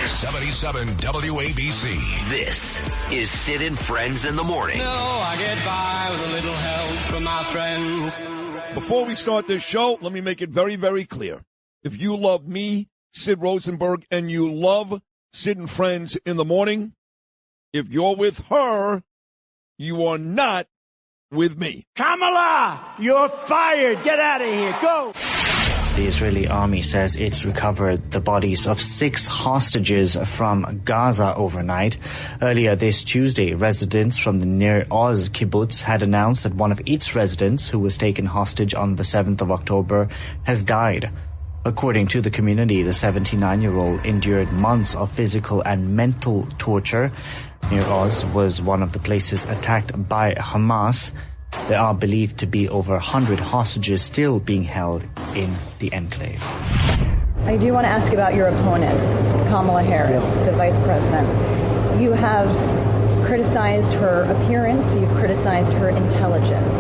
77 WABC. This is Sid and Friends in the Morning. No, I get by with a little help from my friends. Before we start this show, let me make it very, very clear. If you love me, Sid Rosenberg, and you love Sid and Friends in the Morning, if you're with her, you are not with me. Kamala, you're fired. Get out of here. Go. The Israeli army says it's recovered the bodies of 6 hostages from Gaza overnight. Earlier this Tuesday, residents from the Nir Oz kibbutz had announced that one of its residents, who was taken hostage on the 7th of October, has died. According to the community, the 79-year-old endured months of physical and mental torture. Nir Oz was one of the places attacked by Hamas. There are believed to be over 100 hostages still being held in the enclave. I do want to ask about your opponent, Kamala Harris, the vice president. You have criticized her appearance, you've criticized her intelligence.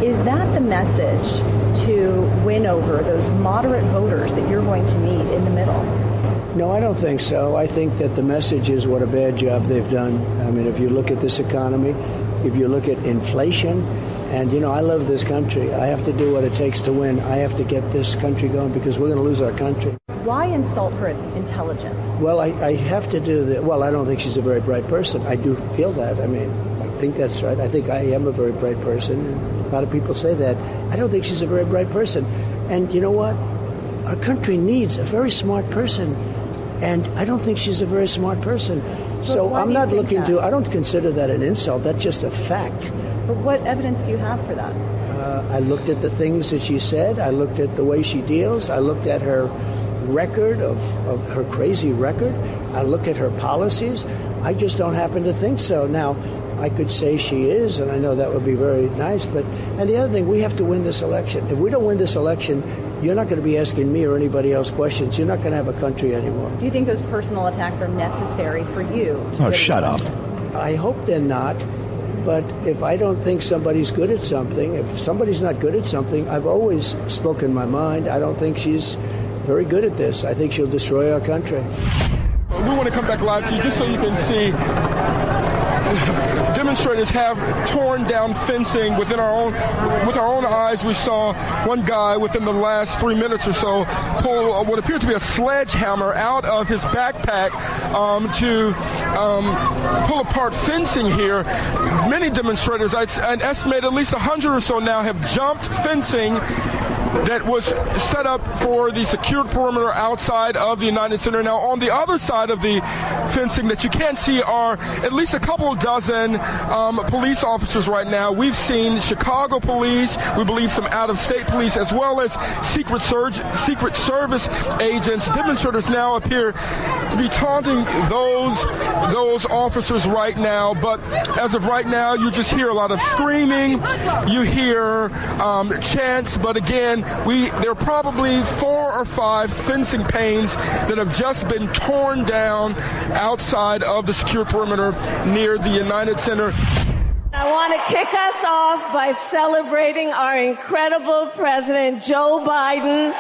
Is that the message to win over those moderate voters that you're going to meet in the middle? No, I don't think so. I think that the message is what a bad job they've done. I mean, if you look at this economy, if you look at inflation, and, you know, I love this country. I have to do what it takes to win. I have to get this country going because we're going to lose our country. Why insult her intelligence? Well, I have to do that. Well, I don't think she's a very bright person. I do feel that. I mean, I think that's right. I think I am a very bright person. And a lot of people say that. I don't think she's a very bright person. And you know what? Our country needs a very smart person. And I don't think she's a very smart person. So I'm not looking to, I don't consider that an insult. That's just a fact. But what evidence do you have for that? I looked at the things that she said. I looked at the way she deals. I looked at her record of her crazy record. I look at her policies. I just don't happen to think so. Now, I could say she is, and I know that would be very nice. And the other thing, we have to win this election. If we don't win this election, you're not going to be asking me or anybody else questions. You're not going to have a country anymore. Do you think those personal attacks are necessary for you? Oh, shut up. I hope they're not. But if I don't think somebody's good at something, if somebody's not good at something, I've always spoken my mind. I don't think she's very good at this. I think she'll destroy our country. We want to come back live to you just so you can see demonstrators have torn down fencing with our own eyes. We saw one guy within the last 3 minutes or so pull what appeared to be a sledgehammer out of his backpack to pull apart fencing here. Many demonstrators, I'd estimate at least 100 or so now, have jumped fencing that was set up for the secured perimeter outside of the United Center. Now, on the other side of the fencing that you can't see are at least a couple dozen police officers right now. We've seen Chicago police, we believe some out-of-state police, as well as Secret Service agents. Demonstrators now appear to be taunting those officers right now. But as of right now, you just hear a lot of screaming. You hear chants. But again, there are probably 4 or 5 fencing panes that have just been torn down outside of the secure perimeter near the United Center. I want to kick us off by celebrating our incredible President Joe Biden,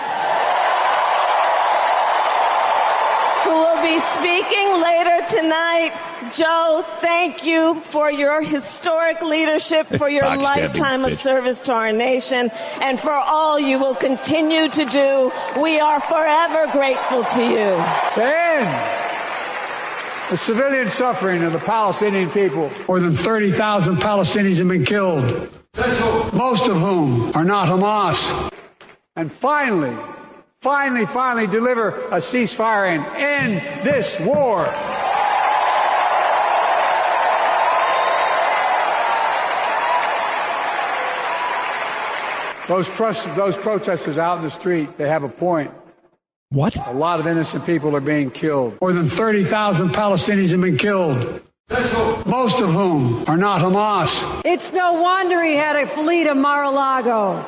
who will be speaking later tonight. Joe, thank you for your historic leadership, for your lifetime of service to our nation, and for all you will continue to do. We are forever grateful to you. To end the civilian suffering of the Palestinian people. More than 30,000 Palestinians have been killed, most of whom are not Hamas. And finally deliver a ceasefire and end this war. Those protesters out in the street, they have a point. What? A lot of innocent people are being killed. More than 30,000 Palestinians have been killed, most of whom are not Hamas. It's no wonder he had a fleet of Mar-a-Lago.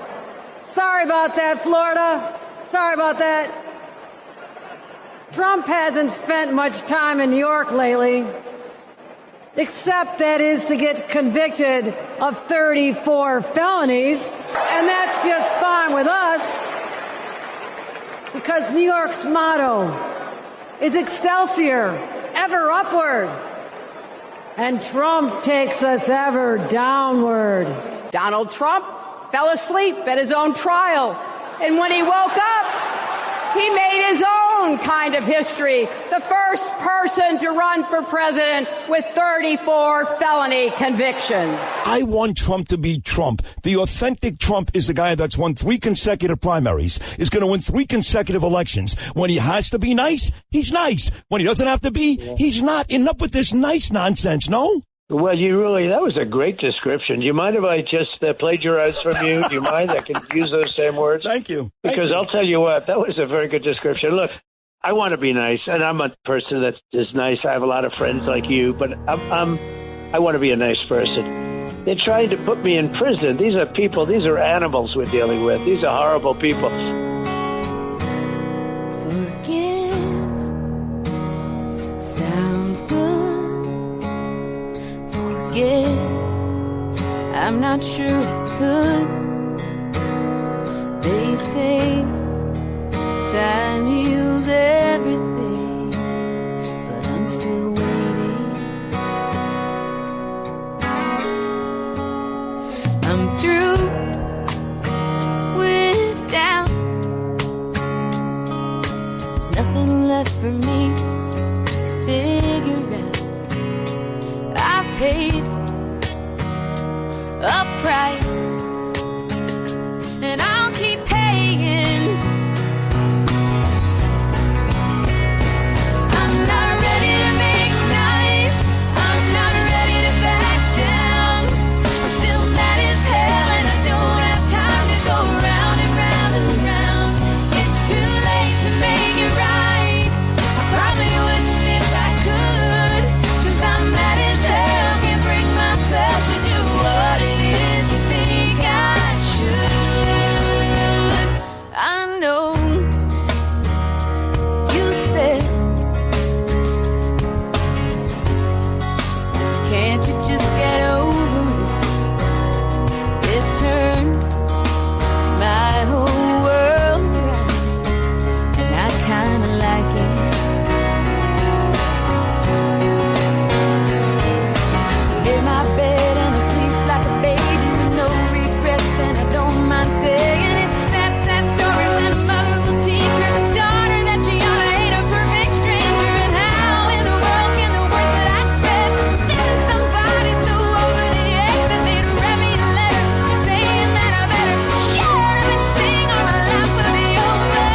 Sorry about that, Florida. Sorry about that. Trump hasn't spent much time in New York lately, except that is to get convicted of 34 felonies, and that's just fine with us, because New York's motto is Excelsior, ever upward. And Trump takes us ever downward. Donald Trump fell asleep at his own trial. And when he woke up, he made his own kind of history. The first person to run for president with 34 felony convictions. I want Trump to be Trump. The authentic Trump is the guy that's won 3 consecutive primaries, is going to win 3 consecutive elections. When he has to be nice, he's nice. When he doesn't have to be, he's not. Enough with this nice nonsense, no? Well, that was a great description. Do you mind if I just plagiarize from you? Do you mind? I can use those same words. Thank you. Because I'll tell you what, that was a very good description. Look, I want to be nice, and I'm a person that is nice. I have a lot of friends like you, but I want to be a nice person. They're trying to put me in prison. These are people, these are animals we're dealing with. These are horrible people. Forgive sounds good. I'm not sure I could. They say time heals everything, but I'm still waiting. I'm through with doubt. There's nothing left for me to figure out. I've paid a price, and I'll keep paying. I'm not ready to make nice. I'm not ready to back down. I'm still mad as hell, and I don't have time to go round and round and round. It's too late to make it right. I probably wouldn't if I could, 'cause I'm mad as hell, can't bring myself to do what it is you think I should. I know you said, can't you just get over it? It turned my whole world around, and I kinda like it. In my bed and I sleep like a baby with no regrets, and I don't mind saying it's a sad, sad story when a mother will teach her daughter that she ought to hate a perfect stranger. And how in the world can the words that I said send somebody so over the edge that they'd write me a letter saying that I better share them and sing or my life will be over.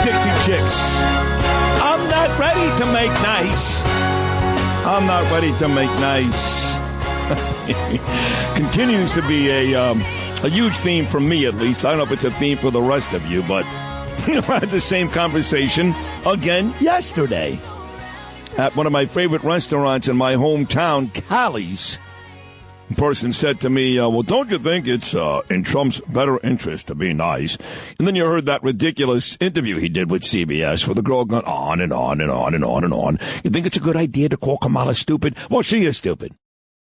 Dixie Chicks. I'm not ready to make nice. I'm not ready to make nice. Continues to be a huge theme for me, at least. I don't know if it's a theme for the rest of you, but I had the same conversation again yesterday at one of my favorite restaurants in my hometown, Callie's. A person said to me, well, don't you think it's in Trump's better interest to be nice? And then you heard that ridiculous interview he did with CBS where the girl going on and on and on and on and on. You think it's a good idea to call Kamala stupid? Well, she is stupid.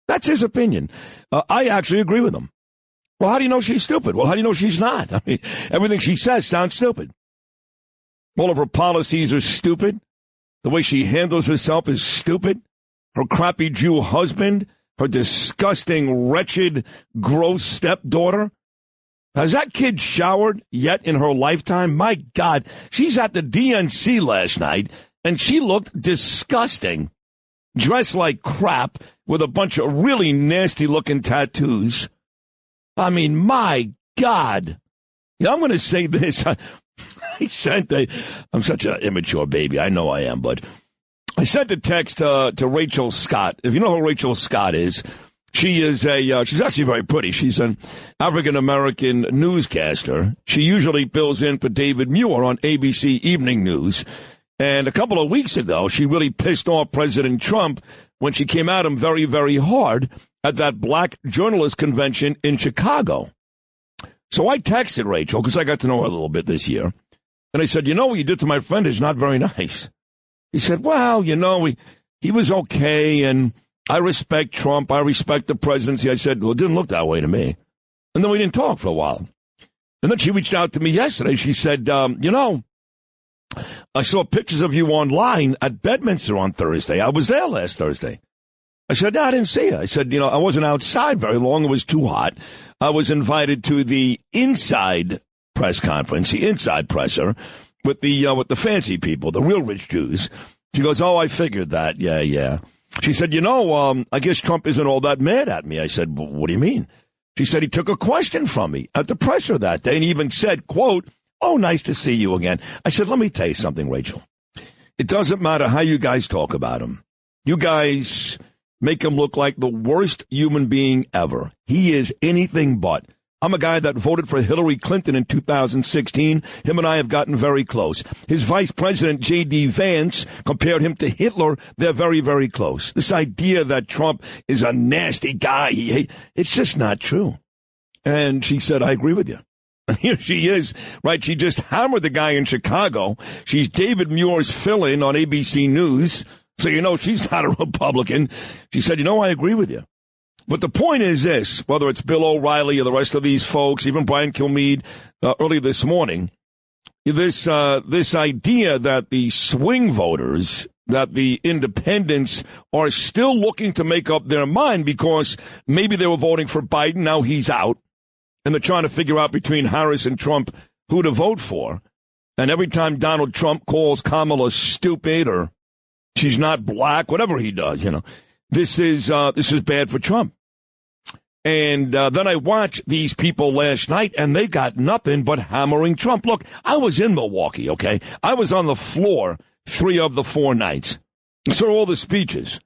That's his opinion. I actually agree with him. Well, how do you know she's stupid? Well, how do you know she's not? I mean, everything she says sounds stupid. All of her policies are stupid. The way she handles herself is stupid. Her crappy Jew husband, her disgusting, wretched, gross stepdaughter. Has that kid showered yet in her lifetime? My God, she's at the DNC last night, and she looked disgusting. Dressed like crap with a bunch of really nasty-looking tattoos. I mean, my God. I'm going to say this. I'm such an immature baby. I know I am, but I sent a text to Rachel Scott. If you know who Rachel Scott is, she's actually very pretty. She's an African-American newscaster. She usually fills in for David Muir on ABC Evening News. And a couple of weeks ago, she really pissed off President Trump when she came at him very, very hard at that black journalist convention in Chicago. So I texted Rachel, because I got to know her a little bit this year. And I said, you know, what you did to my friend is not very nice. He said, well, you know, he was okay, and I respect Trump. I respect the presidency. I said, well, it didn't look that way to me. And then we didn't talk for a while. And then she reached out to me yesterday. She said, I saw pictures of you online at Bedminster on Thursday. I was there last Thursday. I said, no, I didn't see you. I said, I wasn't outside very long. It was too hot. I was invited to the inside press conference, the inside presser, with the fancy people, the real rich Jews. She goes, oh, I figured that. Yeah. She said, I guess Trump isn't all that mad at me. I said, well, what do you mean? She said he took a question from me at the presser that day and even said, quote, oh, nice to see you again. I said, let me tell you something, Rachel. It doesn't matter how you guys talk about him. You guys make him look like the worst human being ever. He is anything but. I'm a guy that voted for Hillary Clinton in 2016. Him and I have gotten very close. His vice president, J.D. Vance, compared him to Hitler. They're very, very close. This idea that Trump is a nasty guy, it's just not true. And she said, I agree with you. And here she is, right? She just hammered the guy in Chicago. She's David Muir's fill-in on ABC News. So she's not a Republican. She said, I agree with you. But the point is this, whether it's Bill O'Reilly or the rest of these folks, even Brian Kilmeade early this morning, this idea that the swing voters, that the independents are still looking to make up their mind because maybe they were voting for Biden, now he's out, and they're trying to figure out between Harris and Trump who to vote for. And every time Donald Trump calls Kamala stupid or she's not black, whatever he does, this is bad for Trump. And then I watched these people last night, and they got nothing but hammering Trump. Look, I was in Milwaukee, okay? I was on the floor 3 of the 4 nights. I saw all the speeches.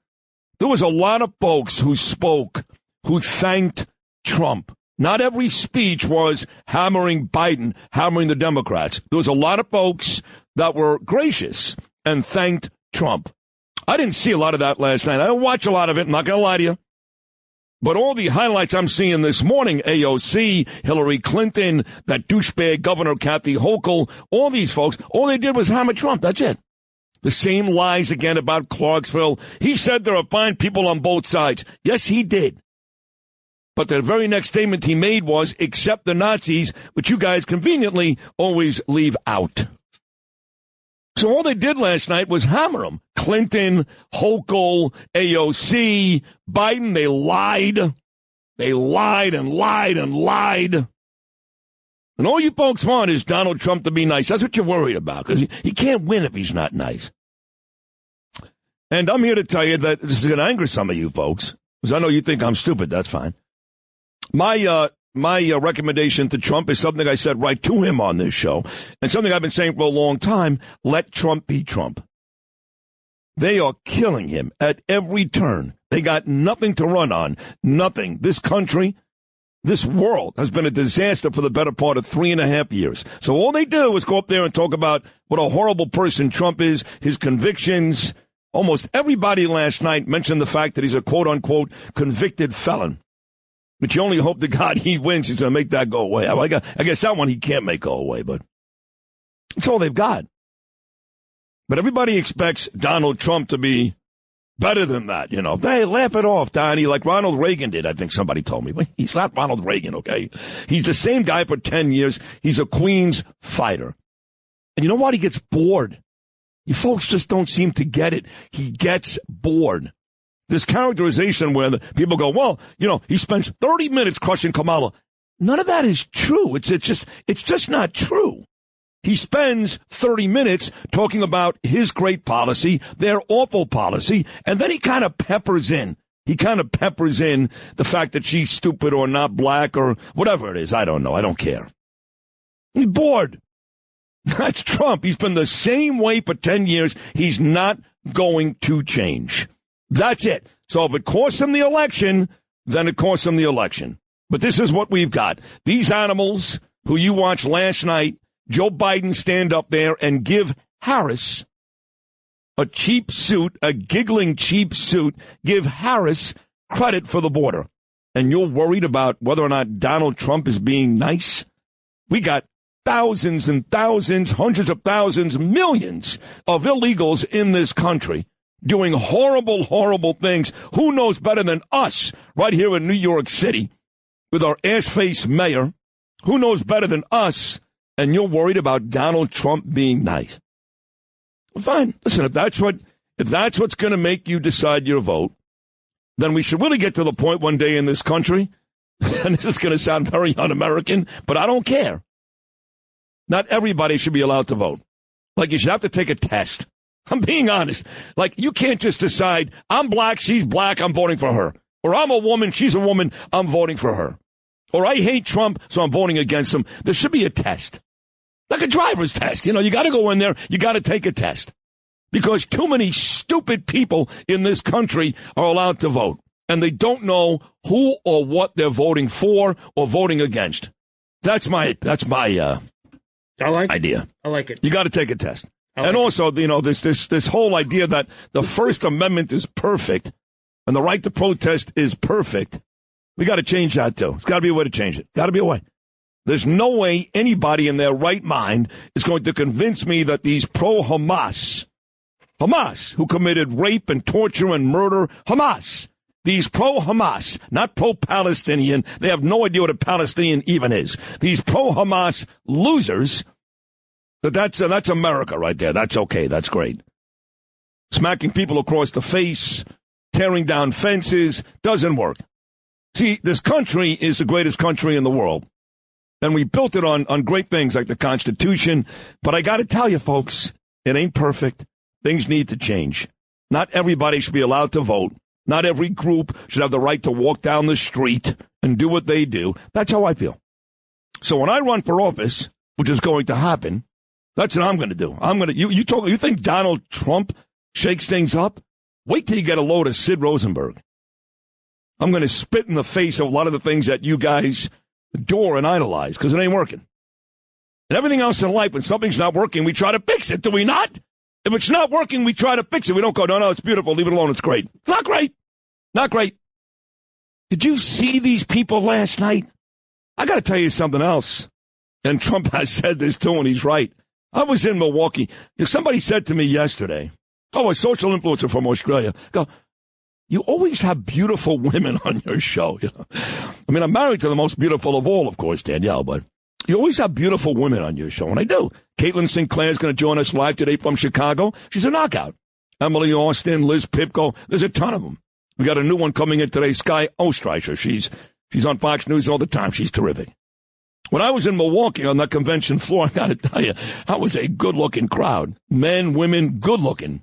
There was a lot of folks who spoke who thanked Trump. Not every speech was hammering Biden, hammering the Democrats. There was a lot of folks that were gracious and thanked Trump. I didn't see a lot of that last night. I didn't watch a lot of it, I'm not going to lie to you. But all the highlights I'm seeing this morning, AOC, Hillary Clinton, that douchebag Governor Kathy Hochul, all these folks, all they did was hammer Trump. That's it. The same lies again about Clarksville. He said there are fine people on both sides. Yes, he did. But the very next statement he made was, except the Nazis, which you guys conveniently always leave out. So all they did last night was hammer him. Clinton, Hochul, AOC, Biden, they lied. They lied and lied and lied. And all you folks want is Donald Trump to be nice. That's what you're worried about, because he can't win if he's not nice. And I'm here to tell you that this is going to anger some of you folks, because I know you think I'm stupid. That's fine. My recommendation to Trump is something I said right to him on this show, and something I've been saying for a long time: let Trump be Trump. They are killing him at every turn. They got nothing to run on, nothing. This country, this world has been a disaster for the better part of 3.5 years. So all they do is go up there and talk about what a horrible person Trump is, his convictions. Almost everybody last night mentioned the fact that he's a quote-unquote convicted felon. But you only hope to God he wins. He's going to make that go away. I guess that one he can't make go away, but it's all they've got. But everybody expects Donald Trump to be better than that, They laugh it off, Donnie, like Ronald Reagan did, I think somebody told me. But he's not Ronald Reagan, okay? He's the same guy for 10 years. He's a Queens fighter. And you know what? He gets bored. You folks just don't seem to get it. He gets bored. This characterization where the people go, well, he spends 30 minutes crushing Kamala. None of that is true. It's just not true. He spends 30 minutes talking about his great policy, their awful policy, and then he kind of peppers in. the fact that she's stupid or not black or whatever it is. I don't know. I don't care. He's bored. That's Trump. He's been the same way for 10 years. He's not going to change. That's it. So if it costs him the election, then it costs him the election. But this is what we've got. These animals who you watched last night, Joe Biden stand up there and give Harris a cheap suit, a giggling cheap suit, give Harris credit for the border. And you're worried about whether or not Donald Trump is being nice? We got thousands and thousands, hundreds of thousands, millions of illegals in this country doing horrible, horrible things. Who knows better than us right here in New York City with our ass-face mayor Who knows better than us? And you're worried about Donald Trump being nice. Well, fine. Listen, if that's what's going to make you decide your vote, then we should really get to the point one day in this country, and this is going to sound very un-American, but I don't care. Not everybody should be allowed to vote. Like, you should have to take a test. I'm being honest. Like, you can't just decide, I'm black, she's black, I'm voting for her. Or I'm a woman, she's a woman, I'm voting for her. Or I hate Trump, so I'm voting against him. There should be a test. Like a driver's test. You know, you got to go in there, you got to take a test. Because too many stupid people in this country are allowed to vote. And they don't know who or what they're voting for or voting against. That's my idea. I like it. You got to take a test. And also, you know, this whole idea that the First Amendment is perfect and the right to protest is perfect. We got to change that, too. It's got to be a way to change it. Got to be a way. There's no way anybody in their right mind is going to convince me that these pro-Hamas, who committed rape and torture and murder, Hamas, these pro-Hamas, not pro-Palestinian, they have no idea what a Palestinian even is. These pro-Hamas losers, that's America right there. That's okay. That's great. Smacking people across the face, tearing down fences, doesn't work. See, this country is the greatest country in the world. And we built it on great things like the Constitution. But I got to tell you, folks, it ain't perfect. Things need to change. Not everybody should be allowed to vote. Not every group should have the right to walk down the street and do what they do. That's how I feel. So when I run for office, which is going to happen, that's what I'm going to do. You think Donald Trump shakes things up? Wait till you get a load of Sid Rosenberg. I'm going to spit in the face of a lot of the things that you guys adore and idolize because it ain't working. And everything else in life, when something's not working, we try to fix it, do we not? If it's not working, we try to fix it. We don't go, no, it's beautiful, leave it alone, it's great. It's not great. Not great. Did you see these people last night? I got to tell you something else. And Trump has said this too, and he's right. I was in Milwaukee. Somebody said to me yesterday, a social influencer from Australia, you always have beautiful women on your show. You know? I mean, I'm married to the most beautiful of all, of course, Danielle, but you always have beautiful women on your show, and I do. Caitlin Sinclair is going to join us live today from Chicago. She's a knockout. Emily Austin, Liz Pipko, there's a ton of them. We got a new one coming in today, Skye Ostreicher. She's on Fox News all the time. She's terrific. When I was in Milwaukee on that convention floor, I got to tell you, that was a good-looking crowd. Men, women, good-looking.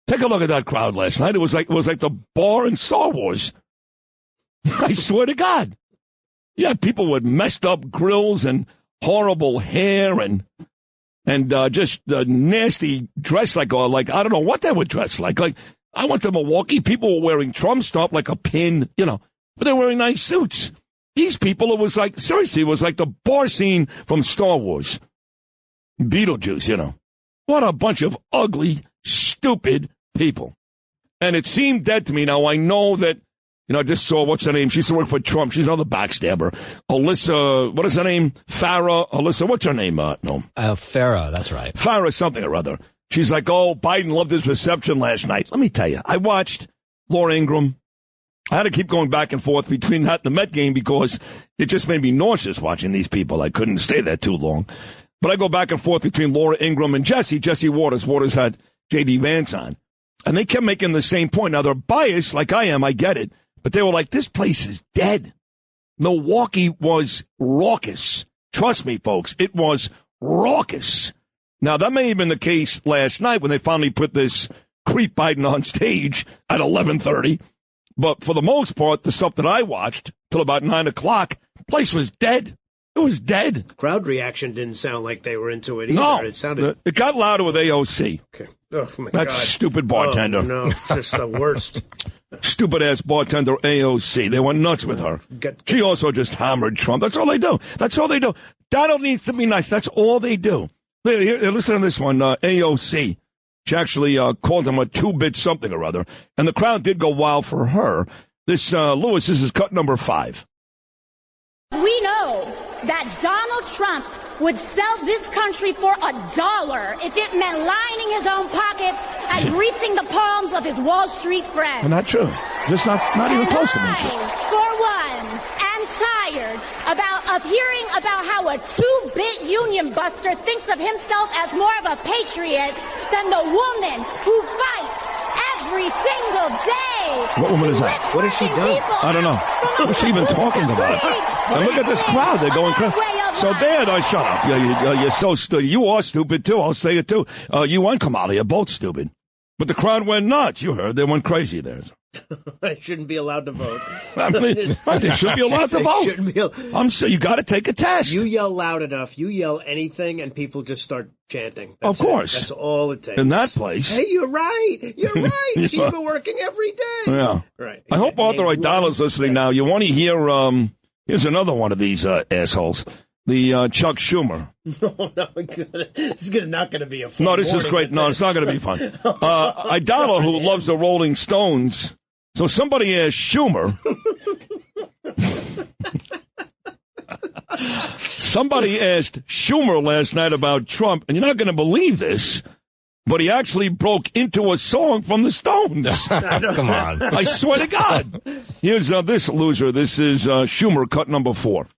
Take a look at that crowd last night. It was like the bar in Star Wars. I swear to God. Yeah, people with messed up grills and horrible hair and just nasty dress like I don't know what they would dress like. Like I went to Milwaukee, people were wearing Trump stuff like a pin, you know, but they're wearing nice suits. These people, it was like the bar scene from Star Wars. Beetlejuice, you know. What a bunch of ugly, stupid people. And it seemed dead to me. Now, I know that, you know, I just saw, what's her name? She used to work for Trump. She's another backstabber. Alyssa, what is her name? Alyssa, what's her name? No. Farah, that's right. Farah something or other. She's like, oh, Biden loved his reception last night. Let me tell you, I watched Laura Ingraham. I had to keep going back and forth between that and the Met game because it just made me nauseous watching these people. I couldn't stay there too long. But I go back and forth between Laura Ingraham and Jesse Waters. Waters had J.D. Vance on. And they kept making the same point. Now, they're biased like I am. I get it. But they were like, this place is dead. Milwaukee was raucous. Trust me, folks. It was raucous. Now, that may have been the case last night when they finally put this creep Biden on stage at 11:30. But for the most part, the stuff that I watched till about 9 o'clock, the place was dead. It was dead. Crowd reaction didn't sound like they were into it either. No, it got louder with AOC. Okay. Oh, my that God. stupid bartender. Oh, no, just the worst. Stupid-ass bartender AOC. They went nuts with her. She also just hammered Trump. That's all they do. That's all they do. Donald needs to be nice. That's all they do. Here, listen to this one, AOC. She actually called him a two-bit something or other. And the crowd did go wild for her. This, Lewis, this is cut number 5. We know that Donald Trump would sell this country for $1 if it meant lining his own pockets and greasing the palms of his Wall Street friends. Well, not true. Just not even close to being true. For one, tired of hearing about how a 2-bit union buster thinks of himself as more of a patriot than the woman who fights every single day. What woman is that? What has she done? I don't know. What's she even talking about? And look at this crowd. They're going crazy. So there, shut up. You're so stupid. You are stupid, too. I'll say it, too. You and Kamala, you're both stupid. But the crowd went nuts. You heard. They went crazy there. I shouldn't be allowed to vote. I mean, they should be allowed to vote. I'm sure you got to take a test. You yell loud enough, you yell anything, and people just start chanting. Of course. That's all it takes. In that place. Hey, you're right. You're right. She's been working every day. Yeah. Right. I hope Arthur Aidala's listening now. You want to hear, here's another one of these assholes. The Chuck Schumer. No, this is not going to be a fun No, this is great. No, it's not going to be fun. Aidala, who loves the Rolling Stones. So somebody asked Schumer. Somebody asked Schumer last night about Trump, and you're not going to believe this, but he actually broke into a song from the Stones. Come on. I swear to God. Here's this loser. This is Schumer, cut number 4.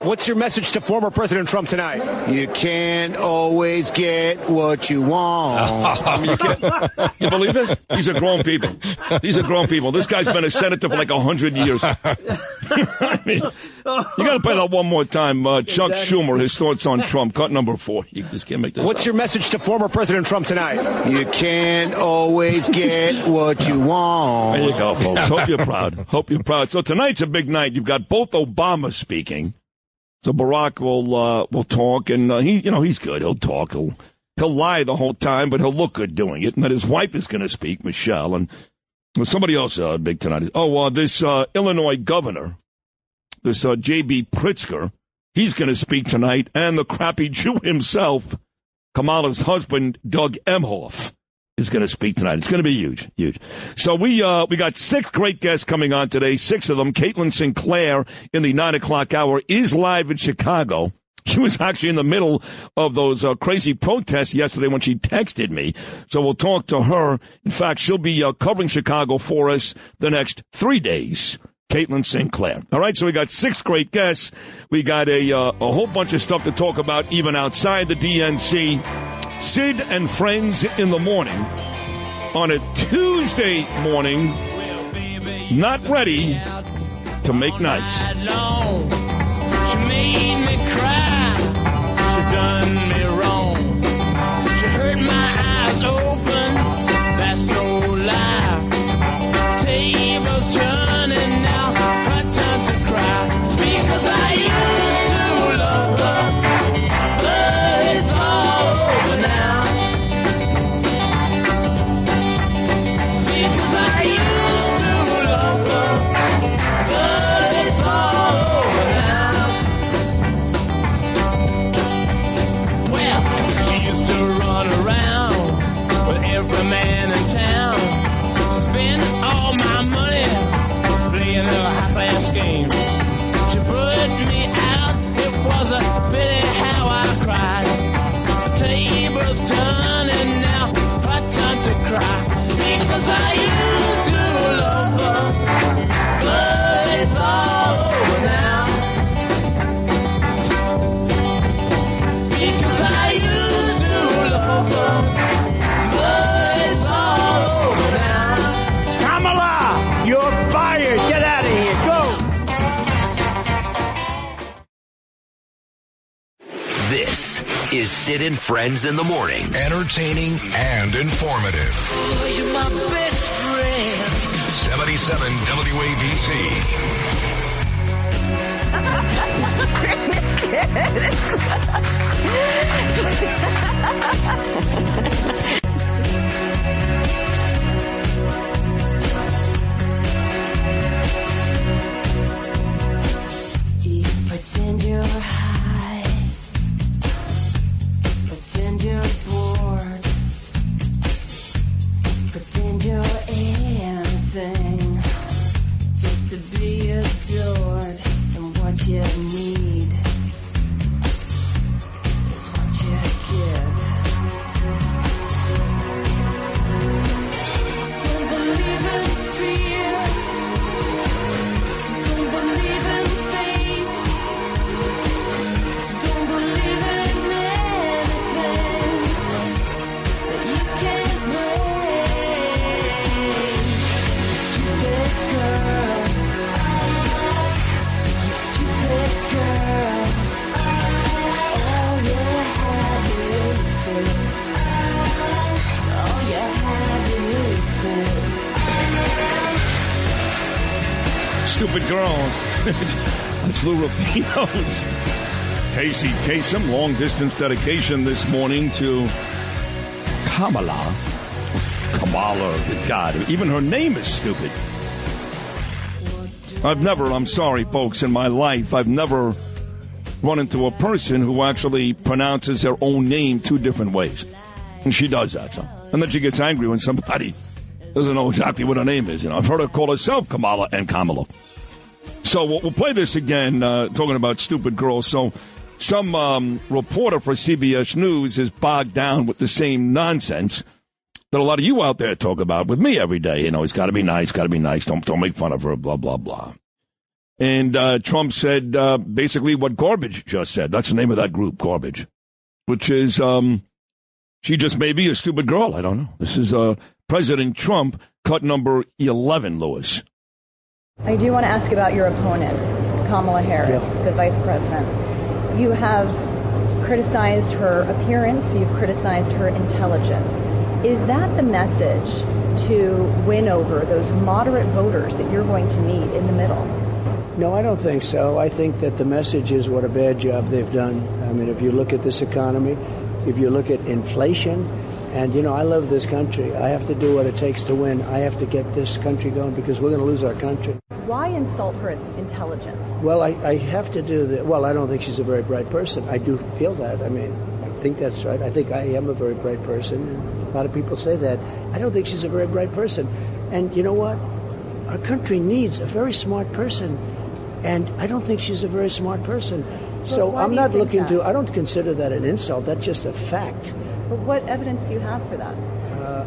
What's your message to former President Trump tonight? You can't always get what you want. You believe this? These are grown people. This guy's been a senator for like 100 years. I mean, you got to play that one more time. Chuck Schumer, his thoughts on Trump, cut number 4. You just can't make this What's up. your message to former President Trump tonight? You can't always get what you want. There you go, folks. Hope you're proud. So tonight's a big night. You've got both Obamas speaking. So Barack will talk, and he's good. He'll talk. He'll lie the whole time, but he'll look good doing it. And then his wife is going to speak, Michelle, and somebody else big tonight. This Illinois governor, this J.B. Pritzker, he's going to speak tonight, and the crappy Jew himself, Kamala's husband, Doug Emhoff, is going to speak tonight. It's going to be huge. So we got 6 great guests coming on today. 6 of them. Caitlin Sinclair in the 9 o'clock hour is live in Chicago. She was actually in the middle of those crazy protests yesterday when she texted me. So we'll talk to her. In fact, she'll be covering Chicago for us the next 3 days. Caitlin Sinclair. All right, so we got 6 great guests. We got a whole bunch of stuff to talk about even outside the DNC. Sid and Friends in the morning on a Tuesday morning, not ready to make nice. She made me cry. She done me wrong. She hurt my eyes open. That's no lie. Tables turning now. Hard time to cry because I used to love her, but it's all over now. Because I used to love her, but it's all over now. Well, she used to run around with every man in town, spend all my money playing her high-class game. She put me out, it was a pity how I cried. The tables turning now, hard time to cry. Because I used to love her, but it's all over now. Because I used to love her, but it's all over now. Kamala, you're fired. Get out of here. Go. This is Sid and Friends in the morning. Entertaining and informative. Oh, you're my best friend. 77 You pretend you're high, pretend you're bored, pretend you're anything, just to be adored. And what you need is what you get. stupid girl. That's Lou Rapino's Casey Kasem. Long-distance dedication this morning to Kamala. Good God, even her name is stupid. I'm sorry, folks, in my life, I've never run into a person who actually pronounces their own name two different ways. And she does that, so. And then she gets angry when somebody doesn't know exactly what her name is. I've heard her call herself Kamala and Kamala. So we'll play this again, talking about stupid girls. So some reporter for CBS News is bogged down with the same nonsense that a lot of you out there talk about with me every day. It's got to be nice, don't make fun of her, blah, blah, blah. And Trump said basically what Garbage just said. That's the name of that group, Garbage, which is she just may be a stupid girl. I don't know. This is President Trump, cut number 11, Lewis. I do want to ask about your opponent, Kamala Harris, the vice president. You have criticized her appearance. You've criticized her intelligence. Is that the message to win over those moderate voters that you're going to need in the middle? No, I don't think so. I think that the message is what a bad job they've done. I mean, if you look at this economy, if you look at inflation, and, I love this country. I have to do what it takes to win. I have to get this country going because we're going to lose our country. Why insult her intelligence? Well, I have to do that. Well, I don't think she's a very bright person. I do feel that. I mean, I think that's right. I think I am a very bright person. And a lot of people say that. I don't think she's a very bright person. And you know what? Our country needs a very smart person. And I don't think she's a very smart person. So I'm not looking to, I don't consider that an insult. That's just a fact. But what evidence do you have for that?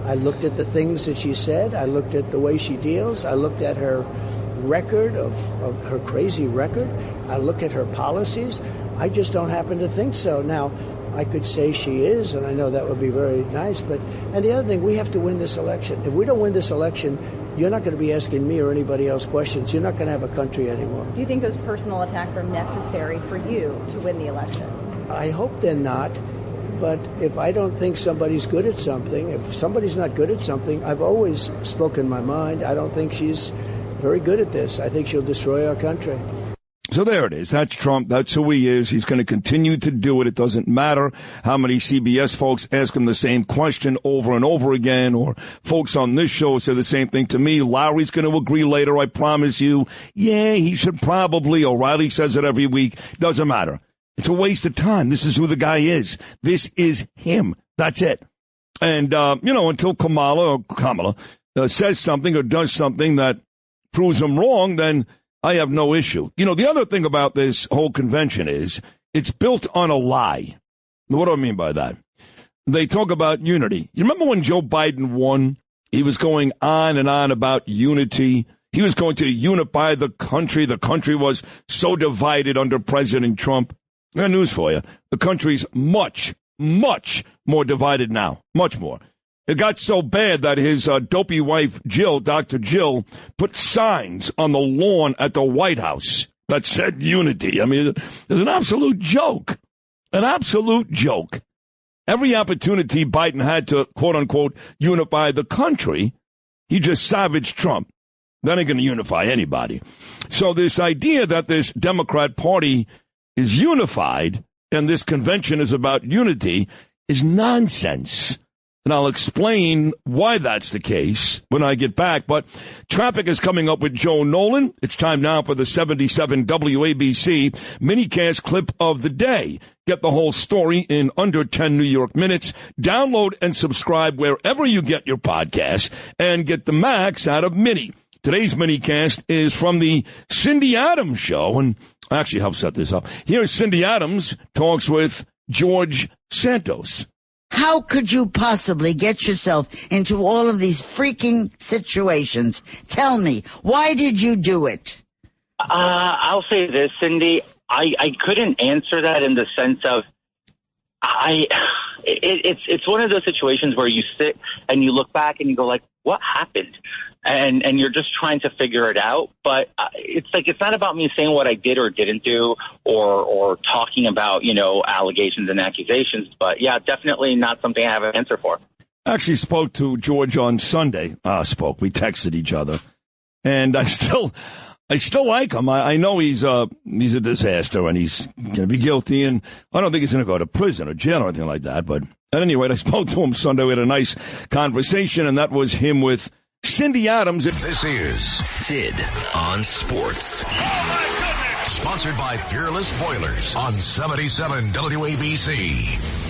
I looked at the things that she said. I looked at the way she deals. I looked at her record of her crazy record. I look at her policies. I just don't happen to think so. Now, I could say she is, and I know that would be very nice. And the other thing, we have to win this election. If we don't win this election, you're not going to be asking me or anybody else questions. You're not going to have a country anymore. Do you think those personal attacks are necessary for you to win the election? I hope they're not. But if I don't think somebody's good at something, if somebody's not good at something, I've always spoken my mind. I don't think she's very good at this. I think she'll destroy our country. So there it is. That's Trump. That's who he is. He's going to continue to do it. It doesn't matter how many CBS folks ask him the same question over and over again, or folks on this show say the same thing to me. Lowry's going to agree later, I promise you. Yeah, he should probably. O'Reilly says it every week. Doesn't matter. It's a waste of time. This is who the guy is. This is him. That's it. And, until Kamala says something or does something that proves him wrong, then I have no issue. The other thing about this whole convention is it's built on a lie. What do I mean by that? They talk about unity. You remember when Joe Biden won? He was going on and on about unity. He was going to unify the country. The country was so divided under President Trump. I got news for you. The country's much, much more divided now. Much more. It got so bad that his dopey wife, Jill, Dr. Jill, put signs on the lawn at the White House that said unity. I mean, it's an absolute joke. An absolute joke. Every opportunity Biden had to, quote unquote, unify the country, he just savaged Trump. That ain't going to unify anybody. So this idea that this Democrat Party is unified and this convention is about unity is nonsense. And I'll explain why that's the case when I get back. But traffic is coming up with Joe Nolan. It's time now for the 77 WABC minicast clip of the day. Get the whole story in under 10 New York minutes. Download and subscribe wherever you get your podcasts and get the max out of Mini. Today's minicast is from the Cindy Adams Show, and I actually helped set this up. Here's Cindy Adams talks with George Santos. How could you possibly get yourself into all of these freaking situations? Tell me, why did you do it? I'll say this, Cindy. I couldn't answer that in the sense of it's one of those situations where you sit and you look back and you go like, what happened? And you're just trying to figure it out. But it's not about me saying what I did or didn't do or talking about, allegations and accusations. But, yeah, definitely not something I have an answer for. I actually spoke to George on Sunday. We texted each other. And I still like him. I know he's a disaster and he's going to be guilty, and I don't think he's going to go to prison or jail or anything like that. But at any rate, I spoke to him Sunday. We had a nice conversation, and that was him with Cindy Adams. This is Sid on Sports. Oh, my goodness! Sponsored by Peerless Boilers on 77 WABC.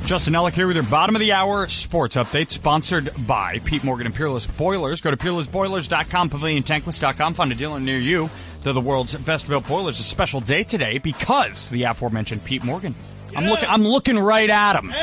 Justin Ellick here with your bottom of the hour sports update, sponsored by Pete Morgan and Peerless Boilers. Go to peerlessboilers.com, paviliontankless.com, find a dealer near you. They're the world's best built boilers. A special day today because the aforementioned Pete Morgan. I'm looking right at him.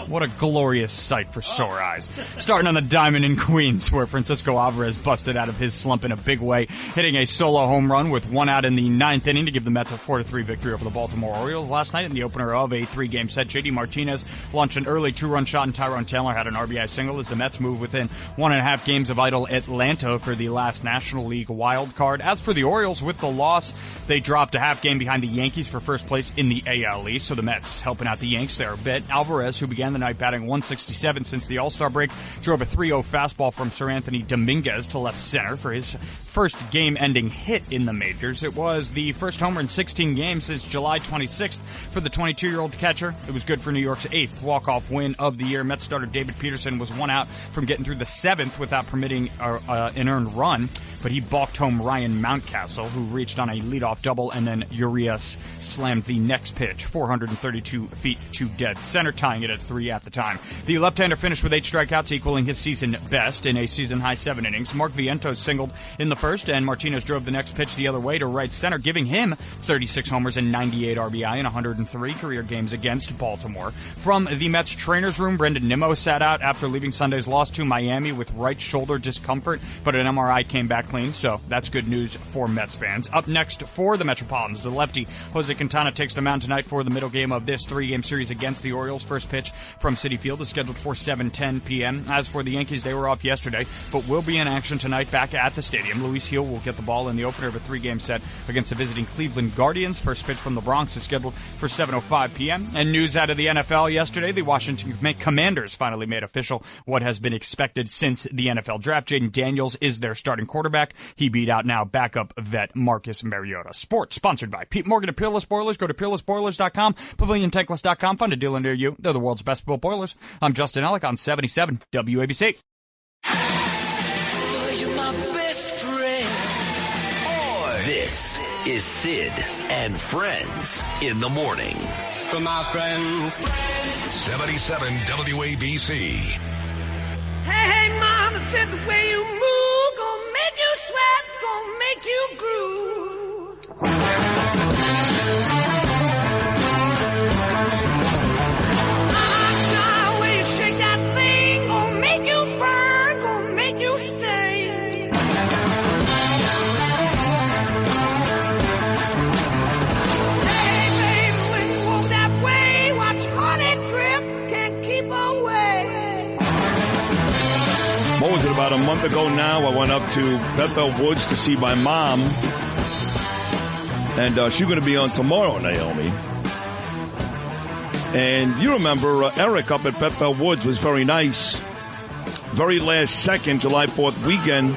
What a glorious sight for sore eyes. Starting on the diamond in Queens, where Francisco Alvarez busted out of his slump in a big way, hitting a solo home run with one out in the ninth inning to give the Mets a 4-3 victory over the Baltimore Orioles last night in the opener of a 3-game set. J.D. Martinez launched an early 2-run shot, and Tyrone Taylor had an RBI single as the Mets move within 1.5 games of idle Atlanta for the last National League wild card. As for the Orioles, with the loss, they dropped a half game behind the Yankees for first place in the AL East, so the Mets helping out the Yanks there a bit. Alvarez, who began the night batting 167 since the All-Star break, drove a 3-0 fastball from Sir Anthony Dominguez to left center for his first game-ending hit in the majors. It was the first homer in 16 games since July 26th for the 22-year-old catcher. It was good for New York's 8th walk-off win of the year. Mets starter David Peterson was one out from getting through the 7th without permitting an earned run, but he balked home Ryan Mountcastle, who reached on a leadoff double, and then Urias slammed the next pitch 432 feet to dead center, tying it at 3 at the time. The left-hander finished with 8 strikeouts, equaling his season best in a season-high 7 innings. Mark Vientos singled in the first, and Martinez drove the next pitch the other way to right center, giving him 36 homers and 98 RBI in 103 career games against Baltimore. From the Mets trainer's room, Brendan Nimmo sat out after leaving Sunday's loss to Miami with right shoulder discomfort, but an MRI came back clean, so that's good news for Mets fans. Up next for the Metropolitans, the lefty Jose Quintana takes the mound tonight for the middle game of this 3-game series against the Orioles. First pitch from Citi Field is scheduled for 7:10 p.m. As for the Yankees, they were off yesterday, but will be in action tonight back at the stadium. Luis Gil will get the ball in the opener of a 3-game set against the visiting Cleveland Guardians. First pitch from the Bronx is scheduled for 7:05 p.m. And news out of the NFL yesterday, the Washington Commanders finally made official what has been expected since the NFL draft. Jaden Daniels is their starting quarterback. He beat out now backup vet Marcus Mariota. Sports sponsored by Pete Morgan and Peerless Boilers. Go to peerlessboilers.com, paviliontankless.com. Find a dealer near you. They're the world's best built boilers. I'm Justin Ellick on 77 WABC. You're my best friend. This is Sid and Friends in the morning. For my friends. 77 WABC. Hey, mama said the way you move gonna make you sweat, gonna make you groove. What was it, about a month ago now? I went up to Bethel Woods to see my mom. And she's going to be on tomorrow, Naomi. And you remember Eric up at Bethel Woods was very nice. Very last second, July 4th weekend,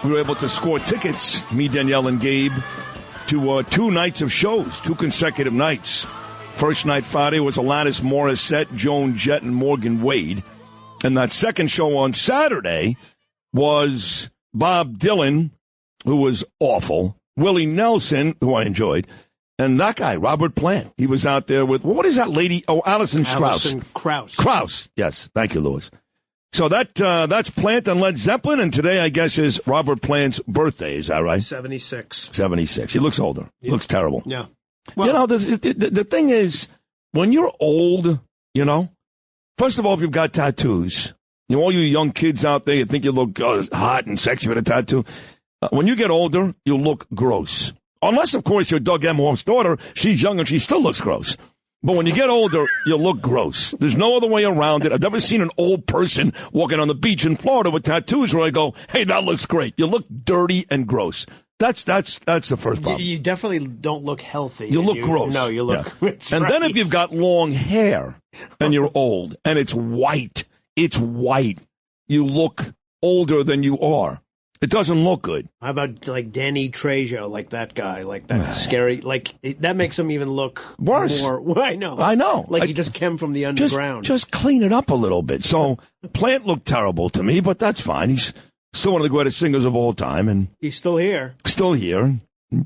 we were able to score tickets, me, Danielle, and Gabe, to 2 nights of shows, 2 consecutive nights. First night Friday was Alanis Morissette, Joan Jett, and Morgan Wade. And that second show on Saturday was Bob Dylan, who was awful, Willie Nelson, who I enjoyed, and that guy, Robert Plant. He was out there with, what is that lady? Oh, Alison Strauss. Alison Krauss. Krauss, yes. Thank you, Louis. So that's Plant and Led Zeppelin, and today, I guess, is Robert Plant's birthday. Is that right? 76. 76. He looks older. He looks terrible. Yeah. Well, you know, the thing is, when you're old, you know, first of all, if you've got tattoos, you know, all you young kids out there, you think you look hot and sexy with a tattoo. When you get older, you look gross. Unless, of course, you're Doug Emhoff's daughter. She's young and she still looks gross. But when you get older, you look gross. There's no other way around it. I've never seen an old person walking on the beach in Florida with tattoos where I go, hey, that looks great. You look dirty and gross. That's the first problem. You definitely don't look healthy. You look gross. No, you look. Yeah. And right. Then if you've got long hair and you're old and it's white, you look older than you are. It doesn't look good. How about like Danny Trejo, like that guy, like that scary, like that makes him even look worse. More, well, I know. Like he just came from the underground. Just clean it up a little bit. So Plant looked terrible to me, but that's fine. He's still one of the greatest singers of all time, and he's still here. Still here.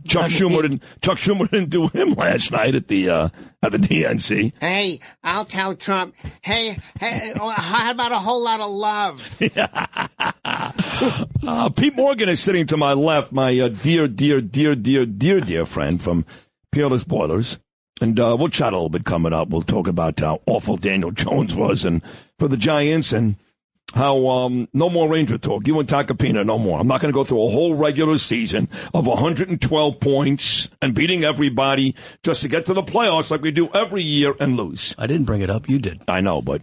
Chuck Schumer didn't do him last night at the DNC. Hey, I'll tell Trump. Hey, how about a whole lot of love? Pete Morgan is sitting to my left, my dear friend from Peerless Boilers. And we'll chat a little bit coming up. We'll talk about how awful Daniel Jones was and for the Giants and how no more Ranger talk. You and Tacopina, no more. I'm not going to go through a whole regular season of 112 points and beating everybody just to get to the playoffs like we do every year and lose. I didn't bring it up. You did. I know, but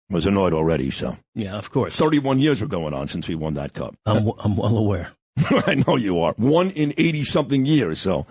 I was annoyed already, so. Yeah, of course. 31 years were going on since we won that cup. I'm well aware. I know you are. 1 in 80-something years, so.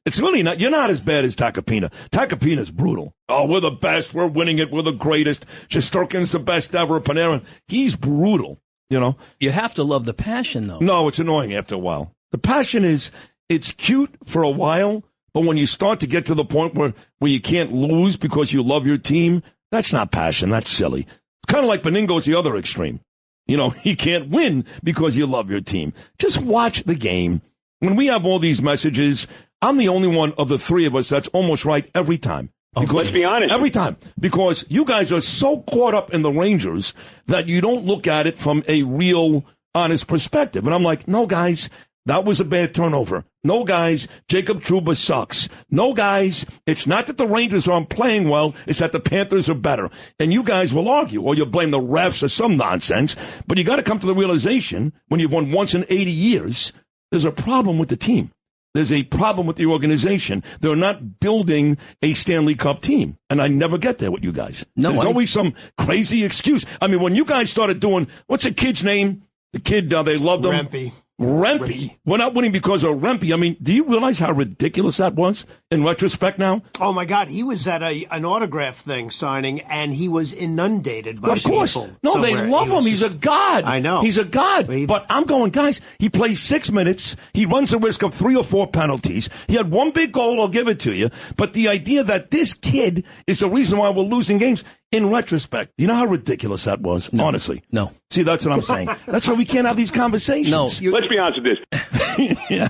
It's really not, you're not as bad as Tacopina. Tacopina's brutal. Oh, we're the best. We're winning it. We're the greatest. Shesterkin's the best ever. Panarin. He's brutal, you know. You have to love the passion, though. No, it's annoying after a while. The passion it's cute for a while, but when you start to get to the point where you can't lose because you love your team, that's not passion. That's silly. It's kind of like Beningo's the other extreme. You know, you can't win because you love your team. Just watch the game. When we have all these messages, I'm the only one of the three of us that's almost right every time. Because, let's be honest. Every time. Because you guys are so caught up in the Rangers that you don't look at it from a real, honest perspective. And I'm like, no, guys, that was a bad turnover. No, guys, Jacob Trouba sucks. No, guys, it's not that the Rangers aren't playing well. It's that the Panthers are better. And you guys will argue, or you'll blame the refs or some nonsense. But you got to come to the realization when you've won once in 80 years, there's a problem with the team. There's a problem with the organization. They're not building a Stanley Cup team. And I never get there with you guys. No, There's always some crazy excuse. I mean, when you guys started doing, what's the kid's name? The kid, they loved him. Rempe. We're not winning because of Rempe. I mean, do you realize how ridiculous that was in retrospect now? Oh, my God. He was at an autograph thing signing, and he was inundated by people. Of course. No, they love him. He's a god. I know. He's a god. But I'm going, guys, he plays 6 minutes. He runs the risk of 3 or 4 penalties. He had one big goal, I'll give it to you. But the idea that this kid is the reason why we're losing games, in retrospect, you know how ridiculous that was? No. Honestly. No. See, that's what I'm saying. That's why we can't have these conversations. No. Let's be honest with this. Yeah.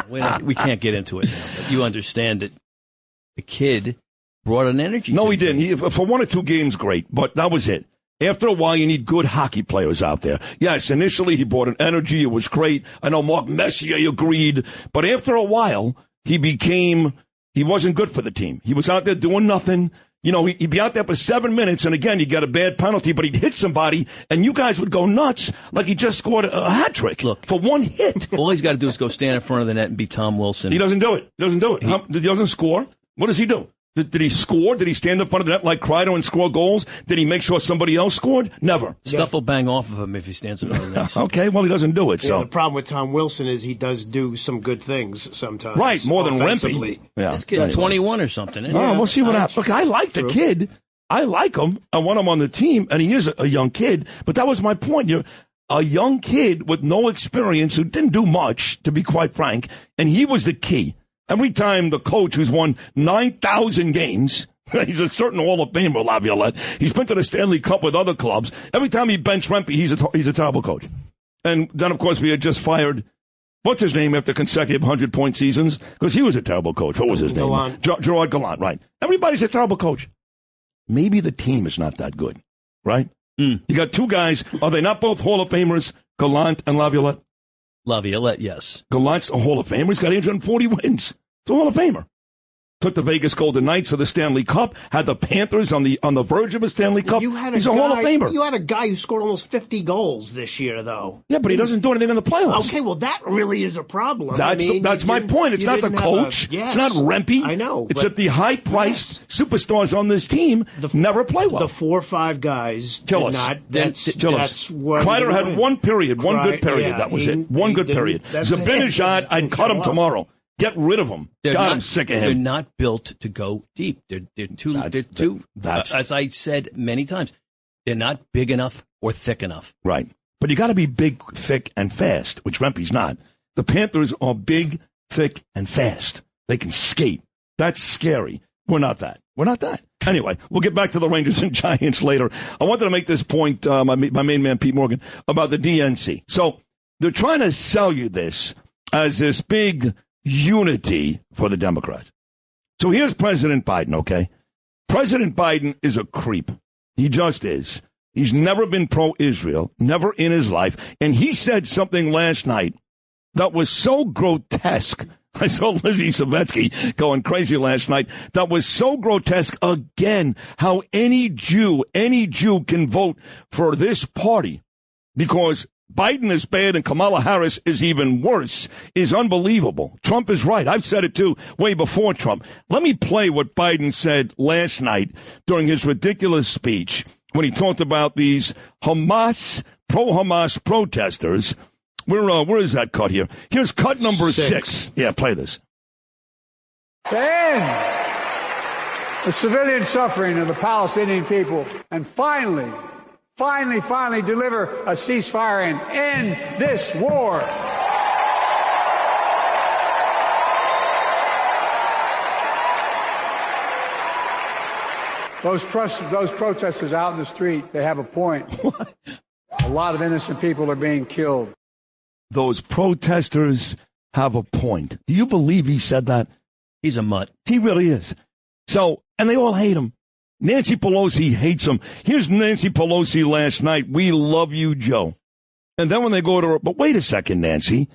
We can't get into it now, but you understand that the kid brought an energy. No, he didn't. For 1 or 2 games, great, but that was it. After a while, you need good hockey players out there. Yes, initially he brought an energy. It was great. I know Mark Messier agreed. But after a while, he wasn't good for the team. He was out there doing nothing. You know, he'd be out there for 7 minutes, and again, you got a bad penalty, but he'd hit somebody, and you guys would go nuts like he just scored a hat trick. Look, for 1 hit. All he's got to do is go stand in front of the net and be Tom Wilson. He doesn't do it. He doesn't score. What does he do? Did he score? Did he stand in front of the net like Kreider and score goals? Did he make sure somebody else scored? Never. Stuff will bang off of him if he stands in front of the net. Okay, well, he doesn't do it. So the problem with Tom Wilson is he does do some good things sometimes. Right, more than Rempe. Yeah. This kid's 21 or something. We'll see what happens. Look, I like the kid. I like him. I want him on the team, and he is a young kid. But that was my point. You're a young kid with no experience who didn't do much, to be quite frank, and he was the key. Every time the coach who's won 9,000 games, he's a certain Hall of Famer, Laviolette. He's been to the Stanley Cup with other clubs. Every time he bench Rempe, he's a terrible coach. And then, of course, we had just fired, what's his name, after consecutive 100-point seasons? Because he was a terrible coach. What was his name? Gerard Gallant, right. Everybody's a terrible coach. Maybe the team is not that good, right? You got 2 guys. Are they not both Hall of Famers, Gallant and Laviolette? Laviolette, yes. Gallant's a Hall of Famer. He's got 840 wins. It's a Hall of Famer. Took the Vegas Golden Knights to the Stanley Cup, had the Panthers on the verge of a Stanley Cup. He's a Hall of Famer. You had a guy who scored almost 50 goals this year, though. Yeah, but he doesn't do anything in the playoffs. Okay, well, that really is a problem. That's my point. It's not the coach. It's not Rempe. I know. It's that the high-priced superstars on this team never play well. The 4 or 5 guys Kill did us. not. That's what Kreider had one period, one good period. That was it. One good period. Zibanejad, I'd cut him tomorrow. Get rid of them. I'm sick of him. They're not built to go deep. They're too. As I said many times, they're not big enough or thick enough. Right. But you got to be big, thick, and fast, which Rempe's not. The Panthers are big, thick, and fast. They can skate. That's scary. We're not that. We're not that. Anyway, we'll get back to the Rangers and Giants later. I wanted to make this point, my main man, Pete Morgan, about the DNC. So they're trying to sell you this as this big unity for the Democrats. So here's President Biden, okay? President Biden is a creep. He just is. He's never been pro-Israel, never in his life. And he said something last night that was so grotesque. I saw Lizzie Savetsky going crazy last night. That was so grotesque again, how any Jew can vote for this party because Biden is bad and Kamala Harris is even worse is unbelievable. Trump is right. I've said it too way before Trump. Let me play what Biden said last night during his ridiculous speech when he talked about these Hamas, pro-Hamas protesters. Where is that cut here? Here's cut number 6. Yeah, play this. To end the civilian suffering of the Palestinian people and finally deliver a ceasefire and end this war. Those protesters out in the street, they have a point. A lot of innocent people are being killed. Those protesters have a point. Do you believe he said that? He's a mutt. He really is. So, and they all hate him. Nancy Pelosi hates him. Here's Nancy Pelosi last night. We love you, Joe. And then when they go to her, but wait a second, Nancy.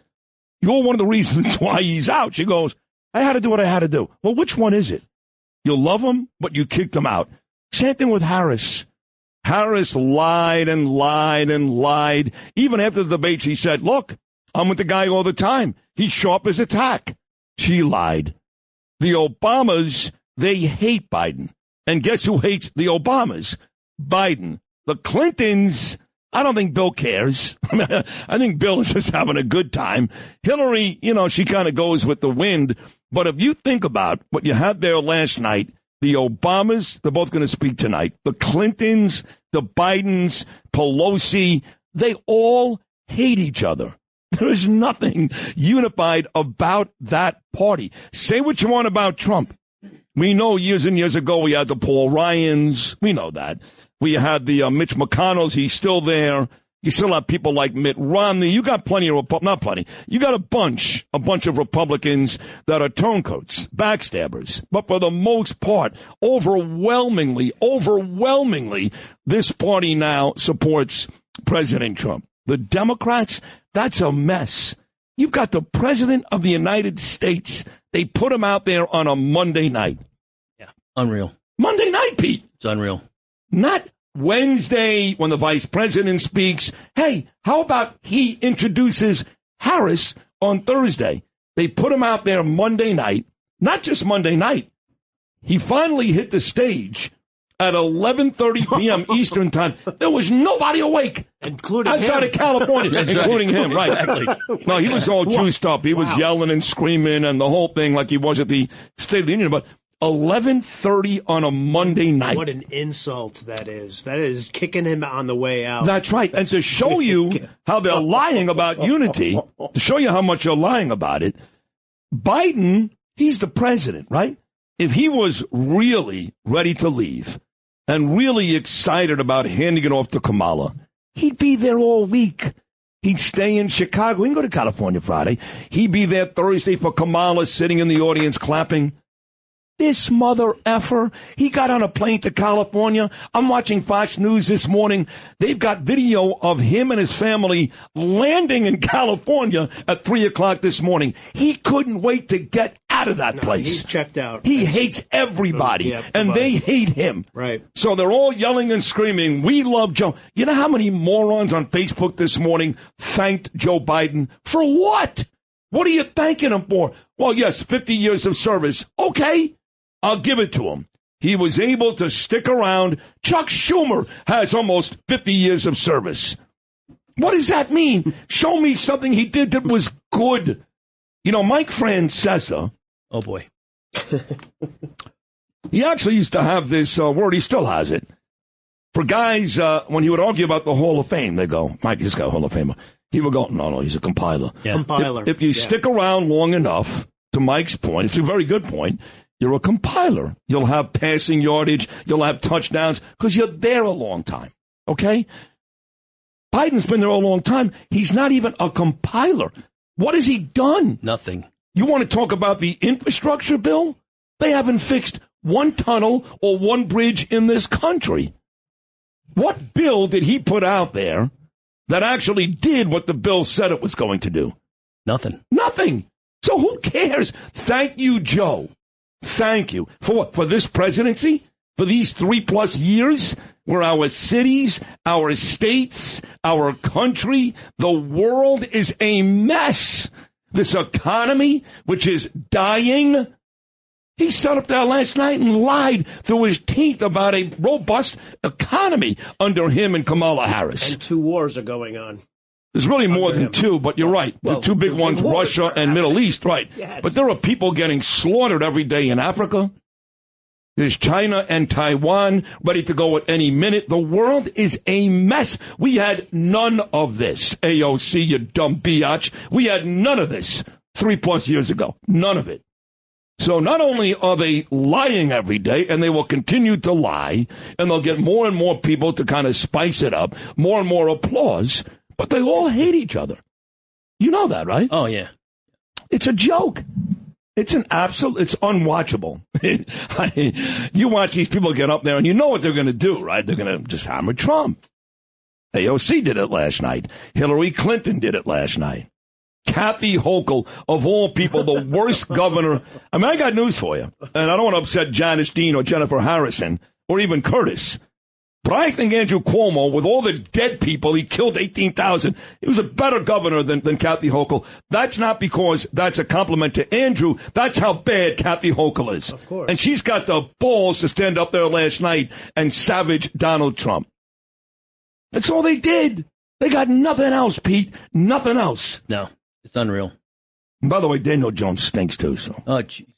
You're one of the reasons why he's out. She goes, I had to do what I had to do. Well, which one is it? You love him, but you kicked him out. Same thing with Harris. Harris lied and lied and lied. Even after the debate, she said, look, I'm with the guy all the time. He's sharp as a tack. She lied. The Obamas, they hate Biden. And guess who hates the Obamas? Biden. The Clintons, I don't think Bill cares. I think Bill is just having a good time. Hillary, she kind of goes with the wind. But if you think about what you had there last night, the Obamas, they're both going to speak tonight. The Clintons, the Bidens, Pelosi, they all hate each other. There is nothing unified about that party. Say what you want about Trump. We know years and years ago we had the Paul Ryans. We know that. We had the Mitch McConnells. He's still there. You still have people like Mitt Romney. You got plenty of, not plenty. You got a bunch of Republicans that are turncoats, backstabbers. But for the most part, overwhelmingly, this party now supports President Trump. The Democrats, that's a mess. You've got the President of the United States. They put him out there on a Monday night. Yeah, unreal. Monday night, Pete. It's unreal. Not Wednesday when the vice president speaks. Hey, how about he introduces Harris on Thursday? They put him out there Monday night. Not just Monday night. He finally hit the stage at 11:30 p.m. Eastern time. There was nobody awake. Including outside him. of California. Including him, right. Exactly. No, he was all juiced up. He was yelling and screaming and the whole thing like he was at the State of the Union. But 11:30 on a Monday night. What an insult that is. That is kicking him on the way out. That's right. And to show you how they're lying about unity, to show you how much they're lying about it, Biden, he's the president, right? If he was really ready to leave and really excited about handing it off to Kamala, he'd be there all week. He'd stay in Chicago. He can go to California Friday. He'd be there Thursday for Kamala sitting in the audience clapping. This mother effer, he got on a plane to California. I'm watching Fox News this morning. They've got video of him and his family landing in California at 3 o'clock this morning. He couldn't wait to get out of that place. He's checked out. He hates everybody, and they hate him. Right. So they're all yelling and screaming, we love Joe. You know how many morons on Facebook this morning thanked Joe Biden? For what? What are you thanking him for? Well, yes, 50 years of service. Okay. I'll give it to him. He was able to stick around. Chuck Schumer has almost 50 years of service. What does that mean? Show me something he did that was good. You know, Mike Francesa. Oh, boy. He actually used to have this word. He still has it. For guys, when he would argue about the Hall of Fame, they go, Mike, this guy, Hall of Famer. He would go, no, he's a compiler. Yeah. Compiler. If you stick around long enough, to Mike's point, it's a very good point, you're a compiler. You'll have passing yardage. You'll have touchdowns because you're there a long time. Okay? Biden's been there a long time. He's not even a compiler. What has he done? Nothing. You want to talk about the infrastructure bill? They haven't fixed one tunnel or one bridge in this country. What bill did he put out there that actually did what the bill said it was going to do? Nothing. Nothing. So who cares? Thank you, Joe. Thank you. For what? For this presidency? For these 3+ years where our cities, our states, our country, the world is a mess. This economy, which is dying. He sat up there last night and lied through his teeth about a robust economy under him and Kamala Harris. And 2 wars are going on. There's really more than 2, but you're right. Well, the 2 big ones, Russia and Middle East, right. Yes. But there are people getting slaughtered every day in Africa. There's China and Taiwan ready to go at any minute. The world is a mess. We had none of this. AOC, you dumb biatch. We had none of this 3+ years ago. None of it. So not only are they lying every day, and they will continue to lie, and they'll get more and more people to kind of spice it up, more and more applause, but they all hate each other. You know that, right? Oh, yeah. It's a joke. It's it's unwatchable. You watch these people get up there, and you know what they're going to do, right? They're going to just hammer Trump. AOC did it last night. Hillary Clinton did it last night. Kathy Hochul, of all people, the worst governor. I mean, I got news for you. And I don't want to upset Janice Dean or Jennifer Harrison or even Curtis. But I think Andrew Cuomo, with all the dead people, he killed 18,000. He was a better governor than Kathy Hochul. That's not because that's a compliment to Andrew. That's how bad Kathy Hochul is. Of course. And she's got the balls to stand up there last night and savage Donald Trump. That's all they did. They got nothing else, Pete. Nothing else. No. It's unreal. And by the way, Daniel Jones stinks too. So, oh Jesus!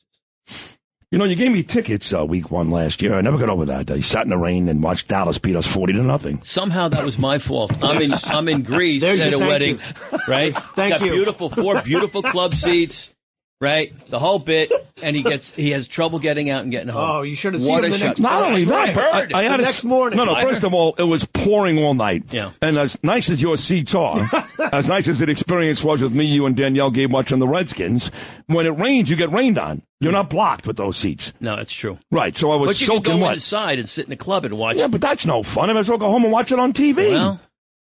You know, you gave me tickets week 1 last year. I never got over that. I sat in the rain and watched Dallas beat us 40-0. Somehow that was my fault. I'm in Greece at a wedding, right? Thank you. 4 beautiful club seats, right? The whole bit, and he has trouble getting out and getting home. Oh, you should have seen him the next Not only that, I had next morning. No, first of all, it was pouring all night. Yeah. And as nice as your seats are, as nice as the experience was with me, you, and Danielle Gabe watching the Redskins, when it rains, you get rained on. You're not blocked with those seats. No, that's true. Right, so I was soaking wet. But you can go inside and sit in the club and watch. Yeah, but that's no fun. I might as well go home and watch it on TV. Well.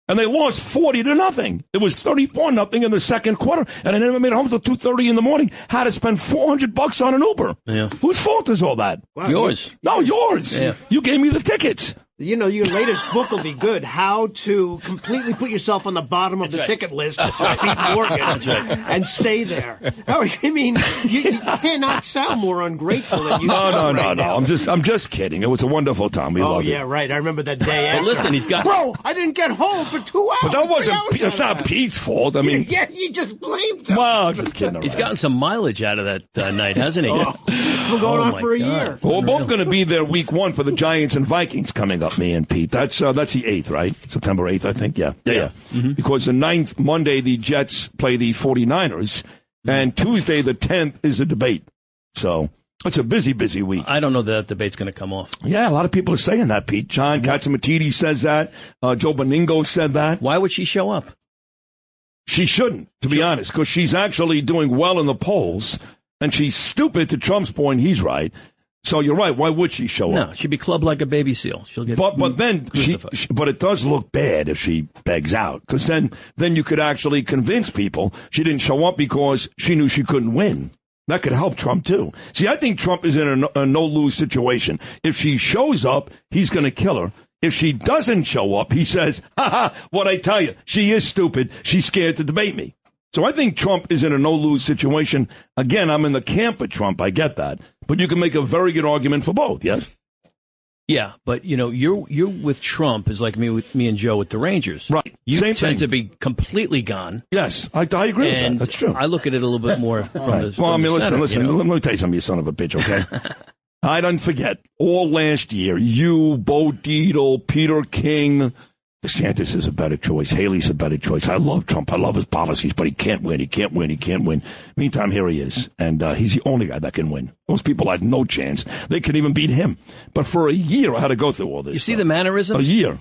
And they lost 40-0. It was 34-0 in the second quarter, and I never made it home until 2:30 in the morning. Had to spend $400 on an Uber. Yeah. Whose fault is all that? Wow. Yours. No, yours. Yeah. You gave me the tickets. You know, your latest book will be good. How to completely put yourself on the bottom of the ticket list with Pete Morgan and stay there. I mean, you cannot sound more ungrateful than you sound right now. I'm just kidding. It was a wonderful time. We loved it. Oh, yeah, right. I remember that day after. But listen, he's got... Bro, I didn't get home for 2 hours. But that wasn't... It's not Pete's fault. I mean... Yeah, you just blamed him. Well, just kidding. He's gotten some mileage out of that night, hasn't he? It's been going on for a year. Well, we're both going to be there week 1 for the Giants and Vikings coming up, me and Pete. That's the 8th, right? September 8th, I think. Yeah. Mm-hmm. Because the 9th, Monday, the Jets play the 49ers, and Tuesday, the 10th, is a debate. So it's a busy, busy week. I don't know that debate's going to come off. Yeah, a lot of people are saying that, Pete. John Katzimatidis says that. Joe Beningo said that. Why would she show up? She shouldn't, to be honest, because she's actually doing well in the polls, and she's stupid to Trump's point. He's right. So you're right. Why would she show up? No, she'd be clubbed like a baby seal. She'll get. But then but it does look bad if she begs out, because then you could actually convince people she didn't show up because she knew she couldn't win. That could help Trump too. See, I think Trump is in a no-lose situation. If she shows up, he's going to kill her. If she doesn't show up, he says, what I tell you, she is stupid. She's scared to debate me. So I think Trump is in a no-lose situation. Again, I'm in the camp of Trump. I get that. But you can make a very good argument for both, yes? Yeah, but, you know, you're with Trump is like me and Joe with the Rangers. Right. You Same tend thing. to be completely gone. Yes, I agree and with that. That's true. I look at it a little bit more from the Well, I mean, center, listen. you know? Let me tell you something, you son of a bitch, okay? I don't forget, all last year, you, Bo Dietl, Peter King, DeSantis is a better choice. Haley's a better choice. I love Trump. I love his policies, but he can't win. He can't win. He can't win. Meantime, here he is, and he's the only guy that can win. Most people had no chance. They could even beat him. But for a year, I had to go through all this. You see the mannerisms? A year.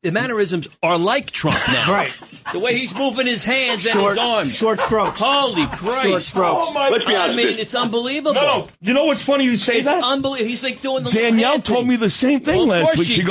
The mannerisms are like Trump now. Right. The way he's moving his hands and his arms. Short strokes. Holy Christ. Short strokes. Oh, my Let's be God. honest. I mean, it's unbelievable. No. You know what's funny you say It's that? unbelievable. He's like doing the Danielle hand told thing. me the same thing Well, of last course week. She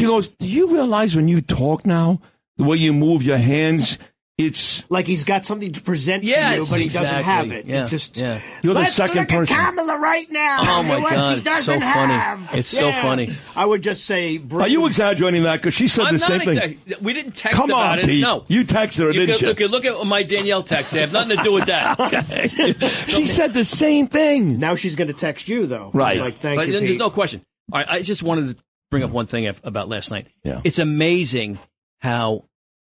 goes, do you realize when you talk now, the way you move your hands, it's like he's got something to present to Yes, you, but he doesn't have exactly. it. Yeah, It just, yeah. You're the let's second look person. at Kamala right now. Oh, my what God, she it's doesn't so funny. have. It's so funny. I would just say, Are you exaggerating that? Because she said I'm the same not thing. We didn't text Come about on, it. Pete. No. You texted her, didn't you? Look at my Danielle text. They have nothing to do with that. She said the same thing. Now she's going to text you, though. Right. Like, thank But you, there's Pete. no question. All right, I just wanted to bring up one thing about last night. Yeah. It's amazing how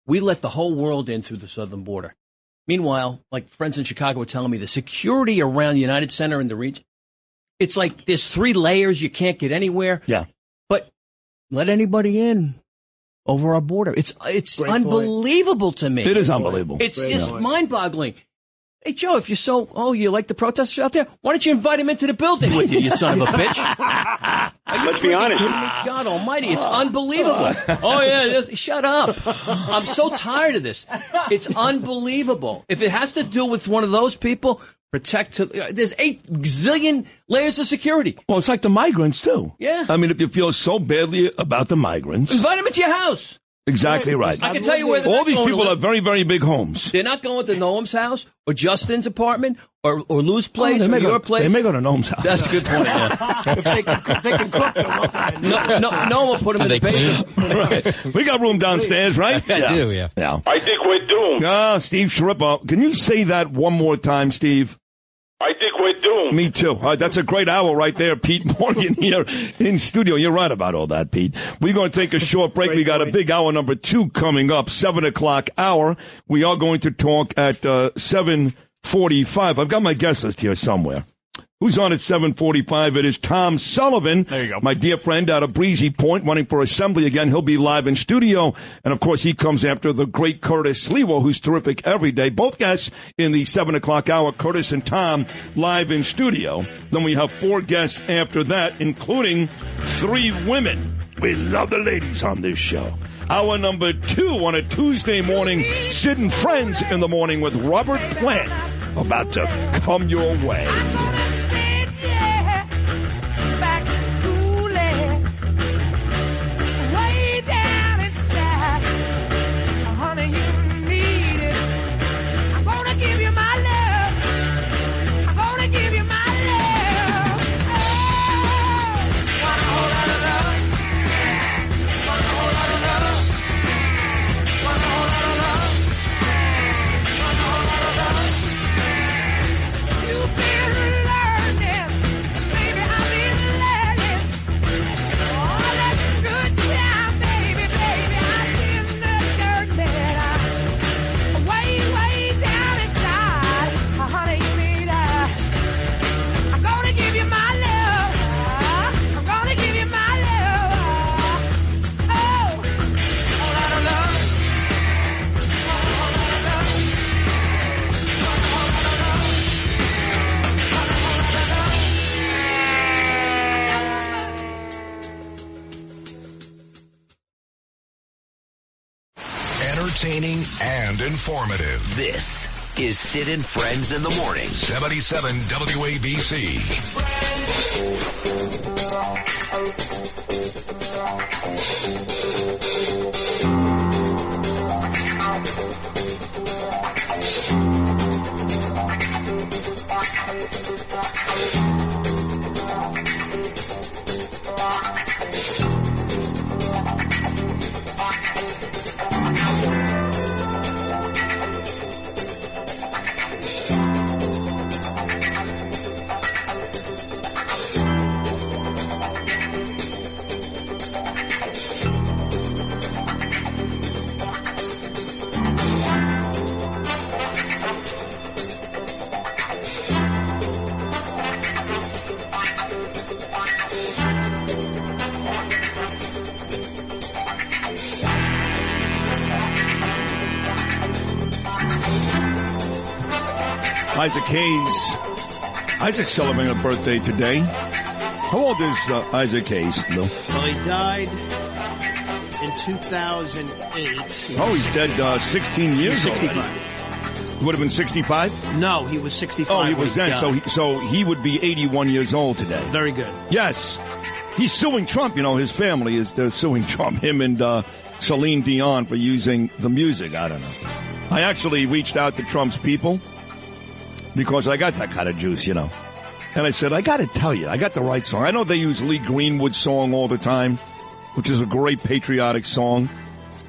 we let the whole world in through the southern border. Meanwhile, like friends in Chicago were telling me, the security around the United Center and the region, it's like there's 3 layers. You can't get anywhere. Yeah. But let anybody in over our border. It's Great unbelievable to me. It is unbelievable. It's Great just point. mind-boggling. Hey, Joe, if you're you like the protesters out there? Why don't you invite him into the building with you, you son of a bitch? Let's be honest. God almighty, it's unbelievable. Oh, yeah, shut up. I'm so tired of this. It's unbelievable. If it has to do with one of those people, there's 8 zillion layers of security. Well, it's like the migrants, too. Yeah. I mean, if you feel so badly about the migrants. Invite him into your house. Exactly right. I can tell you where they're all not these going to people live. have very, very big homes. They're not going to Noam's house or Justin's apartment or Lou's place they or may your go, place. They may go to Noam's house. That's a good point. Yeah. If they can cook, they'll look at it. Noam will put him in the basement. Right. We got room downstairs, right? I do, yeah. I think we're doomed. Ah, Steve Shrippa. Can you say that one more time, Steve? I think we're doomed. Me too. That's a great hour right there, Pete Morgan here in studio. You're right about all that, Pete. We're going to take a short break. We got a big hour number 2 coming up, 7 o'clock hour. We are going to talk at 7:45. I've got my guest list here somewhere. Who's on at 7:45? It is Tom Sullivan. There you go. My dear friend out of Breezy Point, running for Assembly again. He'll be live in studio. And, of course, he comes after the great Curtis Sliwa, who's terrific every day. Both guests in the 7 o'clock hour, Curtis and Tom, live in studio. Then we have 4 guests after that, including 3 women. We love the ladies on this show. Hour number 2 on a Tuesday morning, Sid and Friends in the morning with Robert Plant, about to come your way. Back to school, way down inside. Honey, you need it. I'm gonna give you my love. I'm gonna give you my love. Oh, want a whole lot of love. Want a whole lot of love. Want a whole lot of love. Want a whole lot of love. You've been learning. Baby, I've been learning. All that good time, baby, I've been learning. Way down inside, honey, you need I'm gonna give you my love. I'm gonna give you my love. Oh, a whole lot of love. A whole lot of love. A whole lot of love. Entertaining and informative. This is Sid and Friends in the morning. 77 WABC. Isaac Hayes. Isaac's celebrating a birthday today. How old is Isaac Hayes, Lou? Well, he died in 2008. Oh, he's dead 16 years 65. old. He would have been 65? No, he was 65. Oh, he was then. So he would be 81 years old today. Very good. Yes. He's suing Trump. You know, his family they're suing Trump, him and Celine Dion for using the music. I don't know. I actually reached out to Trump's people because I got that kind of juice, you know. And I said, I got to tell you, I got the right song. I know they use Lee Greenwood's song all the time, which is a great patriotic song.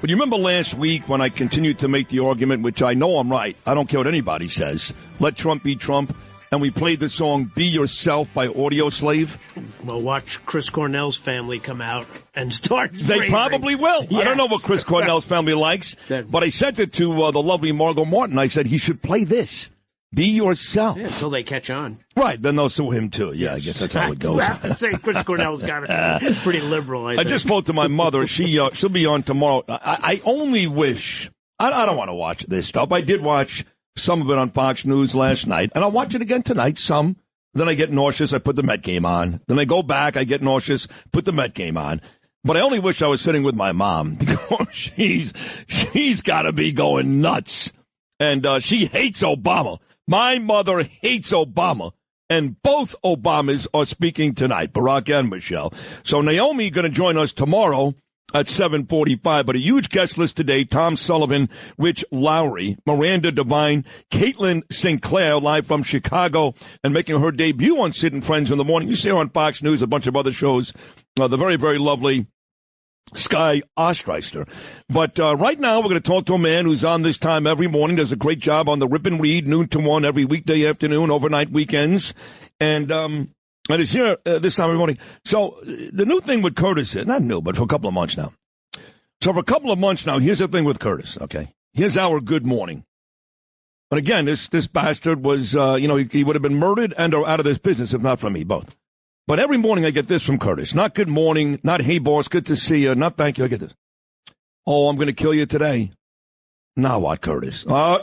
But you remember last week when I continued to make the argument, which I know I'm right. I don't care what anybody says. Let Trump be Trump. And we played the song Be Yourself by Audio Slave. Well, watch Chris Cornell's family come out and start. They probably will. Yes. I don't know what Chris Cornell's family likes, but I sent it to the lovely Margot Martin. I said he should play this. Be yourself. Yeah, until they catch on. Right, then they'll sue him too. Yeah, I guess that's how it goes. I have to say, Chris Cornell's got it pretty liberal, I think. just spoke to my mother. She'll be on tomorrow. I only wish... I don't want to watch this stuff. I did watch some of it on Fox News last night, and I'll watch it again tonight, some. Then I get nauseous, I put the Met game on. Then I go back, I get nauseous, put the Met game on. But I only wish I was sitting with my mom, because she's got to be going nuts. And she hates Obama. My mother hates Obama, and both Obamas are speaking tonight, Barack and Michelle. So Naomi going to join us tomorrow at 7:45, but a huge guest list today: Tom Sullivan, Rich Lowry, Miranda Devine, Caitlin Sinclair, live from Chicago, and making her debut on Sid and Friends in the morning. You see her on Fox News, a bunch of other shows. The very, very lovely Skye Ostreicher. But right now, we're going to talk to a man who's on this time every morning, does a great job on the Rip and Read, noon to 1, every weekday afternoon, overnight weekends. And is here this time every morning. So the new thing with Curtis, not new, but for a couple of months now. So for a couple of months now, here's the thing with Curtis, okay? Here's our good morning. But again, this bastard was, he would have been murdered and or out of this business if not for me, both. But every morning I get this from Curtis. Not good morning, not hey, boss, good to see you, not thank you. I get this. Oh, I'm going to kill you today. Now what, Curtis? No,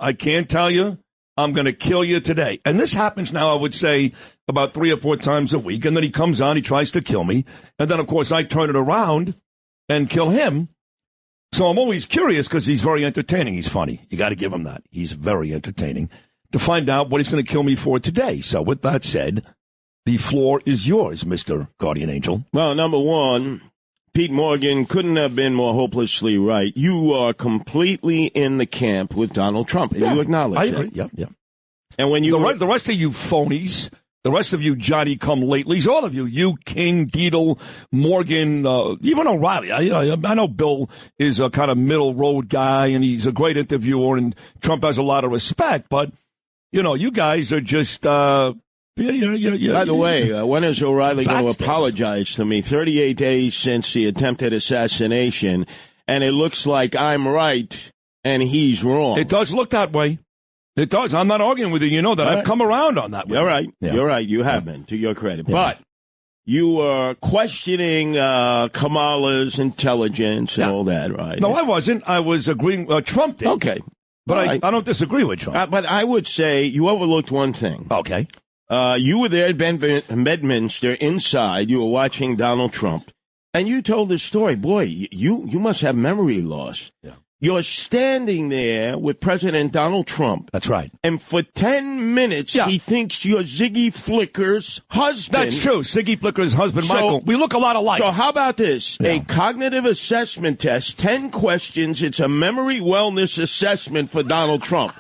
I can't tell you. I'm going to kill you today. And this happens now, I would say, about 3 or 4 times a week. And then he comes on, he tries to kill me. And then, of course, I turn it around and kill him. So I'm always curious because he's very entertaining. He's funny. You got to give him that. He's very entertaining to find out what he's going to kill me for today. So with that said, the floor is yours, Mr. Guardian Angel. Well, number one, Pete Morgan couldn't have been more hopelessly right. You are completely in the camp with Donald Trump, and you acknowledge that. Yeah. And when you the rest of you phonies, the rest of you Johnny-come-latelys, all of you King, Deedle, Morgan, even O'Reilly. I know Bill is a kind of middle-road guy, and he's a great interviewer, and Trump has a lot of respect. But, you guys are just... By the way, when is O'Reilly going to apologize to me? 38 days since the attempted assassination, and it looks like I'm right and he's wrong. It does look that way. It does. I'm not arguing with you. You know that. I've come around on that. You're right. Yeah. You're right. You have been, to your credit. Yeah. But you are questioning Kamala's intelligence and all that, right? No, I wasn't. I was agreeing. Trump did. Okay. But I don't disagree with Trump. But I would say you overlooked one thing. Okay. You were there at Bedminster inside. You were watching Donald Trump, and you told the story. Boy, you must have memory loss. Yeah. You're standing there with President Donald Trump. That's right. And for 10 minutes, he thinks you're Ziggy Flicker's husband. That's true. Ziggy Flicker's husband, Michael. We look a lot alike. So how about this? Yeah. A cognitive assessment test, 10 questions. It's a memory wellness assessment for Donald Trump.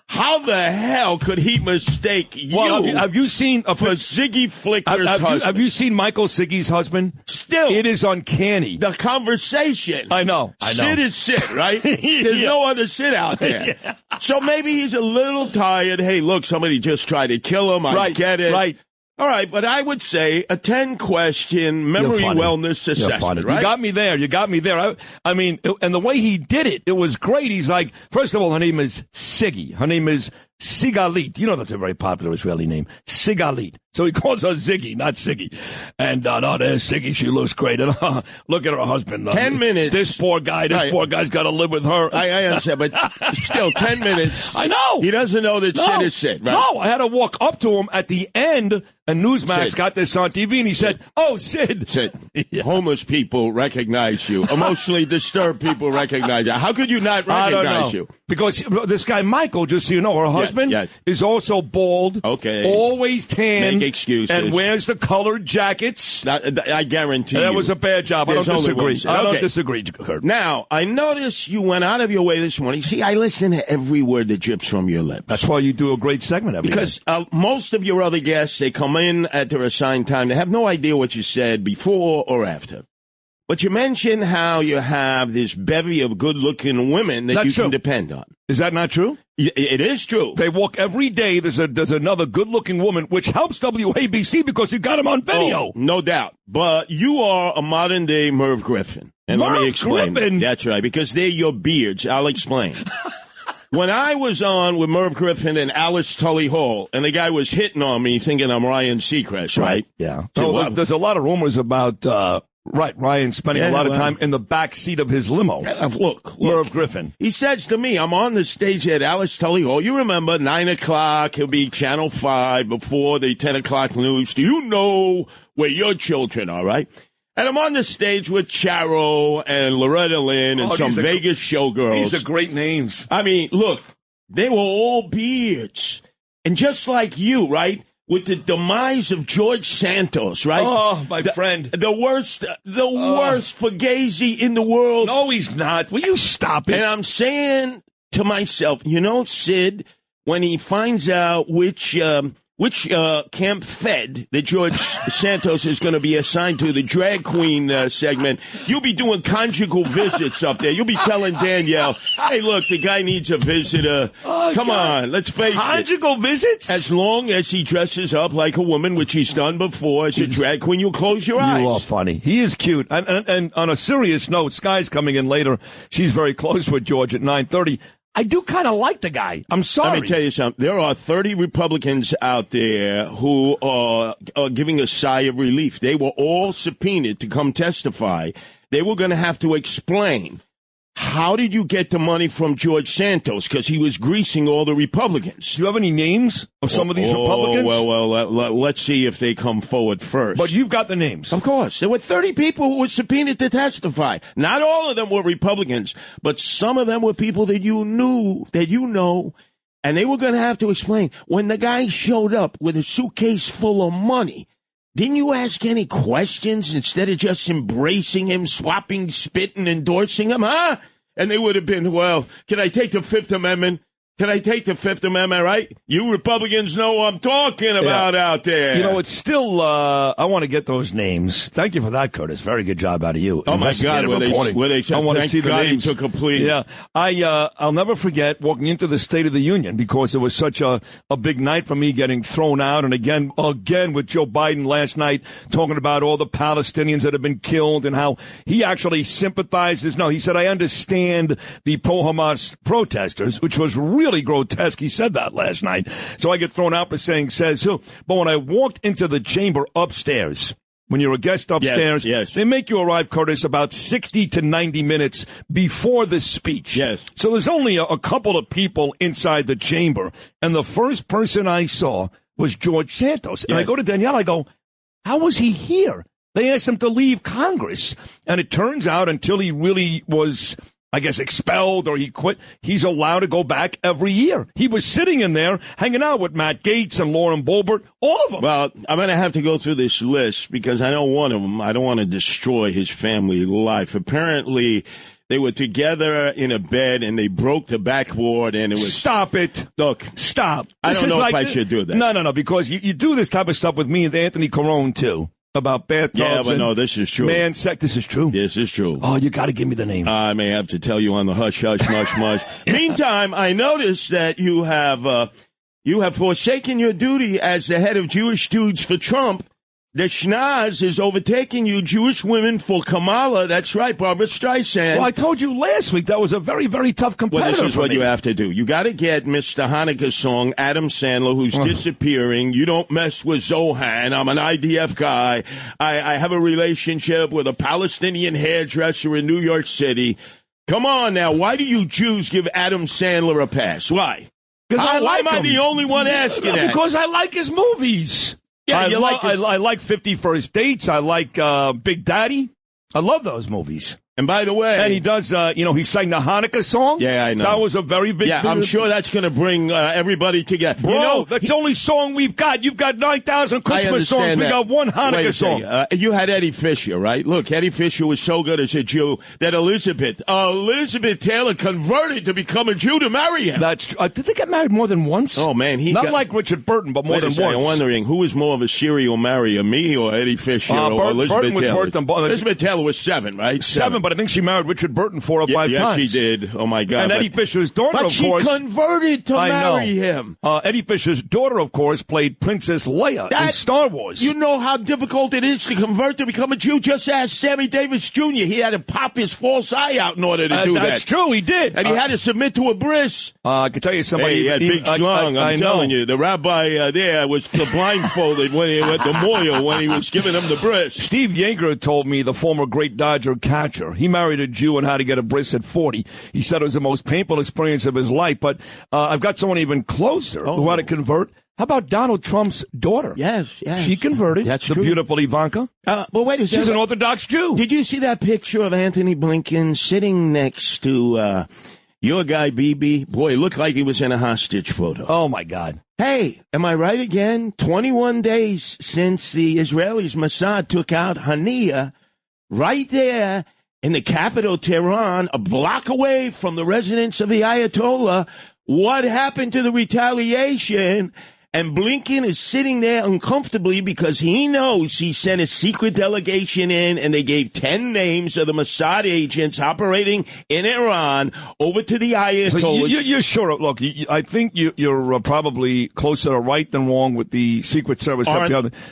How the hell could he mistake you? Well, have you seen for Ziggy Flicker's husband? Have you seen Michael Ziggy's husband? Still, it is uncanny. The conversation. I know. Sid is Sid, right? There's no other Sid out there. Yeah. So maybe he's a little tired. Hey, look, somebody just tried to kill him. I get it. Right. All right, but I would say a 10-question memory wellness assessment, right? You got me there. I mean, and the way he did it, it was great. He's like, first of all, her name is Siggy. Her name is Sigalit. You know that's a very popular Israeli name. Sigalit. So he calls her Ziggy, not Siggy. And there's Siggy. She looks great. And look at her husband. 10 minutes. This poor guy's got to live with her. I understand, but still, 10 minutes. I know. He doesn't know that Sid is Sid, right? No, I had to walk up to him at the end, and Newsmax got this on TV, and he said, "Oh, Sid." Sid, homeless people recognize you. Emotionally disturbed people recognize you. How could you not recognize you? Because this guy, Michael, just so you know, her husband is also bald. Okay. Always tan. Make excuses. And wears the colored jackets. I guarantee you. That was a bad job. I don't disagree. I don't disagree, Kurt. Now, I noticed you went out of your way this morning. See, I listen to every word that drips from your lips. That's why you do a great segment every day. Because most of your other guests, they come in at their assigned time. They have no idea what you said before or after. But you mentioned how you have this bevy of good-looking women that you can depend on. Is that not true? It is true. They walk every day. There's another good-looking woman, which helps WABC because you got them on video. Oh, no doubt. But you are a modern-day Merv Griffin. And let me explain. Griffin? That's right, because they're your beards. I'll explain. When I was on with Merv Griffin and Alice Tully Hall, and the guy was hitting on me thinking I'm Ryan Seacrest, right? Yeah. So there's a lot of rumors about... Ryan spending a lot of time in the back seat of his limo. Look. Merv Griffin. He says to me, I'm on the stage at Alice Tully Hall. You remember, 9 o'clock, he'll be Channel 5 before the 10 o'clock news. Do you know where your children are, right? And I'm on the stage with Charo and Loretta Lynn and some Vegas showgirls. These are great names. I mean, look, they were all beards. And just like you, right? With the demise of George Santos, right? Oh, my friend. The worst fugazi in the world. No, he's not. Will you stop it? And I'm saying to myself, you know, Sid, when he finds out which Camp Fed that George Santos is going to be assigned to, the drag queen segment, you'll be doing conjugal visits up there. You'll be telling Danielle, hey, look, the guy needs a visitor. Come on, let's face it. Conjugal visits? As long as he dresses up like a woman, which he's done before as a drag queen, you'll close your eyes. You are funny. He is cute. And on a serious note, Skye's coming in later. She's very close with George at 9:30. I do kind of like the guy. I'm sorry. Let me tell you something. There are 30 Republicans out there who are giving a sigh of relief. They were all subpoenaed to come testify. They were going to have to explain, how did you get the money from George Santos? Because he was greasing all the Republicans. Do you have any names of some of these Republicans? Well, let's see if they come forward first. But you've got the names. Of course. There were 30 people who were subpoenaed to testify. Not all of them were Republicans, but some of them were people that you knew, that you know, and they were going to have to explain. When the guy showed up with a suitcase full of money, didn't you ask any questions instead of just embracing him, swapping spit and endorsing him, huh? And they would have been, well, can I take the Fifth Amendment? Can I take the Fifth Amendment, right? You Republicans know what I'm talking about out there. You know, it's still, I want to get those names. Thank you for that, Curtis. Very good job out of you. Oh, my God. Were they I want to see the names. Took a plea. Yeah. I'll never forget walking into the State of the Union because it was such a big night for me getting thrown out. And again with Joe Biden last night talking about all the Palestinians that have been killed and how he actually sympathizes. No, he said, I understand the pro-Hamas protesters, which was really grotesque. He said that last night. So I get thrown out for saying says who. But when I walked into the chamber upstairs, when you're a guest upstairs, they make you arrive, Curtis, about 60 to 90 minutes before the speech. Yes. So there's only a couple of people inside the chamber. And the first person I saw was George Santos. And I go to Danielle, I go, how was he here? They asked him to leave Congress. And it turns out until he really was, I guess, expelled or he quit, he's allowed to go back every year. He was sitting in there hanging out with Matt Gaetz and Lauren Boebert, all of them. Well, I'm going to have to go through this list because I know one of them. I don't want to destroy his family life. Apparently, they were together in a bed and they broke the backboard and it was... Stop it. Look. Stop. I don't know if I should do that. No, because you do this type of stuff with me and Anthony Carone, too. About bathtubs. Yeah, but no, this is true. This is true. This is true. Oh, you got to give me the name. I may have to tell you on the hush, hush, mush, mush. Meantime, I noticed that you have forsaken your duty as the head of Jewish Dudes for Trump The schnoz is overtaking you, Jewish women for Kamala. That's right, Barbara Streisand. Well, I told you last week that was a very, very tough competitor. Well, this is what me. you have to do. You got to get Mr. Hanukkah's song, Adam Sandler, who's disappearing. You don't mess with Zohan. I'm an IDF guy. I have a relationship with a Palestinian hairdresser in New York City. Come on now. Why do you Jews give Adam Sandler a pass? Why? Because why am I the only one asking that? Because I like his movies. Yeah, I like 50 First Dates. I like Big Daddy. I love those movies. And by the way... And he does, he sang the Hanukkah song. Yeah, I know. That was a very big... Yeah, I'm sure that's going to bring everybody together. Bro, that's the only song we've got. You've got 9,000 Christmas songs. We got one Hanukkah song. You had Eddie Fisher, right? Look, Eddie Fisher was so good as a Jew that Elizabeth Taylor converted to become a Jew to marry him. That's true. Did they get married more than once? Oh, man. Not like Richard Burton, but more than once. I'm wondering, who was more of a serial marrier, me or Eddie Fisher or Elizabeth Burton was Taylor? worth them both. Elizabeth Taylor was 7, right? 7, but I think she married Richard Burton 4 or 5 times. Yes, she did. Oh, my God. And Eddie Fisher's daughter, of course. But she converted to marry him. Eddie Fisher's daughter, of course, played Princess Leia in Star Wars. You know how difficult it is to convert to become a Jew? Just ask Sammy Davis Jr. He had to pop his false eye out in order to do that. That's true, he did. And he had to submit to a bris. I can tell you somebody... Hey, he had big schlong, I'm telling you. The rabbi there was blindfolded when he went to Moyle when he was giving him the bris. Steve Yeager told me, the former great Dodger catcher, he married a Jew and had to get a bris at 40. He said it was the most painful experience of his life. But I've got someone even closer who had to convert. How about Donald Trump's daughter? Yes. She converted. That's the true. Beautiful Ivanka. But wait a second. She's an Orthodox Jew. Did you see that picture of Anthony Blinken sitting next to your guy, Bibi? Boy, he looked like he was in a hostage photo. Oh, my God. Hey, am I right again? 21 days since the Israelis, Mossad, took out Hania right there in the capital, Tehran, a block away from the residence of the Ayatollah. What happened to the retaliation? And Blinken is sitting there uncomfortably because he knows he sent a secret delegation in and they gave 10 names of the Mossad agents operating in Iran over to the Ayatollah. So you're sure? Look, I think you're probably closer to right than wrong with the Secret Service.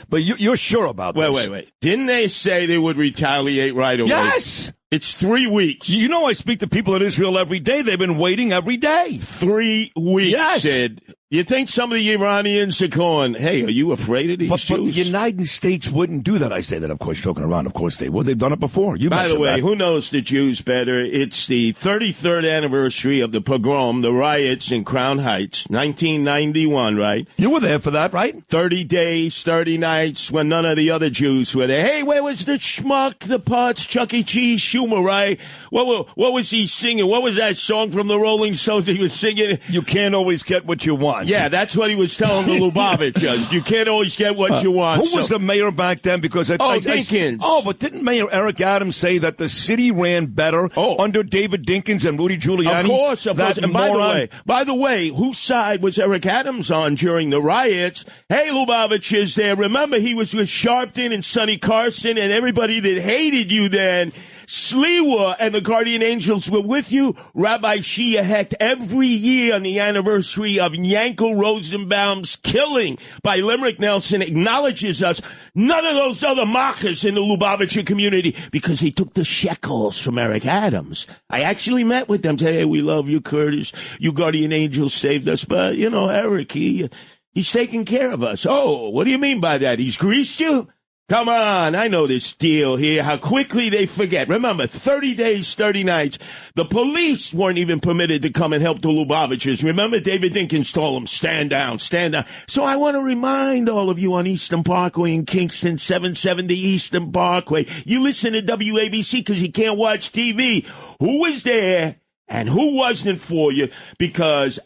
But you're sure about this. Wait. Didn't they say they would retaliate right away? Yes. It's 3 weeks. You know, I speak to people in Israel every day. They've been waiting every day. 3 weeks, yes. Sid. You think some of the Iranians are going, hey, are you afraid of these Jews? But the United States wouldn't do that. I say that, of course, joking around. Of course they would. They've done it before. By the way, who knows the Jews better? It's the 33rd anniversary of the pogrom, the riots in Crown Heights, 1991, right? You were there for that, right? 30 days, 30 nights, when none of the other Jews were there. Hey, where was the schmuck, the Putz, Chuck E. Cheese, Schumer, right? What was he singing? What was that song from the Rolling Stones he was singing? You can't always get what you want. Yeah, that's what he was telling the Lubavitchers. You can't always get what you want. Who was the mayor back then? Because Dinkins. But didn't Mayor Eric Adams say that the city ran better under David Dinkins and Rudy Giuliani? Of course. And by the way, whose side was Eric Adams on during the riots? Hey, Lubavitchers there. Remember, he was with Sharpton and Sonny Carson and everybody that hated you then. Sliwa and the Guardian Angels were with you. Rabbi Shia Hecht, every year on the anniversary of Yankel Rosenbaum's killing by Limerick Nelson, acknowledges us. None of those other mockers in the Lubavitcher community, because he took the shekels from Eric Adams. I actually met with them. Said, hey, we love you, Curtis. You Guardian Angels saved us. But, Eric, he's taking care of us. Oh, what do you mean by that? He's greased you? Come on, I know this deal here, how quickly they forget. Remember, 30 days, 30 nights. The police weren't even permitted to come and help the Lubavitchers. Remember, David Dinkins told them, stand down, stand down. So I want to remind all of you on Eastern Parkway in Kingston, 770 Eastern Parkway. You listen to WABC because you can't watch TV. Who was there and who wasn't for you? Because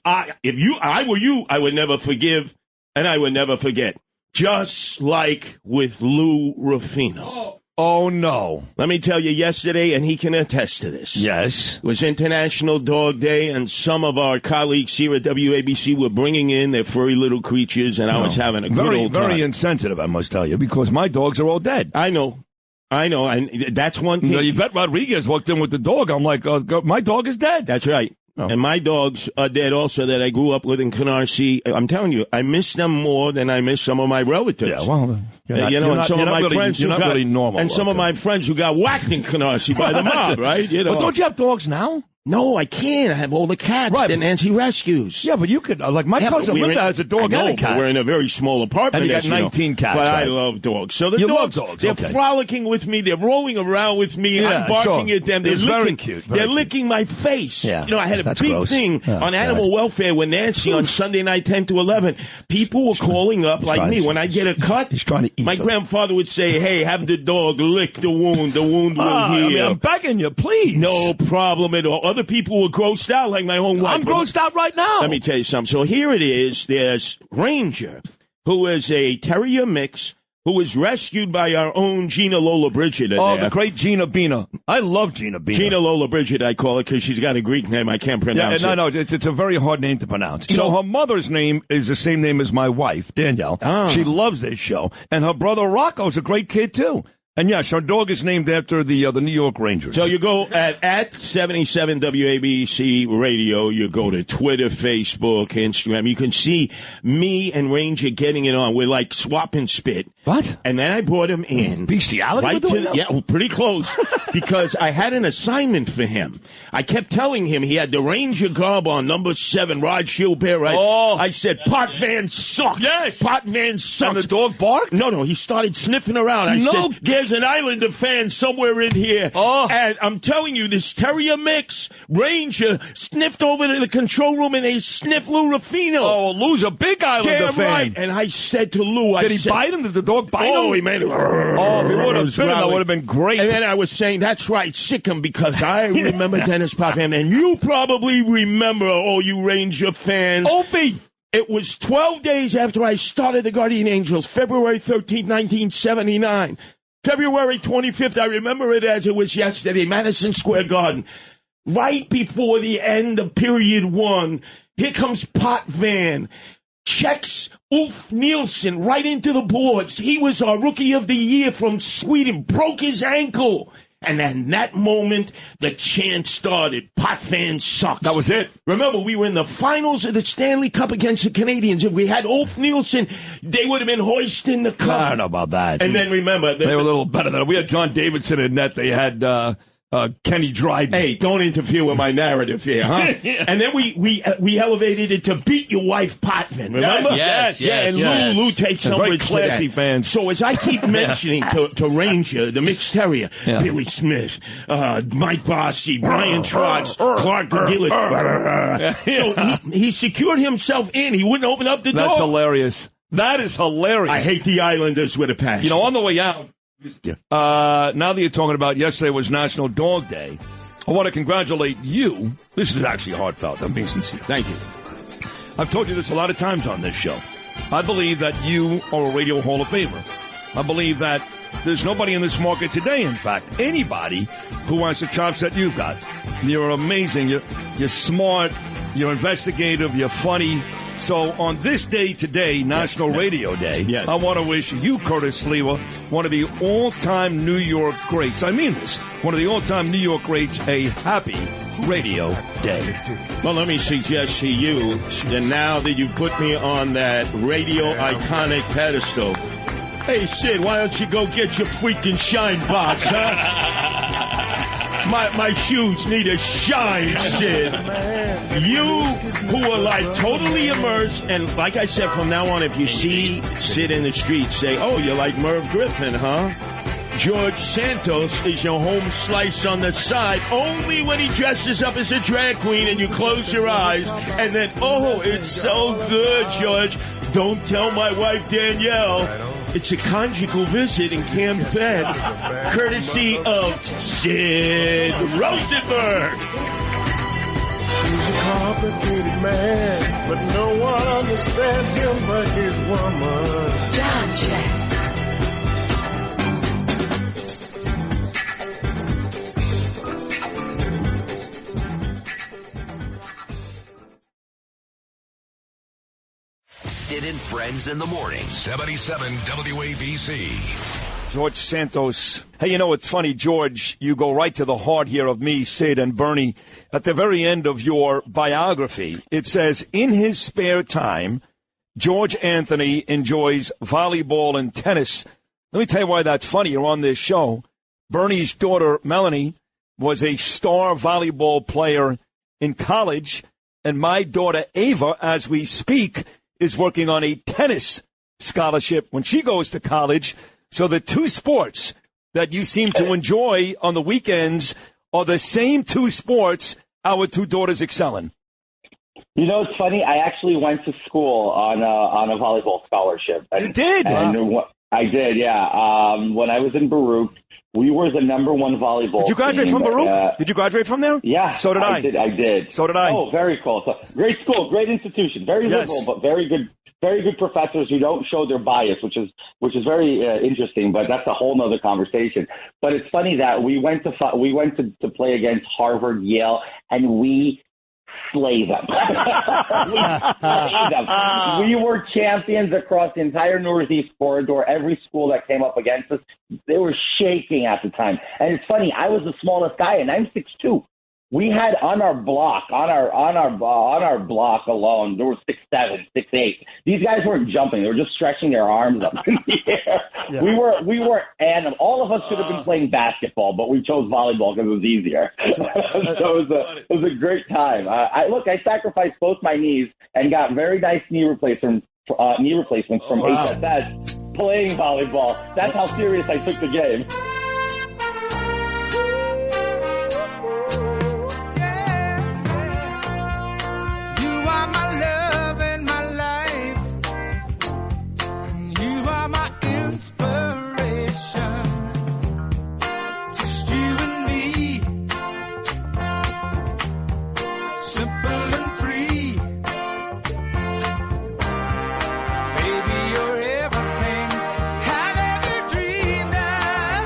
if I were you, I would never forgive and I would never forget. Just like with Lou Rufino. Oh, no. Let me tell you, yesterday, and he can attest to this. Yes. It was International Dog Day, and some of our colleagues here at WABC were bringing in their furry little creatures, and I was having a good old time. Very insensitive, I must tell you, because my dogs are all dead. I know. And that's one thing. Yvette Rodriguez walked in with the dog. I'm like, my dog is dead. That's right. And my dogs are dead also that I grew up with in Canarsie. I'm telling you, I miss them more than I miss some of my relatives. Yeah, well, and some of my friends who got really normal. And some of my friends who got whacked in Canarsie by the mob, right? You know. But don't you have dogs now? No, I can't. I have all the cats that Nancy rescues. Yeah, but you could, like my cousin Linda has a dog and a cat. We're in a very small apartment. And you got 19 cats. But right? I love dogs. So the dogs, they're frolicking with me. They're rolling around with me. Yeah, I'm barking at them. They're it's licking, very cute. They're licking my face. Yeah, I had a big thing on animal welfare with Nancy on Sunday night, 10 to 11. People were calling up like me. When I get a cut, he's trying to eat my grandfather would say, hey, have the dog lick the wound. The wound will heal. I'm begging you, please. No problem at all. Other people were grossed out like my own wife. I'm grossed out right now. Let me tell you something. So here it is. There's Ranger, who is a terrier mix, who was rescued by our own Gina Lola Bridget. The great Gina Bina. I love Gina Bina. Gina Lola Bridget, I call her, because she's got a Greek name. I can't pronounce it. No, it's a very hard name to pronounce. You know, her mother's name is the same name as my wife, Danielle. She loves this show. And her brother Rocco's a great kid, too. And yes, our dog is named after the New York Rangers. So you go at 77 WABC Radio. You go to Twitter, Facebook, Instagram. You can see me and Ranger getting it on. We're like swapping spit. What? And then I brought him in. Bestiality? Yeah, pretty close. Because I had an assignment for him. I kept telling him he had the Ranger garb on, number 7, Rod Gilbert. Right? Oh. I said, Pot Van sucks. Yes. Pot Van sucks. And the dog barked? No, he started sniffing around. I said, there's an Islander fan somewhere in here. And I'm telling you, this terrier mix, Ranger, sniffed over to the control room and they sniffed Lou Ruffino. Oh, Lou's a big Islander fan. Right. And I said to Lou, Did he bite him? Did the dog bite him? Oh, he made it. Oh, if he would have bitten him, that would have been great. And then I was saying, that's right, sick him, because I remember Dennis Popham, and you probably remember, all you Ranger fans. Opie! It was 12 days after I started the Guardian Angels, February 13, 1979. February 25th, I remember it as it was yesterday, Madison Square Garden. Right before the end of period 1, here comes Pot Van. Checks Ulf Nielsen right into the boards. He was our Rookie of the Year from Sweden, broke his ankle. And in that moment, the chant started. Pot Van sucks. That was it. Remember, we were in the finals of the Stanley Cup against the Canadians. If we had Ulf Nielsen, they would have been hoisting the cup. I don't know about that. And then remember, they were a little better than we had John Davidson in net. They had Kenny Dryden. Hey, don't interfere with my narrative here, huh? Yeah. And then we elevated it to Beat Your Wife Potvin, remember? Yes. And Lou takes umbrage to that. Classy fans. So as I keep mentioning to Ranger, the mixed terrier, Billy Smith, Mike Bossy, Brian Trotz, Clark Gillis. So he secured himself in. He wouldn't open up the door. That's hilarious. That is hilarious. I hate the Islanders with a passion. You know, on the way out, now that you're talking about yesterday was National Dog Day, I want to congratulate you. This is actually heartfelt. I'm being sincere. Thank you. I've told you this a lot of times on this show. I believe that you are a Radio Hall of Famer. I believe that there's nobody in this market today, in fact, anybody who has the chops that you've got. You're amazing. You're smart. You're investigative. You're funny. So on this day today, National Radio Day, I want to wish you, Curtis Sliwa, one of the all-time New York greats. I mean this. One of the all-time New York greats, a happy Radio Day. Well, let me suggest to you that now that you put me on that radio iconic pedestal, hey, Sid, why don't you go get your freaking shine box, huh? My shoes need a shine, Sid. You who are like totally immersed, and like I said, from now on, if you see Sid in the street, say, oh, you're like Merv Griffin, huh? George Santos is your home slice on the side only when he dresses up as a drag queen and you close your eyes and then, oh, it's so good, George. Don't tell my wife Danielle. It's a conjugal visit in Camp Fed, courtesy of Sid Rosenberg. He's a complicated man, but no one understands him but his woman. John Jack. Sid and Friends in the morning. 77 WABC. George Santos. Hey, you know, it's funny, George, you go right to the heart here of me, Sid, and Bernie. At the very end of your biography, it says, in his spare time, George Anthony enjoys volleyball and tennis. Let me tell you why that's funny. You're on this show. Bernie's daughter, Melanie, was a star volleyball player in college, and my daughter, Ava, as we speak, is working on a tennis scholarship when she goes to college. So the two sports that you seem to enjoy on the weekends are the same two sports our two daughters excel in. You know, it's funny. I actually went to school on a volleyball scholarship. You did? I did, yeah. When I was in Baruch, we were the number one volleyball Did you graduate team. from Baruch? Did you graduate from there? Yeah. So did I. I did. So did I. Oh, very cool. So, great school, great institution. Very liberal, but very good professors who don't show their bias, which is very interesting. But that's a whole nother conversation. But it's funny that we went to play against Harvard, Yale, and we slay them. We were champions across the entire Northeast corridor. Every school that came up against us, they were shaking at the time. And it's funny, I was the smallest guy, and I'm 6'2". We had on our block alone, there were 6'7", 6'8". These guys weren't jumping; they were just stretching their arms up in the air. Yeah. We were animals. All of us should have been playing basketball, but we chose volleyball because it was easier. So it was a great time. I sacrificed both my knees and got very nice knee replacements from HSS playing volleyball. That's how serious I took the game. Just you and me, simple and free. Baby, you're everything I've ever dreamed of.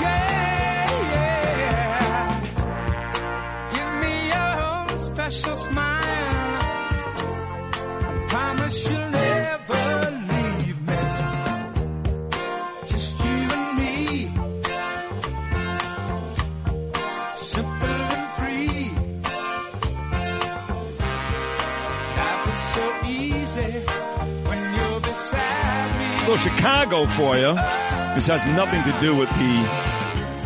Yeah. Give me your own special smile. I promise you'll never leave me. Just you and me, simple and free. Life is so easy when you're beside me. A little Chicago for you. This has nothing to do with the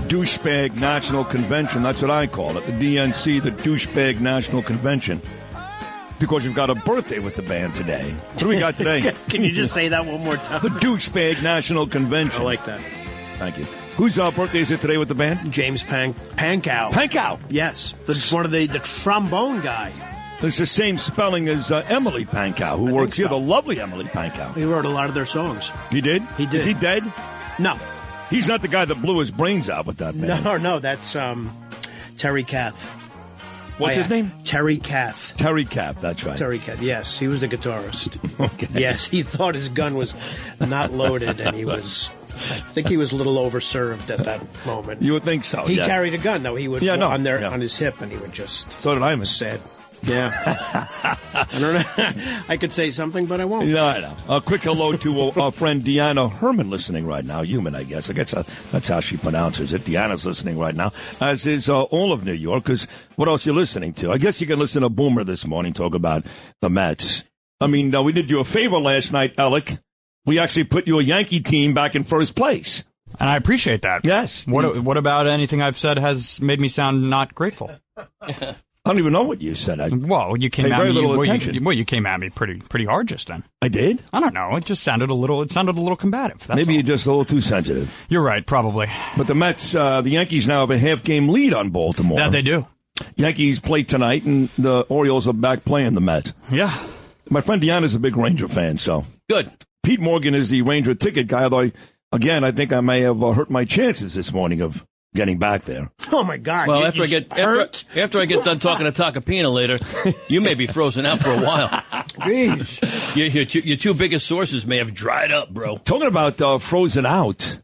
douchebag National Convention. That's what I call it. The DNC, the douchebag National Convention. Because you've got a birthday with the band today. What do we got today? Can you just say that one more time? The douchebag National Convention. I like that. Thank you. Whose birthday is it today with the band? James Pankow. Pankow? Yes. This is one of the trombone guy. It's the same spelling as Emily Pankow, who works here, the lovely Emily Pankow. He wrote a lot of their songs. He did? He did. Is he dead? No. He's not the guy that blew his brains out with that band. No, that's Terry Kath. What's his name? Terry Kath. Terry Kath, that's right. Terry Kath, yes. He was the guitarist. Okay. Yes, he thought his gun was not loaded, and I think he was a little overserved at that moment. You would think so, He carried a gun, though. He would on his hip, and he would just... So did I, miss. Sad. Yeah. I don't know. I could say something, but I won't. No, I know. A quick hello to our friend Deanna Herman listening right now. Human, I guess. That's how she pronounces it. Deanna's listening right now, as is all of New York, because what else are you listening to? I guess you can listen to Boomer this morning talk about the Mets. I mean, we did you a favor last night, Alec. We actually put your Yankee team back in first place. And I appreciate that. Yes. What about anything I've said has made me sound not grateful? I don't even know what you said. You came at me. You came at me pretty hard just then. I did? I don't know. It just sounded a little combative. That's Maybe all. you're just a little too sensitive. You're right, probably. But the Mets, the Yankees now have a half-game lead on Baltimore. That they do. Yankees play tonight, and the Orioles are back playing the Mets. Yeah. My friend Deanna's a big Ranger fan, so. Good. Pete Morgan is the Ranger ticket guy, although, I think I may have hurt my chances this morning of getting back there. Oh, my God. Well, after I get done talking to Tacopina later, you may be frozen out for a while. Jeez. Your two biggest sources may have dried up, bro. Talking about frozen out,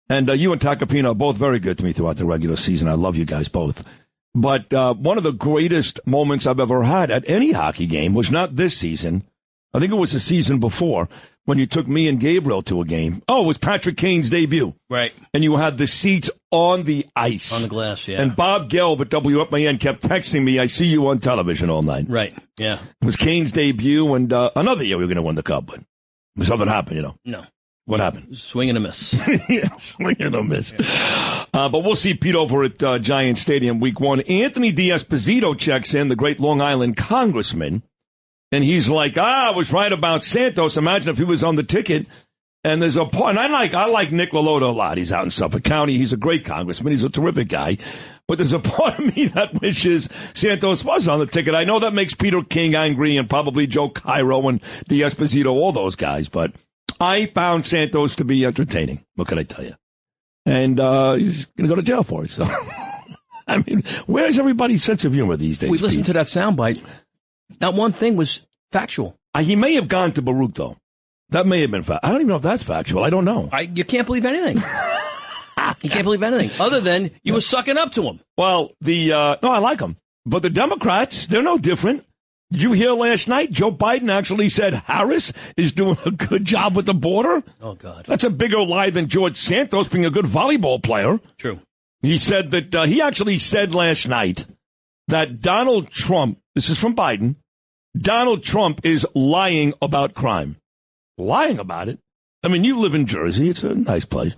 and you and Tacopina are both very good to me throughout the regular season. I love you guys both. But one of the greatest moments I've ever had at any hockey game was not this season, I think it was the season before when you took me and Gabriel to a game. Oh, it was Patrick Kane's debut. Right. And you had the seats on the ice. On the glass, yeah. And Bob Gelb at WFAN kept texting me, I see you on television all night. Right, yeah. It was Kane's debut, and another year we were going to win the Cup, but something happened, No. What happened? Swing and a miss. Yeah, swing and a miss. But we'll see Pete over at Giant Stadium week 1. Anthony D'Esposito checks in, the great Long Island congressman, and he's like, I was right about Santos. Imagine if he was on the ticket. And there's a part, and I like Nick LaLota a lot. He's out in Suffolk County. He's a great congressman. He's a terrific guy. But there's a part of me that wishes Santos was on the ticket. I know that makes Peter King angry and probably Joe Cairo and D'Esposito, all those guys. But I found Santos to be entertaining. What can I tell you? And he's going to go to jail for it. So, I mean, where's everybody's sense of humor these days? We listened to that soundbite. That one thing was factual. He may have gone to Baruch, though. That may have been I don't even know if that's factual. I don't know. You can't believe anything. You can't believe anything other than you were sucking up to him. Well, no, I like him. But the Democrats, they're no different. Did you hear last night? Joe Biden actually said Harris is doing a good job with the border. Oh, God. That's a bigger lie than George Santos being a good volleyball player. True. He said that he actually said last night that Donald Trump, this is from Biden, Donald Trump is lying about crime. Lying about it? I mean, you live in Jersey. It's a nice place.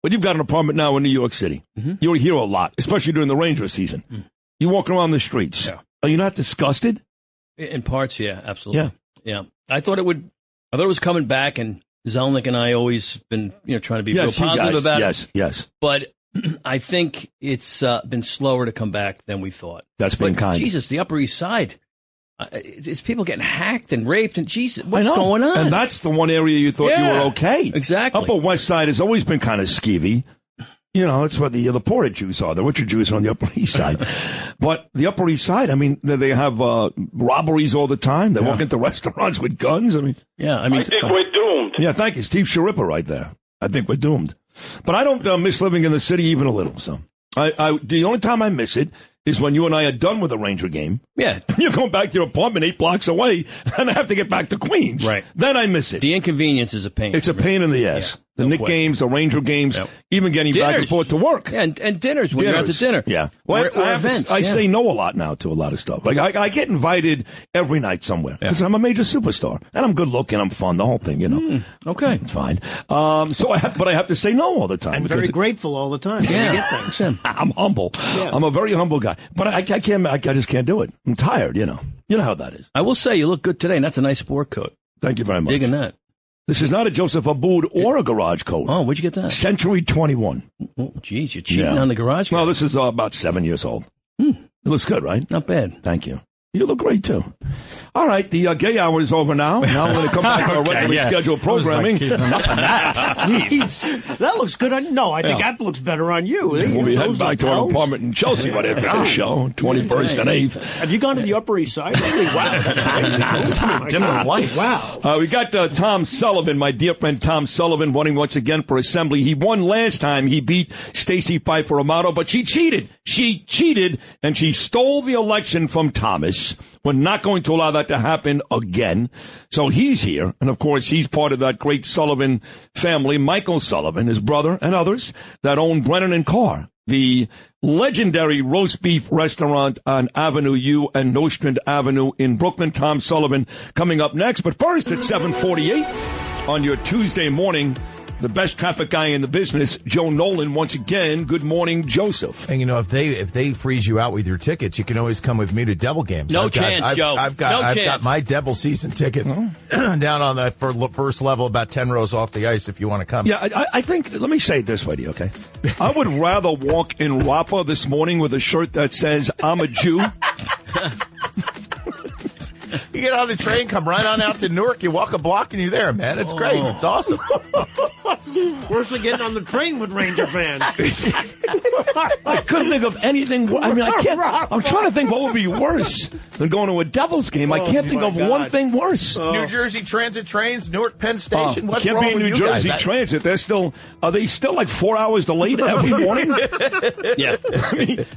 But you've got an apartment now in New York City. Mm-hmm. You're here a lot, especially during the Ranger season. Mm. You're walking around the streets. Yeah. Are you not disgusted? In parts, yeah, absolutely. Yeah. I thought it was coming back, and Zelnick and I always been trying to be real positive about it. Yes. But I think it's been slower to come back than we thought. That's been kind. Jesus, the Upper East Side. It's people getting hacked and raped, and Jesus, what's going on? And that's the one area you thought you were okay. Exactly. Upper West Side has always been kind of skeevy. It's where the poorer Jews are. The richer Jews are on the Upper East Side. But the Upper East Side, I mean, they have robberies all the time. They walk into restaurants with guns. I think we're doomed. Yeah, thank you. Steve Sharippa right there. I think we're doomed. But I don't miss living in the city even a little. So the only time I miss it is when you and I are done with the Ranger game. Yeah. You're going back to your apartment 8 blocks away, and I have to get back to Queens. Right. Then I miss it. The inconvenience is a pain. It's a pain in the ass. Yeah. The Knick games, the Ranger games, even getting back and forth to work. Yeah, and dinners when you're out to dinner. Yeah. Well, or events. I say no a lot now to a lot of stuff. Like, I get invited every night somewhere because I'm a major superstar. And I'm good looking, I'm fun, the whole thing, Okay. It's fine. But I have to say no all the time. I'm very grateful all the time. Yeah. You get things. I'm humble. Yeah. I'm a very humble guy. But I just can't do it. I'm tired, You know how that is. I will say you look good today, and that's a nice sport coat. Thank you very much. Digging that. This is not a Joseph Abboud or a garage coat. Oh, where'd you get that? Century 21. Oh, geez, you're cheating on the garage coat. Well, this is about 7 years old. It looks good, right? Not bad. Thank you. You look great, too. All right, the gay hour is over now. Now we're going to come back to our regularly scheduled programming. That looks good on... No, I think that looks better on you. We'll be heading back to our apartment in Chelsea by the end of the show, 21st and 8th. Have you gone to the Upper East Side? Really? Wow, that's crazy. Wow. We got Tom Sullivan, my dear friend Tom Sullivan, running once again for Assembly. He won last time. He beat Stacey Pfeiffer Amato, but she cheated. She cheated, and she stole the election from Thomas. We're not going to allow that to happen again. So he's here. And, of course, he's part of that great Sullivan family. Michael Sullivan, his brother, and others that own Brennan and Carr, the legendary roast beef restaurant on Avenue U and Nostrand Avenue in Brooklyn. Tom Sullivan coming up next. But first at 7:48 on your Tuesday morning, the best traffic guy in the business, Joe Nolan, once again. Good morning, Joseph. And if they freeze you out with your tickets, you can always come with me to Devil Games. No chance, Joe. I've got my Devil season ticket down on the first level, about 10 rows off the ice. If you want to come. Yeah, I think. Let me say it this way to you, okay? I would rather walk in Rapa this morning with a shirt that says "I'm a Jew." You get on the train, come right on out to Newark, you walk a block and you're there, man. It's great. It's awesome. Worse than getting on the train with Ranger fans. I couldn't think of anything. I mean, I can't. I'm trying to think what would be worse than going to a Devils game. I can't think of one thing worse. New Jersey Transit trains, Newark Penn Station. What's can't wrong be with New you Jersey guys? Transit. Are they still like 4 hours delayed every morning? Yeah.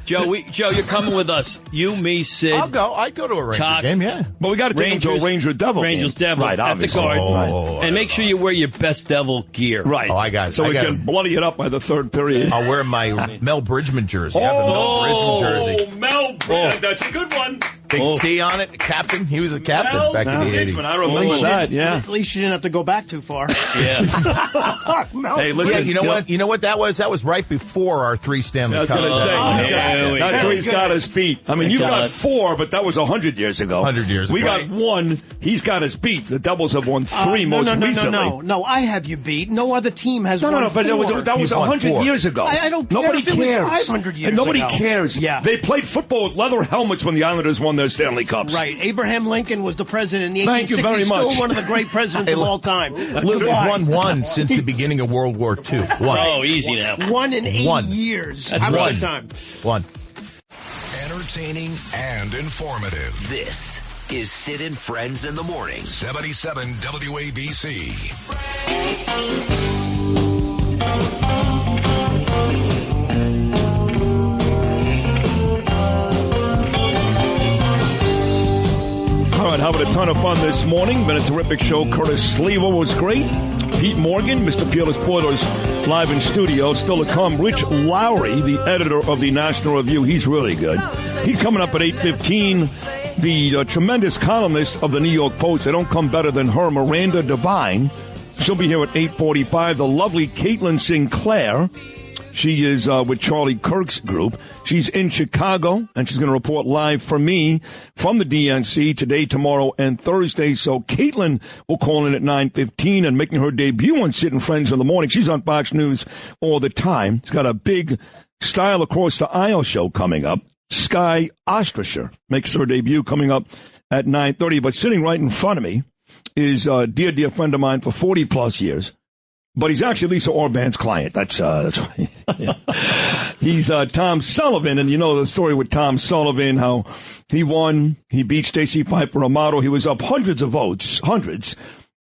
Joe, you're coming with us. You, me, Sid. I'd go to a Ranger game, yeah. But we got to take them to a Ranger Devil Rangers game. Devil. Right, at obviously. the Garden. Right. And make sure you wear your best Devil gear. Right. Oh, I got it. So we can bloody it up by the third period. I'll wear my Mel Bridgman jersey. I have a Mel Bridgman jersey. Mel Bridgman. That's a good one. Big C on it. Captain. He was a captain back in the 80s. I remember that, yeah. At least you didn't have to go back too far. Yeah. Hey, listen. Yeah, you know what? You know what that was? That was right before our 3 Stanley Cups. I was going to say, that's where he's got his feet. I mean, you got 4, but that was 100 years ago. 100 years ago. We got 1. He's got his beat. The Devils have won 3 most recently. No, I have you beat. No other team has won. No, but that was 100 years ago. I don't care. Nobody if it cares. was 500 years and nobody ago. cares. Yeah. They played football with leather helmets when the Islanders won their Stanley Cups. Right. Abraham Lincoln was the president in the 1860s. Thank you very much. Still one of the great presidents of all time. Luke won 1 since the beginning of World War II. 1. Oh, easy now. 1 in 80 years. That's How about right. the time? 1. Entertaining and informative. This is Sid and Friends in the Morning. 77 WABC. All right, having a ton of fun this morning. Been a terrific show. Curtis Sliwa was great. Pete Morgan, Mr. Peerless Spoilers, live in studio. Still to come, Rich Lowry, the editor of the National Review. He's really good. He's coming up at 8:15. The tremendous columnist of the New York Post. They don't come better than her, Miranda Devine. She'll be here at 8:45. The lovely Caitlin Sinclair. She is with Charlie Kirk's group. She's in Chicago, and she's going to report live for me from the DNC today, tomorrow, and Thursday. So Caitlin will call in at 9:15 and making her debut on Sid and Friends in the Morning. She's on Fox News all the time. She's got a big Style Across the Aisle show coming up. Skye Ostreicher makes her debut coming up at 9:30. But sitting right in front of me is a dear friend of mine for 40-plus years. But he's actually Lisa Orban's client. That's right. Yeah. He's Tom Sullivan, and you know the story with Tom Sullivan, how he won. He beat Stacey Piper Amato. He was up hundreds of votes,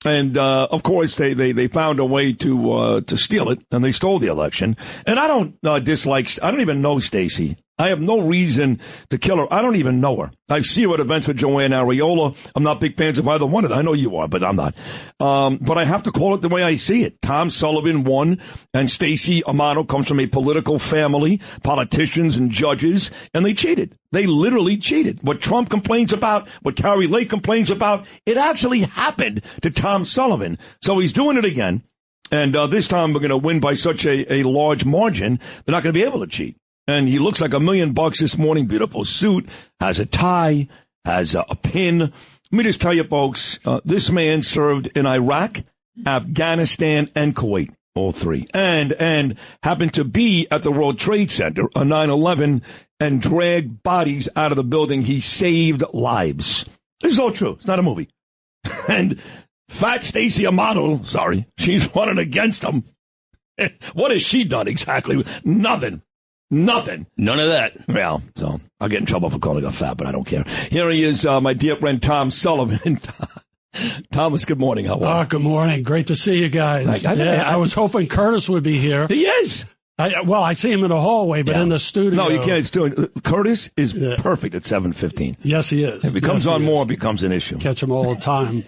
and of course they found a way to steal it, and they stole the election. And I don't dislike. I don't even know Stacey. I have no reason to kill her. I don't even know her. I see her at events with Joanne Ariola. I'm not big fans of either one of them. I know you are, but I'm not. But I have to call it the way I see it. Tom Sullivan won, and Stacey Amato comes from a political family, politicians and judges, and they cheated. They literally cheated. What Trump complains about, what Kari Lake complains about, it actually happened to Tom Sullivan. So he's doing it again. And this time we're going to win by such a large margin, they're not going to be able to cheat. And he looks like $1 million this morning. Beautiful suit, has a tie, has a pin. Let me just tell you, folks, this man served in Iraq, Afghanistan, and Kuwait, all 3, and happened to be at the World Trade Center on 9/11 and dragged bodies out of the building. He saved lives. This is all true. It's not a movie. And fat Stacey Amato, sorry, she's running against him. What has she done exactly? Nothing. None of that. Well, so I'll get in trouble for calling her fat, but I don't care. Here he is, my dear friend Tom Sullivan. Thomas, good morning. How are you? Good morning. Great to see you guys. I was hoping Curtis would be here. He is. I see him in the hallway, but in the studio. No, you can't. Curtis is perfect at 7:15. Yes, he is. If he comes on more, it becomes an issue. Catch him all the time.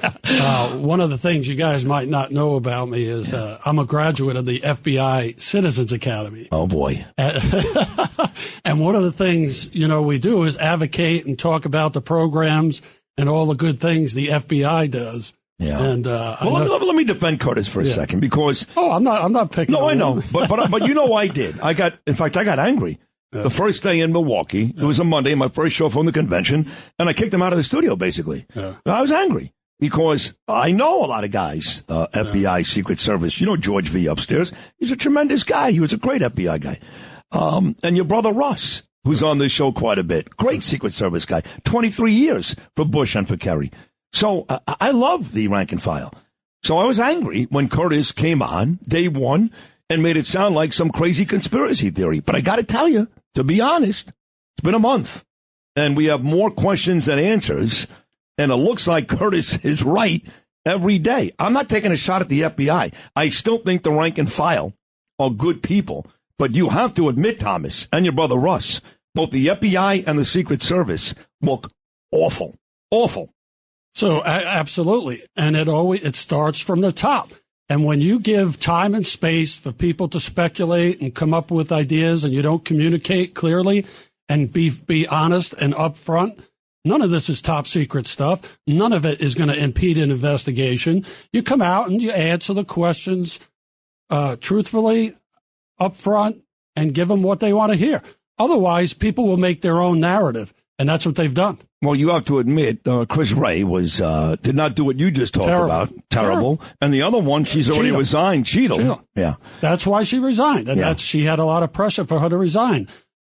One of the things you guys might not know about me is I'm a graduate of the FBI Citizens Academy. Oh, boy. And one of the things, we do is advocate and talk about the programs and all the good things the FBI does. Yeah. And let me defend Curtis for a second, because I'm not picking. No, I know, but you know I did. I got angry. The first day in Milwaukee, it was a Monday, my first show from the convention, and I kicked him out of the studio, basically. Yeah. I was angry because I know a lot of guys, FBI, Secret Service. You know George V. upstairs. He's a tremendous guy. He was a great FBI guy. And your brother Russ, who's on this show quite a bit, great Secret Service guy, 23 years for Bush and for Kerry. So I love the rank and file. So I was angry when Curtis came on day one and made it sound like some crazy conspiracy theory. But I got to tell you, to be honest, it's been a month, and we have more questions than answers, and it looks like Curtis is right every day. I'm not taking a shot at the FBI. I still think the rank and file are good people, but you have to admit, Thomas, and your brother Russ, both the FBI and the Secret Service look awful, awful. So absolutely, and it starts from the top. And when you give time and space for people to speculate and come up with ideas, and you don't communicate clearly and be honest and upfront, none of this is top secret stuff. None of it is going to impede an investigation. You come out and you answer the questions truthfully, upfront, and give them what they want to hear. Otherwise, people will make their own narrative, and that's what they've done. Well, you have to admit, Chris Ray did not do what you just talked about. Terrible. And the other one, she's already resigned. Cheadle. Yeah. That's why she resigned. And she had a lot of pressure for her to resign.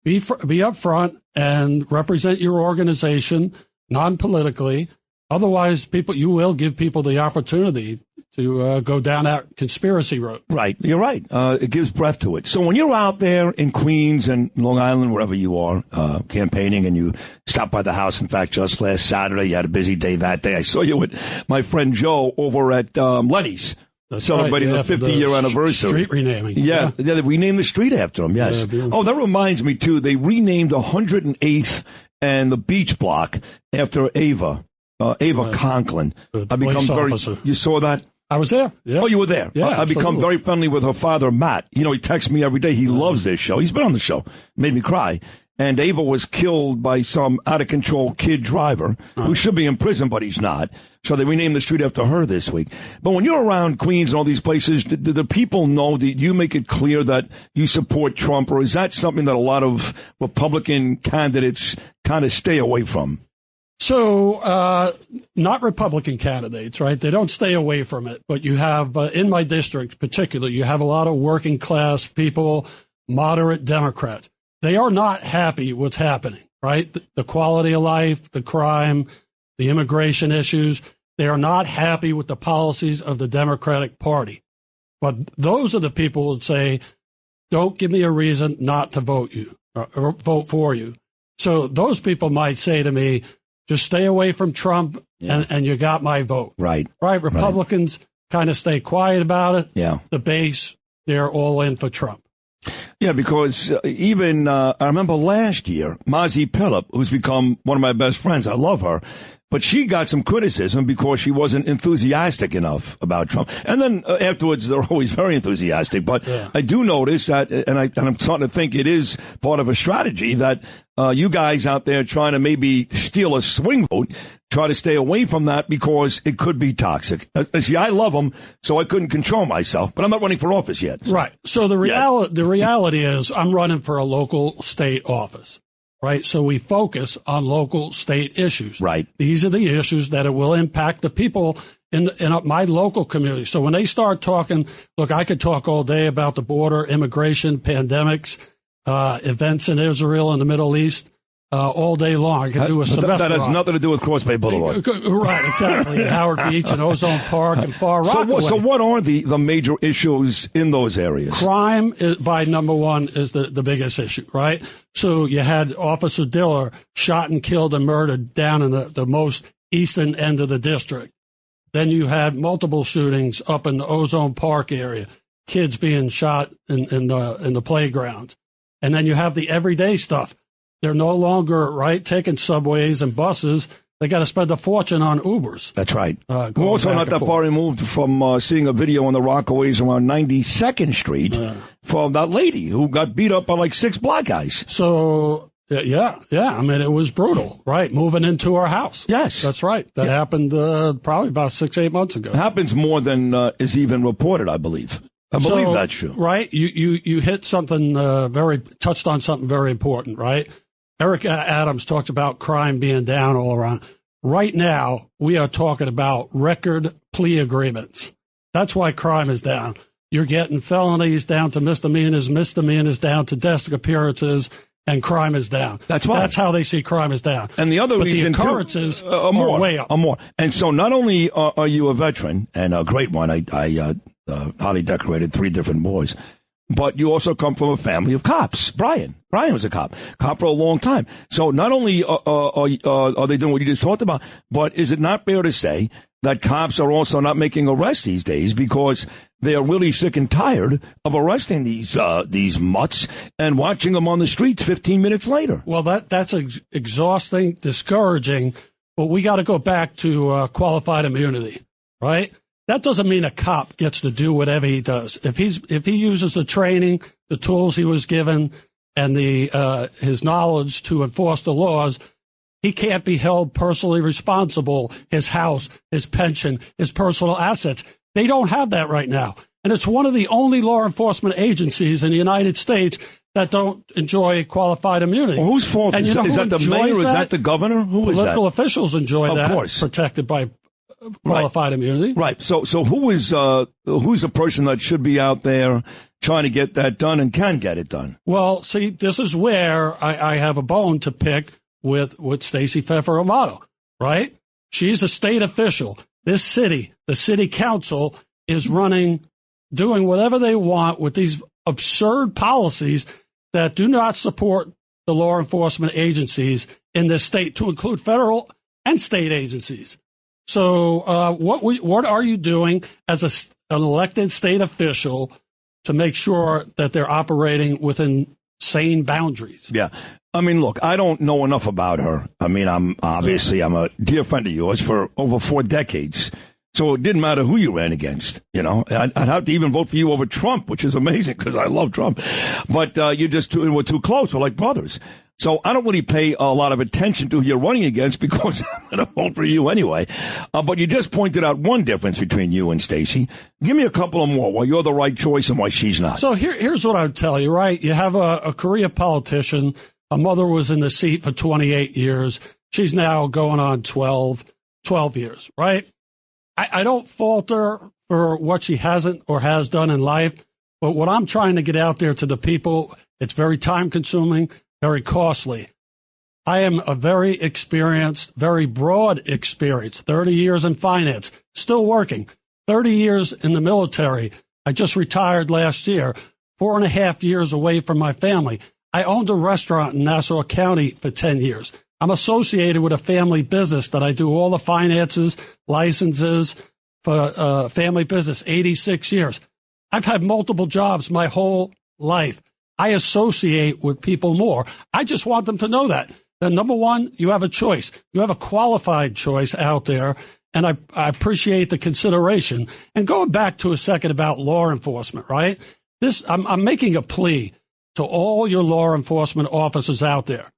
Be upfront and represent your organization non-politically. Otherwise, you will give people the opportunity to go down that conspiracy road. Right. You're right. It gives breath to it. So when you're out there in Queens and Long Island, wherever you are, campaigning, and you stop by the house, in fact, just last Saturday, you had a busy day that day. I saw you with my friend Joe over at Lenny's. Celebrating the 50-year anniversary. Street renaming. Yeah, they renamed the street after him, yes. Yeah, that reminds me, too, they renamed 108th and the Beach Block after Ava Conklin. You saw that? I was there. Yeah. Oh, you were there? Yeah, I've become very friendly with her father, Matt. You know, he texts me every day. He loves this show. He's been on the show. Made me cry. And Ava was killed by some out-of-control kid driver who should be in prison, but he's not. So they renamed the street after her this week. But when you're around Queens and all these places, do the people know, do you make it clear that you support Trump, or is that something that a lot of Republican candidates kind of stay away from? So, not Republican candidates, right? They don't stay away from it. But you have, in my district particularly, you have a lot of working class people, moderate Democrats. They are not happy what's happening, right? The quality of life, the crime, the immigration issues. They are not happy with the policies of the Democratic Party. But those are the people who would say, don't give me a reason not to vote you or vote for you. So those people might say to me, just stay away from Trump and you got my vote. Right. Right. Republicans kind of stay quiet about it. Yeah. The base, they're all in for Trump. Yeah, because even I remember last year, Mazi Phillip, who's become one of my best friends, I love her, but she got some criticism because she wasn't enthusiastic enough about Trump. And then afterwards, they're always very enthusiastic. But I do notice that, and I'm starting to think it is part of a strategy that you guys out there trying to maybe steal a swing vote, try to stay away from that because it could be toxic. See, I love them, so I couldn't control myself, but I'm not running for office yet. Right. So the reality is I'm running for a local state office. Right. So we focus on local state issues. Right. These are the issues that it will impact the people in my local community. So when they start talking, look, I could talk all day about the border, immigration, pandemics, events in Israel and the Middle East. All day long. I can do a semester. That has nothing to do with Cross Bay Boulevard. Right, exactly. And Howard Beach and Ozone Park and Far Rockaway. So what are the major issues in those areas? Crime, by number one, is the biggest issue, right? So you had Officer Diller shot and killed and murdered down in the most eastern end of the district. Then you had multiple shootings up in the Ozone Park area, kids being shot in the playgrounds. And then you have the everyday stuff. They're no longer, right, taking subways and buses. They got to spend a fortune on Ubers. That's right. We're also not that far removed from seeing a video on the Rockaways around 92nd Street from that lady who got beat up by like 6 black guys. So, yeah. I mean, it was brutal, right? Moving into our house. Yes. That's right. That happened probably about 6-8 months ago. It happens more than is even reported, I believe. I believe that's true. Right? You hit something touched on something very important, right? Eric Adams talked about crime being down all around. Right now, we are talking about record plea agreements. That's why crime is down. You're getting felonies down to misdemeanors down to desk appearances, and crime is down. That's why. That's how they see crime is down. And the other reason, the occurrences are way up. More. And so not only are you a veteran, and a great one, I highly decorated 3 different boys, but you also come from a family of cops. Brian was a cop for a long time. So not only are they doing what you just talked about, but is it not fair to say that cops are also not making arrests these days because they are really sick and tired of arresting these mutts and watching them on the streets 15 minutes later? Well, that's exhausting, discouraging, but we got to go back to qualified immunity, right? That doesn't mean a cop gets to do whatever he does. If he uses the training, the tools he was given, and his knowledge to enforce the laws, he can't be held personally responsible. His house, his pension, his personal assets. They don't have that right now. And it's one of the only law enforcement agencies in the United States that don't enjoy qualified immunity. Well, whose fault is that? Is that the mayor? Is that the governor? Who is that? Political officials enjoy that. Of course. Protected by qualified immunity. Right. So who's the person that should be out there trying to get that done and can get it done? Well, see, this is where I have a bone to pick with Stacey Pfeffer Amato, right? She's a state official. This city, the city council, is doing whatever they want with these absurd policies that do not support the law enforcement agencies in this state, to include federal and state agencies. So what are you doing as an elected state official to make sure that they're operating within sane boundaries? Yeah. I mean, look, I don't know enough about her. I mean, I'm a dear friend of yours for over 4 decades. So it didn't matter who you ran against. You know, I'd have to even vote for you over Trump, which is amazing because I love Trump. But you just were too close. We're like brothers. So I don't really pay a lot of attention to who you're running against because I'm going to vote for you anyway. But you just pointed out one difference between you and Stacey. Give me a couple of more why you're the right choice and why she's not. So here's what I would tell you, right? You have a career politician. A mother was in the seat for 28 years. She's now going on 12 years, right? I don't fault her for what she hasn't or has done in life. But what I'm trying to get out there to the people, it's very time consuming, very costly. I am a very experienced, very broad experience, 30 years in finance, still working, 30 years in the military. I just retired last year, 4.5 years away from my family. I owned a restaurant in Nassau County for 10 years. I'm associated with a family business that I do all the finances, licenses for family business, 86 years. I've had multiple jobs my whole life. I associate with people more. I just want them to know that. Number one, you have a choice. You have a qualified choice out there, and I appreciate the consideration. And going back to a second about law enforcement, right? I'm making a plea to all your law enforcement officers out there.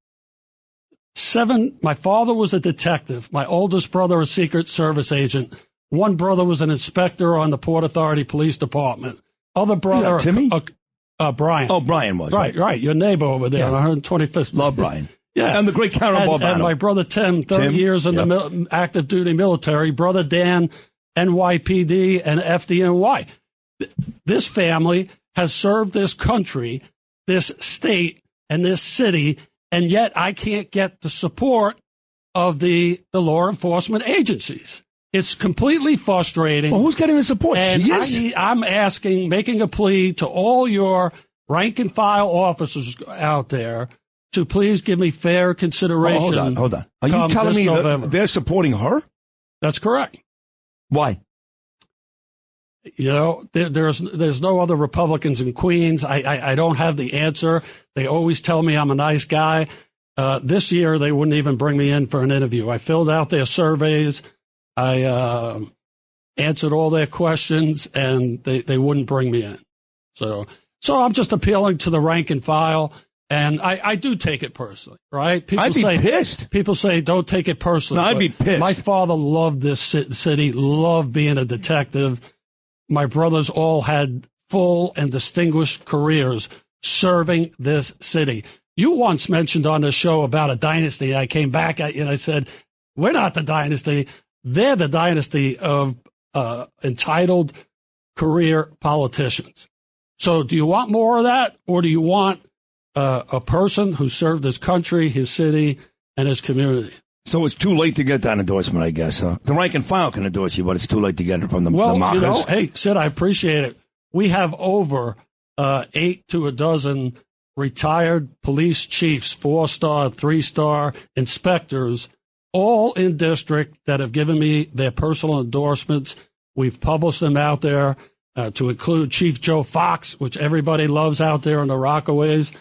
My father was a detective. My oldest brother, a Secret Service agent. One brother was an inspector on the Port Authority Police Department. Other brother, Timmy? Brian. Oh, Brian was. Right. Your neighbor over there on 125th. Love Brian. Yeah. And the great Karen Barbano. And my brother Tim, 30 years in the active duty military. Brother Dan, NYPD and FDNY. This family has served this country, this state, and this city, and yet I can't get the support of the law enforcement agencies. It's completely frustrating. Well, who's getting the support? And She is. I'm making a plea to all your rank and file officers out there to please give me fair consideration. Hold on. Are you telling me that they're supporting her? That's correct. Why? You know, there's no other Republicans in Queens. I don't have the answer. They always tell me I'm a nice guy. This year, they wouldn't even bring me in for an interview. I filled out their surveys. I answered all their questions, and they wouldn't bring me in. So I'm just appealing to the rank and file, and I do take it personally, right? I'd be pissed. People say don't take it personally. No, I'd be pissed. My father loved this city, loved being a detective. My brothers all had full and distinguished careers serving this city. You once mentioned on the show about a dynasty. I came back at you and I said, we're not the dynasty. They're the dynasty of entitled career politicians. So do you want more of that, or do you want a person who served his country, his city, and his community? So it's too late to get that endorsement, I guess, huh? The rank and file can endorse you, but it's too late to get it from the Marcus. Hey, Sid, I appreciate it. We have over 8 to a dozen retired police chiefs, 4-star, 3-star inspectors, all in district that have given me their personal endorsements. We've published them out there to include Chief Joe Fox, which everybody loves out there in the Rockaways.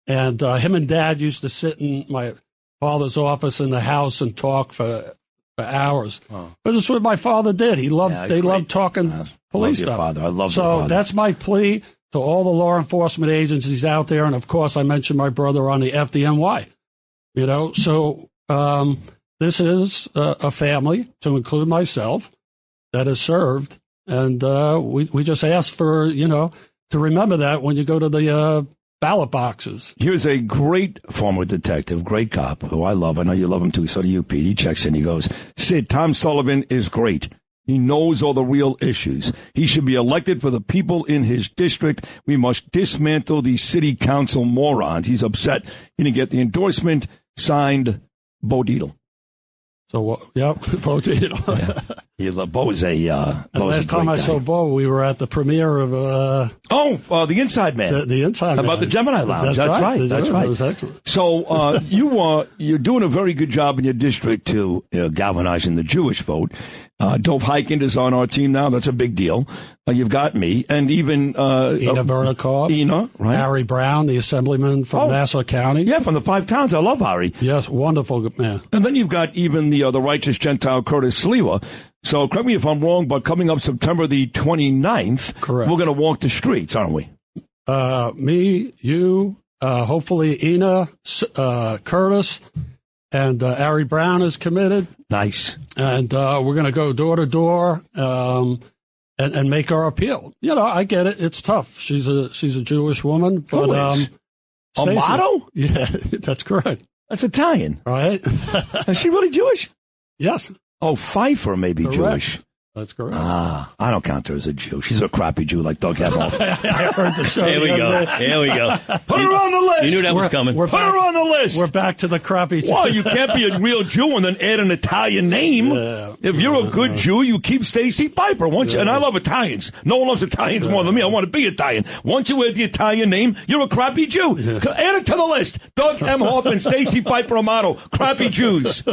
And him and Dad used to sit in my father's office in the house and talk for hours. Oh. But that's what my father did. He loved loved talking police stuff. Father. I love so your father. That's my plea to all the law enforcement agencies out there. And of course, I mentioned my brother on the FDNY. You know, so this is a family, to include myself, that has served. And we just ask for, to remember that when you go to the ballot boxes. Here's a great former detective, great cop, who I love. I know you love him too. So do you, Pete. He checks in. He goes, Sid, Tom Sullivan is great. He knows all the real issues. He should be elected for the people in his district. We must dismantle these city council morons. He's upset he didn't get the endorsement. Signed, Bo Dietl. So, Bo Dietl. Yeah. Bo is a last time I saw Bo, we were at the premiere of the Inside Man. The Inside Man. About the Gemini Lounge. That's right. That's right. That was excellent. So you're doing a very good job in your district to galvanizing the Jewish vote. Dov Heikind is on our team now. That's a big deal. You've got me, and even Ina Vernikov, right? Harry Brown, the assemblyman from Nassau County. Yeah, from the 5 towns. I love Harry. Yes, wonderful man. And then you've got even the righteous Gentile Curtis Sliwa. So correct me if I'm wrong, but coming up September the 29th, correct, we're going to walk the streets, aren't we? Me, you, hopefully Ina, Curtis, and Harry Brown is committed. Nice. And we're going to go door to door and make our appeal. I get it. It's tough. She's a Jewish woman. But, who is? Amato? Yeah, that's correct. That's Italian. Right. Is she really Jewish? Yes. Oh, Pfeiffer may be correct. Jewish. That's correct. I don't count her as a Jew. She's a crappy Jew like Doug Emhoff. I heard the show. Here we go. Put her on the list. You knew that was coming. Put her on the list. We're back to the crappy Jew. Well, you can't be a real Jew and then add an Italian name. Yeah. If you're a good Jew, you keep Stacy Piper. And I love Italians. No one loves Italians more than me. I want to be Italian. Once you add the Italian name, you're a crappy Jew. Yeah. Add it to the list. Doug Emhoff and Stacy Piper Amato. Crappy Jews.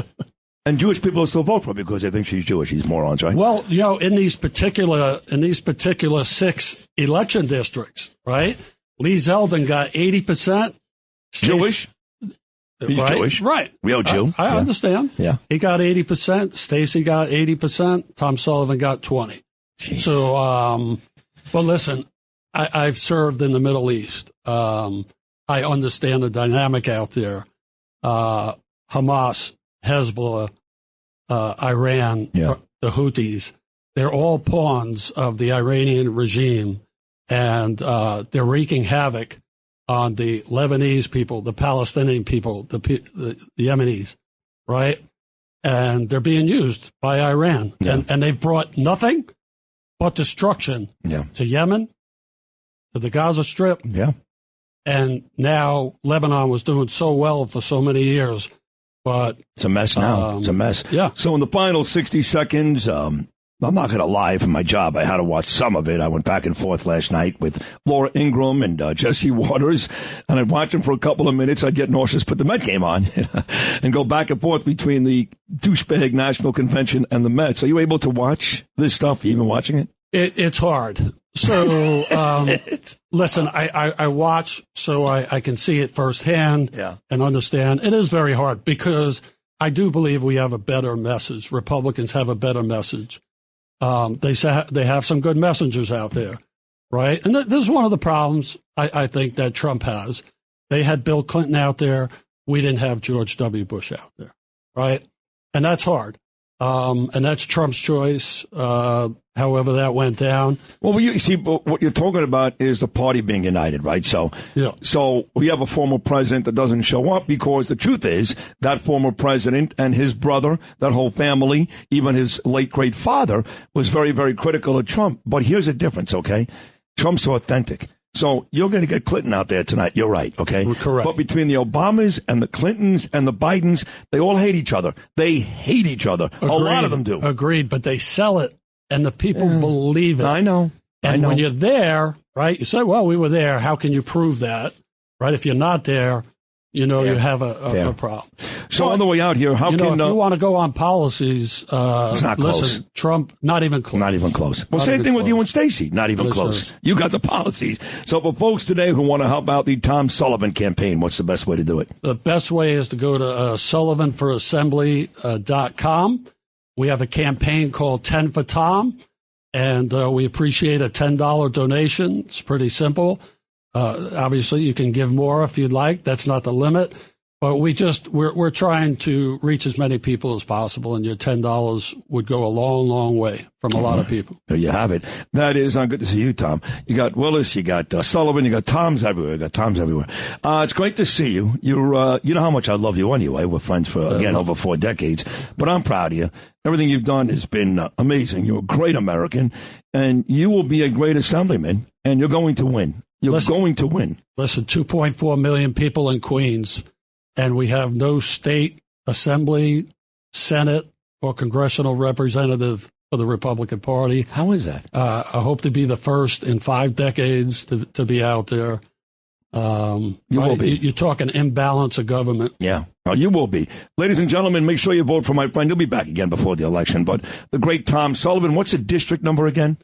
And Jewish people will still vote for her because they think she's Jewish. These morons, right? Well, in these particular 6 election districts, right? Lee Zeldin got 80%. Jewish? He's right? Jewish. Right. Real Jew. I understand. Yeah. He got 80%. Stacy got 80%. Tom Sullivan got 20%. Jeez. So, well, listen, I've served in the Middle East. I understand the dynamic out there. Hamas, Hezbollah, Iran, the Houthis, they're all pawns of the Iranian regime, and they're wreaking havoc on the Lebanese people, the Palestinian people, the Yemenis, right? And they're being used by Iran. Yeah. And they've brought nothing but destruction to Yemen, to the Gaza Strip. Yeah. And now Lebanon was doing so well for so many years. But it's a mess now. It's a mess. Yeah. So in the final 60 seconds, I'm not going to lie. For my job, I had to watch some of it. I went back and forth last night with Laura Ingraham and Jesse Waters, and I'd watch them for a couple of minutes. I'd get nauseous, put the Met game on, and go back and forth between the douchebag National Convention and the Mets. Are you able to watch this stuff? Are you even watching it? It's hard. So, listen, I watch so I can see it firsthand and understand. It is very hard because I do believe we have a better message. Republicans have a better message. They have some good messengers out there, right? And this is one of the problems I think that Trump has. They had Bill Clinton out there. We didn't have George W. Bush out there, right? And that's hard. And that's Trump's choice. However that went down. Well, you see, what you're talking about is the party being united, right? So we have a former president that doesn't show up because the truth is that former president and his brother, that whole family, even his late great father, was very, very critical of Trump. But here's the difference, okay? Trump's authentic. So you're going to get Clinton out there tonight. You're right, okay? Correct. But between the Obamas and the Clintons and the Bidens, they all hate each other. They hate each other. Agreed. A lot of them do. Agreed, but they sell it, and the people believe it. I know. And when you're there, right? You say, well, we were there. How can you prove that, right? If you're not there, you have a problem. So on the way out here, if you want to go on policies, it's not close. Listen, Trump, not even close. Not even close. Well, same thing with you and Stacey. Not even close. You got the policies. So for folks today who want to help out the Tom Sullivan campaign, what's the best way to do it? The best way is to go to sullivanforassembly.com. We have a campaign called 10 for Tom, and we appreciate a $10 donation. It's pretty simple. Obviously, you can give more if you'd like. That's not the limit. But we're trying to reach as many people as possible, and your $10 would go a long, long way from a lot of people. There you have it. That is good to see you, Tom. You got Willis, you got Sullivan, you got Toms everywhere. It's great to see you. You know how much I love you anyway. We're friends for over 4 decades. But I'm proud of you. Everything you've done has been amazing. You're a great American, and you will be a great assemblyman, and you're going to win. You're going to win. Listen, 2.4 million people in Queens, and we have no state assembly, Senate, or congressional representative for the Republican Party. How is that? I hope to be the first in 5 decades to be out there. You will be. You're talking imbalance of government. Yeah. Oh, you will be. Ladies and gentlemen, make sure you vote for my friend. He'll be back again before the election. But the great Tom Sullivan, what's the district number again?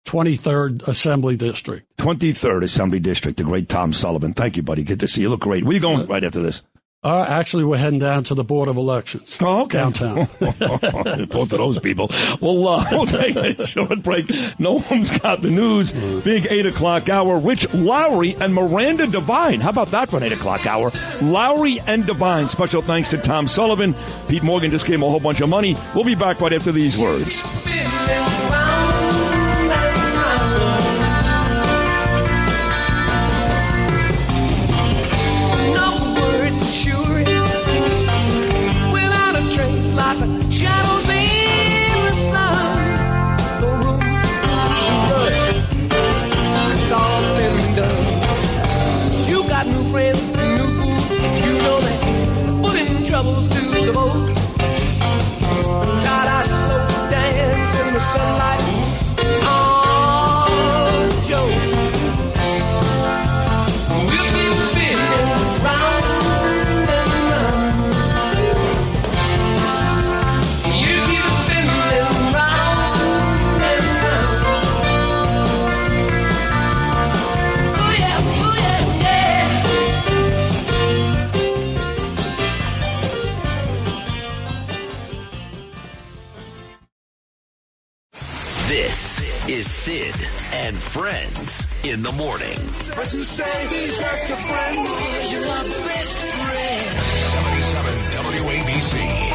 23rd Assembly District. 23rd Assembly District, the great Tom Sullivan. Thank you, buddy. Good to see you. Look great. Where are you going right after this? Actually, we're heading down to the Board of Elections. Oh, okay. Downtown. Both of those people. Well, we'll take a short break. Noam's got the news. Big 8 o'clock hour. Rich Lowry and Miranda Devine. How about that for an 8 o'clock hour? Lowry and Devine. Special thanks to Tom Sullivan. Pete Morgan just gave him a whole bunch of money. We'll be back right after these words. Shadows in the sun. No room to rush. It's all been done. You got new friends, new food. You know that. Putting troubles to the boat. Tired I slow dance in the sunlight. It's all a joke. We'll keep spinning round and round. This is Sid and Friends in the morning. But you say he's just a friend. You're my best friend. 77 WABC.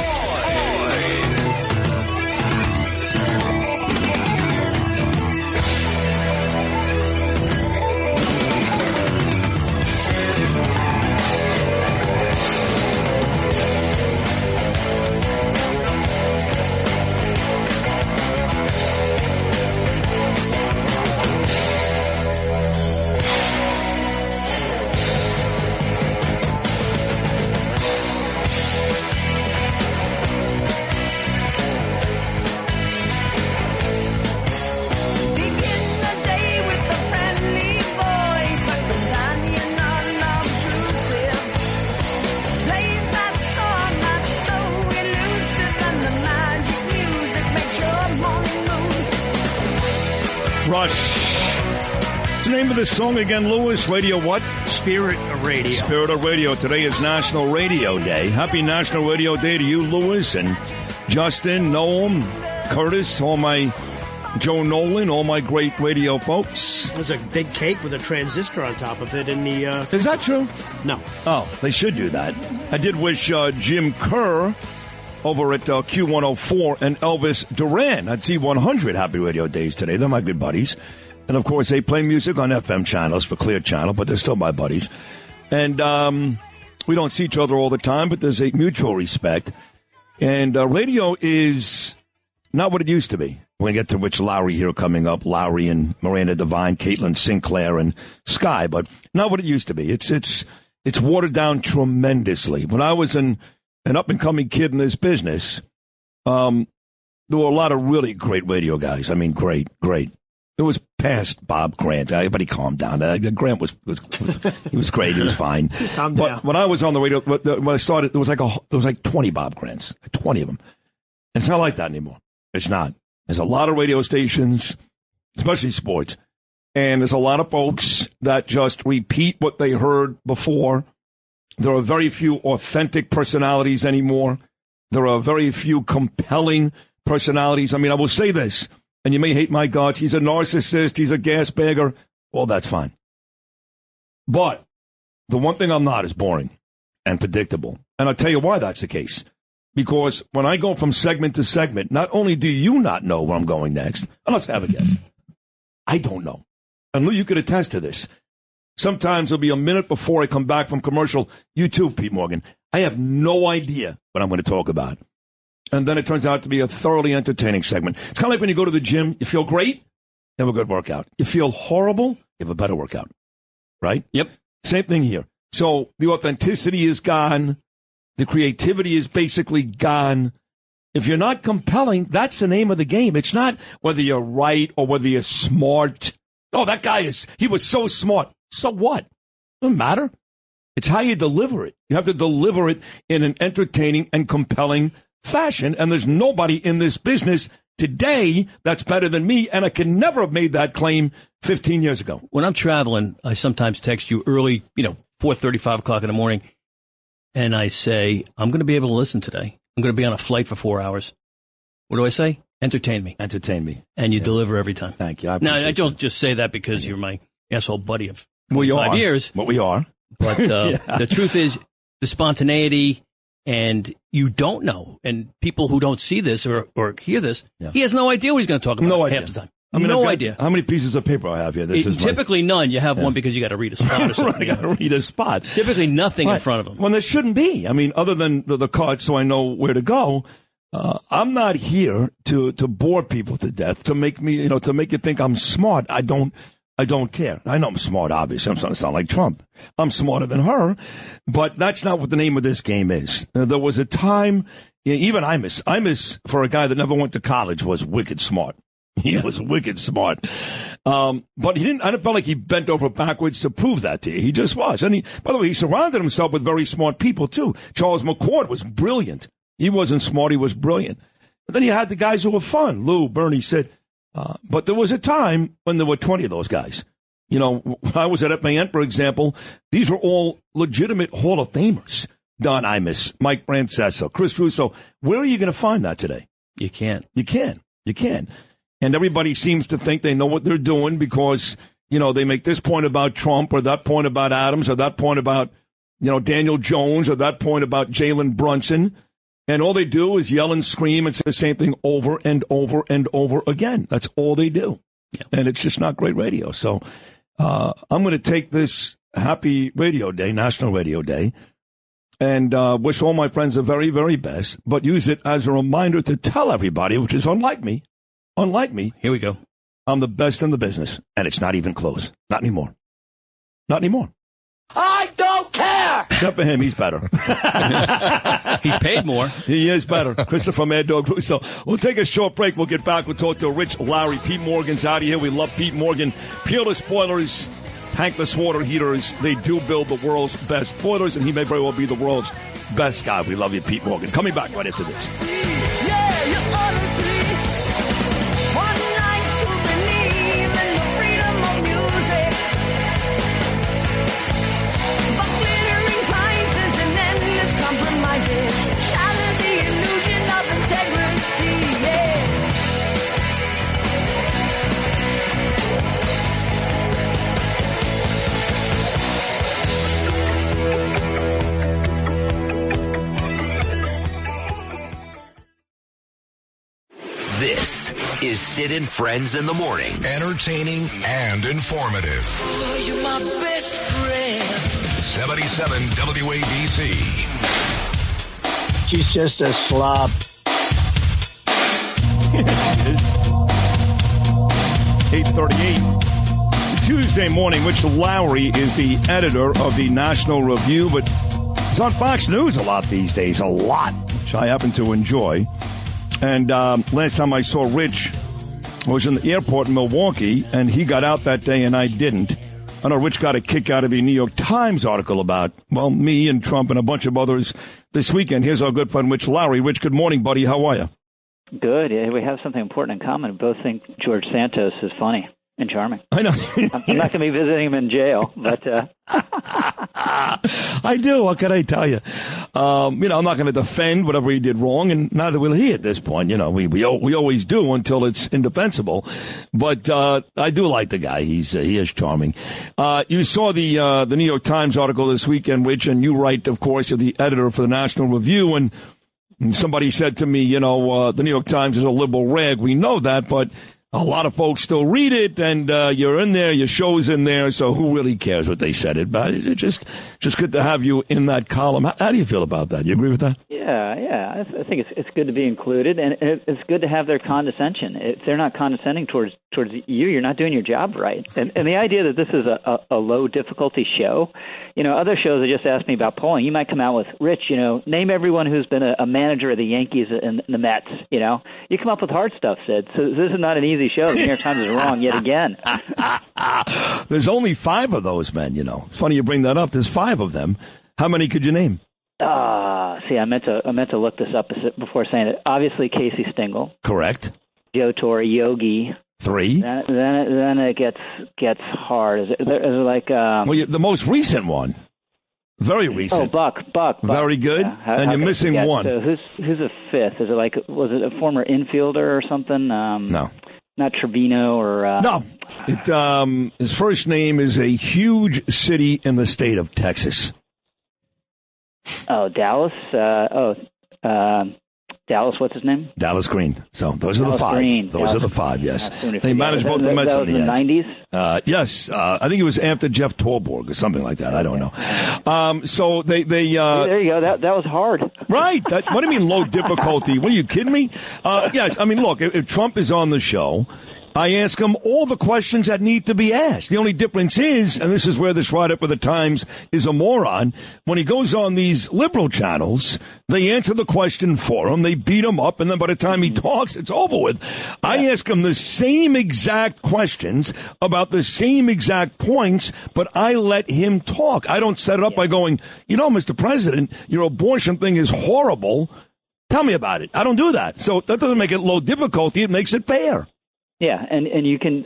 Rush. What's the name of this song again, Lewis? Radio what? Spirit Radio. Spirit of Radio. Today is National Radio Day. Happy National Radio Day to you, Lewis, and Justin, Noam, Curtis, all my Joe Nolan, all my great radio folks. There's a big cake with a transistor on top of it in the... Is that true? No. Oh, they should do that. I did wish Jim Kerr over at Q104 and Elvis Duran at Z100 happy radio days today. They're my good buddies. And, of course, they play music on FM channels for Clear Channel, but they're still my buddies. And we don't see each other all the time, but there's a mutual respect. And radio is not what it used to be. We're going to get to Rich Lowry here coming up, Lowry and Miranda Devine, Caitlin Sinclair and Skye, but not what it used to be. It's watered down tremendously. When I was an up-and-coming kid in this business, there were a lot of really great radio guys. I mean, great. It was past Bob Grant. Everybody calmed down. Grant was he was great. He was fine. Calm but down. when I was on the radio, when I started, there was like 20 Bob Grants, 20 of them. It's not like that anymore. It's not. There's a lot of radio stations, especially sports, and there's a lot of folks that just repeat what they heard before. There are very few authentic personalities anymore. There are very few compelling personalities. I mean, I will say this, and you may hate my guts. He's a narcissist. He's a gas bagger. Well, that's fine. But the one thing I'm not is boring and predictable. And I'll tell you why that's the case. Because when I go from segment to segment, not only do you not know where I'm going next, unless I have a guess, I don't know. And Lou, you could attest to this. Sometimes it'll be a minute before I come back from commercial. You too, Pete Morgan. I have no idea what I'm going to talk about. And then it turns out to be a thoroughly entertaining segment. It's kind of like when you go to the gym, you feel great, you have a good workout. You feel horrible, you have a better workout. Right? Yep. Same thing here. So the authenticity is gone. The creativity is basically gone. If you're not compelling, that's the name of the game. It's not whether you're right or whether you're smart. Oh, that guy he was so smart. So what? Doesn't matter. It's how you deliver it. You have to deliver it in an entertaining and compelling fashion. And there's nobody in this business today that's better than me. And I can never have made that claim 15 years ago. When I'm traveling, I sometimes text you early, 4:30, 5 o'clock in the morning. And I say, I'm going to be able to listen today. I'm going to be on a flight for 4 hours. What do I say? Entertain me. Entertain me. And you deliver every time. Thank you. Now, I don't just say that because you're my asshole buddy of 5 years. Well, we are. But the truth is, the spontaneity, and you don't know. And people who don't see this or hear this, he has no idea what he's going to talk about half the time. I mean, no idea. How many pieces of paper I have here? Typically none. You have one because you got to read a spot or something. Right, I got to read a spot. Typically nothing in front of them. Well, there shouldn't be. I mean, other than the card so I know where to go. I'm not here to bore people to death, to make me, to make you think I'm smart. I don't care. I know I'm smart, obviously. I'm starting to sound like Trump. I'm smarter than her, but that's not what the name of this game is. There was a time, even Imus, for a guy that never went to college, was wicked smart. He was wicked smart. But he didn't, I don't feel like he bent over backwards to prove that to you. He just was. And by the way, he surrounded himself with very smart people too. Charles McCord was brilliant. He wasn't smart. He was brilliant. But then you had the guys who were fun. Lou, Bernie, Sid. But there was a time when there were 20 of those guys. When I was at FAN, for example, these were all legitimate Hall of Famers. Don Imus, Mike Francesa, Chris Russo. Where are you going to find that today? You can't. You can. And everybody seems to think they know what they're doing because, they make this point about Trump or that point about Adams or that point about, Daniel Jones or that point about Jalen Brunson. And all they do is yell and scream and say the same thing over and over and over again. That's all they do. Yeah. And it's just not great radio. So I'm going to take this happy Radio Day, National Radio Day, and wish all my friends the very, very best, but use it as a reminder to tell everybody, which is unlike me, here we go, I'm the best in the business, and it's not even close. Not anymore. I don't care! Except for him, he's better. He's paid more. He is better. Christopher Mad Dog Russo. We'll take a short break. We'll get back. We'll talk to Rich Lowry. Pete Morgan's out of here. We love Pete Morgan. Peerless Boilers, tankless water heaters. They do build the world's best boilers, and he may very well be the world's best guy. We love you, Pete Morgan. Coming back right after this. Yeah, you honestly. One likes to believe in the freedom of music. But glittering prices and endless compromises shatter the illusion of integrity, yeah. This is Sid and Friends in the Morning. Entertaining and informative. Oh, you're my best friend. 77 WABC. She's just a slob. 8:38. Tuesday morning, Rich Lowry is the editor of the National Review, but he's on Fox News a lot these days, which I happen to enjoy. And last time I saw Rich, was in the airport in Milwaukee, and he got out that day, and I didn't. I know Rich got a kick out of the New York Times article about, well, me and Trump and a bunch of others this weekend. Here's our good friend, Rich Lowry. Rich, good morning, buddy. How are you? Good. Yeah, we have something important in common. We both think George Santos is funny and charming. I know. I'm not going to be visiting him in jail, but I do. What can I tell you? I'm not going to defend whatever he did wrong, and neither will he at this point. We always do until it's indefensible. But I do like the guy. He is charming. You saw the New York Times article this weekend, Rich, and you write, of course, you're the editor for the National Review, and somebody said to me, the New York Times is a liberal rag. We know that, but a lot of folks still read it, and you're in there, your show's in there, so who really cares what they said? It's just good to have you in that column. How do you feel about that? You agree with that? Yeah. I think it's good to be included, and it's good to have their condescension. If they're not condescending towards you, you're not doing your job right. And the idea that this is a low difficulty show, other shows that just asked me about polling, you might come out with, Rich, name everyone who's been a manager of the Yankees and the Mets. You come up with hard stuff, Sid. So this is not an easy show. The New York Times is wrong yet again. There's only 5 of those men, It's funny you bring that up. There's 5 of them. How many could you name? I meant to look this up before saying it. Obviously, Casey Stengel. Correct. Joe Torre, Yogi. 3. Then it gets hard. Is it like the most recent one? Very recent. Oh, Buck. Very good. Yeah. And you're missing one. So who's a 5th? Is it was it a former infielder or something? No. Not Trevino or no. His first name is a huge city in the state of Texas. Oh, Dallas. Dallas, what's his name? Dallas Green. So those are the 5. Green. Those are the 5, yes. They managed both the Mets and the Yankees. That was the 90s? Yes. I think it was after Jeff Torborg or something like that. I don't know. So they there you go. That was hard. Right. What do you mean low difficulty? What, are you kidding me? Yes. I mean, look, if Trump is on the show, I ask him all the questions that need to be asked. The only difference is, and this is where this write-up of the Times is a moron, when he goes on these liberal channels, they answer the question for him, they beat him up, and then by the time he talks, it's over with. I ask him the same exact questions about the same exact points, but I let him talk. I don't set it up by going, Mr. President, your abortion thing is horrible. Tell me about it. I don't do that. So that doesn't make it low difficulty. It makes it fair. Yeah, and you can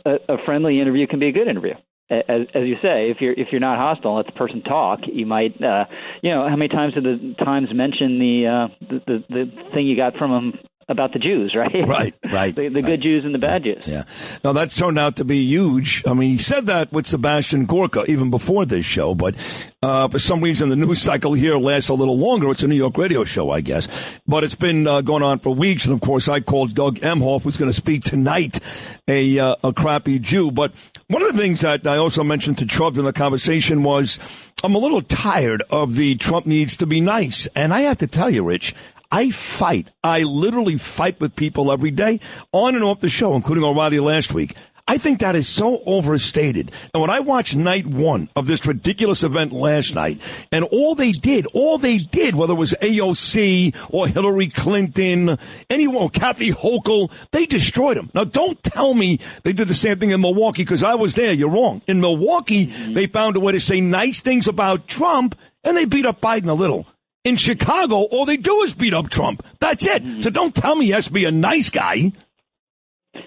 a friendly interview can be a good interview, as you say. If you're not hostile, let the person talk. You might, how many times did the Times mention the thing you got from them about the Jews, right? Right. the good Jews and the bad Jews. Yeah. Now, that's turned out to be huge. I mean, he said that with Sebastian Gorka even before this show, but for some reason the news cycle here lasts a little longer. It's a New York radio show, I guess. But it's been going on for weeks, and, of course, I called Doug Emhoff, who's going to speak tonight, a crappy Jew. But one of the things that I also mentioned to Trump in the conversation was I'm a little tired of the Trump needs to be nice. And I have to tell you, Rich, I fight. I literally fight with people every day, on and off the show, including O'Reilly last week. I think that is so overstated. And when I watched night 1 of this ridiculous event last night, and all they did, whether it was AOC or Hillary Clinton, anyone, Kathy Hochul, they destroyed them. Now, don't tell me they did the same thing in Milwaukee, because I was there. You're wrong. In Milwaukee, they found a way to say nice things about Trump, and they beat up Biden a little. In Chicago, all they do is beat up Trump. That's it. So don't tell me he has to be a nice guy.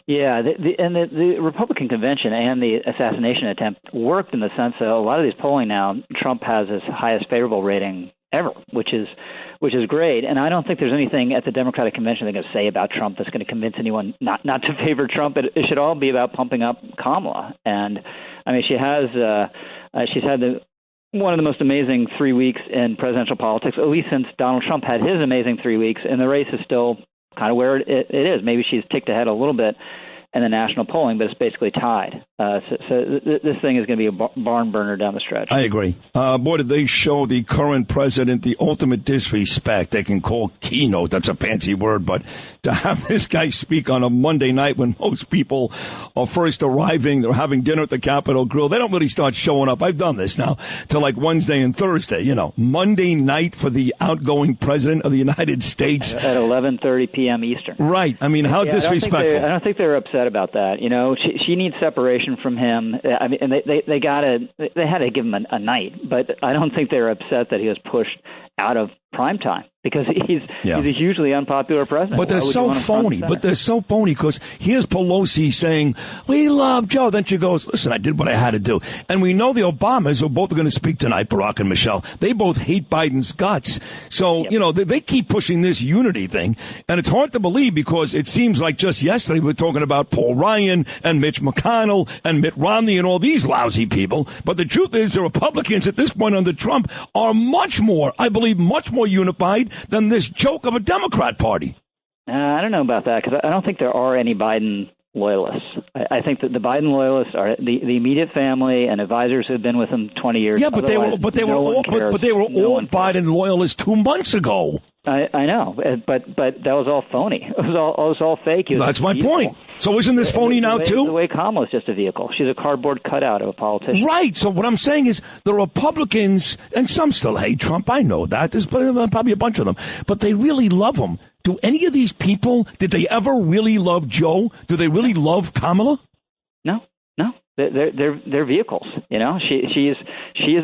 Yeah, the Republican convention and the assassination attempt worked in the sense that a lot of these polling now, Trump has his highest favorable rating ever, which is great. And I don't think there's anything at the Democratic convention they're going to say about Trump that's going to convince anyone not to favor Trump. It should all be about pumping up Kamala. And I mean, she's had one of the most amazing 3 weeks in presidential politics, at least since Donald Trump had his amazing 3 weeks, and the race is still kind of where it is. Maybe she's ticked ahead a little bit in the national polling, but it's basically tied. So this thing is going to be a barn burner down the stretch. I agree. Boy, did they show the current president the ultimate disrespect. They can call keynote. That's a fancy word. But to have this guy speak on a Monday night when most people are first arriving, they're having dinner at the Capitol Grill, they don't really start showing up. I've done this now till like Wednesday and Thursday. Monday night for the outgoing president of the United States. At 11:30 p.m. Eastern. Right. I mean, how disrespectful. I don't think they're upset upset about that. You know, she needs separation from him. I mean, and they had to give him a night, but I don't think they're upset that he was pushed out of prime time because he's a hugely unpopular president. But they're so phony. Because here's Pelosi saying, we love Joe. Then she goes, listen, I did what I had to do. And we know the Obamas, who both are going to speak tonight, Barack and Michelle, they both hate Biden's guts. So, you know, they keep pushing this unity thing. And it's hard to believe because it seems like just yesterday we were talking about Paul Ryan and Mitch McConnell and Mitt Romney and all these lousy people. But the truth is the Republicans at this point under Trump are much more, I believe, much more unified than this joke of a Democrat Party. I don't know about that because I don't think there are any Biden loyalists. I think that the Biden loyalists are the immediate family and advisors who have been with him 20 years. Yeah, but they were all Biden loyalists 2 months ago. I know, but that was all phony. It was all fake. That's my point. So isn't this phony now too? The way Kamala's just a vehicle. She's a cardboard cutout of a politician. Right. So what I'm saying is the Republicans, and some still hate Trump. I know that. There's probably a bunch of them, but they really love him. Do any of these people, did they ever really love Joe? Do they really love Kamala? No. They're vehicles. You know, she is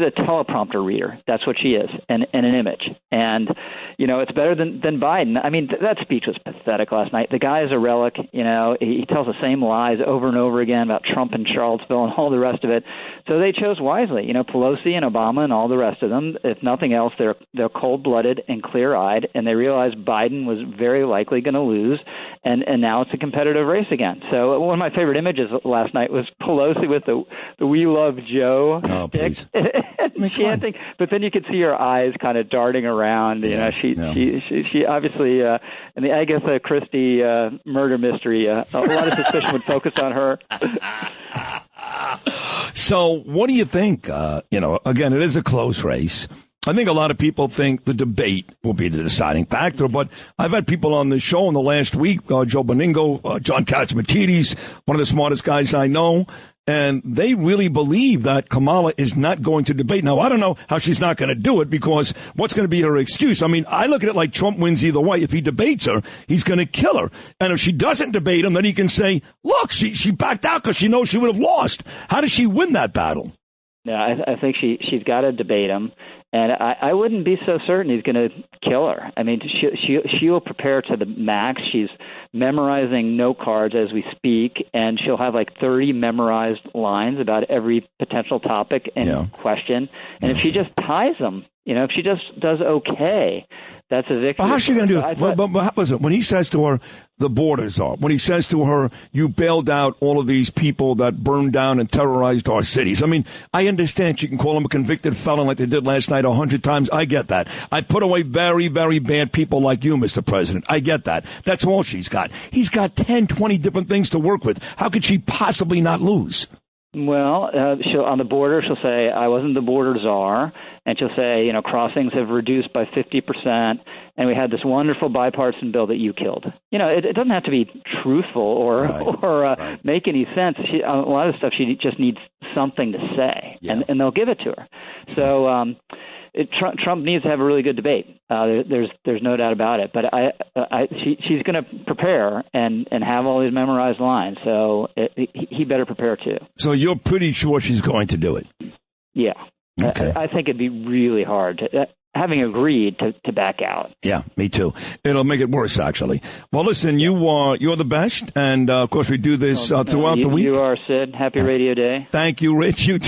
a teleprompter reader. That's what she is, and an image. And you know, it's better than Biden. I mean, that speech was pathetic last night. The guy is a relic. You know, he tells the same lies over and over again about Trump and Charlottesville and all the rest of it. So they chose wisely. You know, Pelosi and Obama and all the rest of them. If nothing else, they're cold-blooded and clear-eyed, and they realized Biden was very likely going to lose. And now it's a competitive race again. So one of my favorite images last night was Pelosi with the "We Love Joe" stick chanting, but then you could see her eyes kind of darting around. You know, she obviously in the Agatha Christie murder mystery, a lot of suspicion would focus on her. So, what do you think? You know, again, it is a close race. I think a lot of people think the debate will be the deciding factor, but I've had people on the show in the last week, Joe Beningo, John Kaczmatidis, one of the smartest guys I know, and they really believe that Kamala is not going to debate. Now, I don't know how she's not going to do it because what's going to be her excuse? I mean, I look at it like Trump wins either way. If he debates her, he's going to kill her. And if she doesn't debate him, then he can say, look, she backed out because she knows she would have lost. How does she win that battle? Yeah, I think she's got to debate him. And I wouldn't be so certain he's going to kill her. I mean, she will prepare to the max. She's memorizing note cards as we speak, and she'll have like 30 memorized lines about every potential topic and question. And if she just ties them, you know, if she just does okay, that's a victory. Well, how's she going to do it? But listen, when he says to her, the borders are, when he says to her, you bailed out all of these people that burned down and terrorized our cities. I mean, I understand she can call him a convicted felon like they did last night 100 times. I get that. I put away very, very bad people like you, Mr. President. I get that. That's all she's got. He's got 10, 20 different things to work with. How could she possibly not lose? Well, on the border, she'll say, I wasn't the border czar. And she'll say, you know, crossings have reduced by 50%, and we had this wonderful bipartisan bill that you killed. You know, it doesn't have to be truthful or make any sense. A lot of stuff she just needs something to say, and they'll give it to her. So Trump needs to have a really good debate. There's no doubt about it. But she's going to prepare and have all these memorized lines. So he better prepare too. So you're pretty sure she's going to do it? Yeah. Okay. I think it'd be really hard, having agreed to back out. Yeah, me too. It'll make it worse, actually. Well, listen, you're the best, and of course we do this throughout the week. You are, Sid. Happy Radio Day. Thank you, Rich. You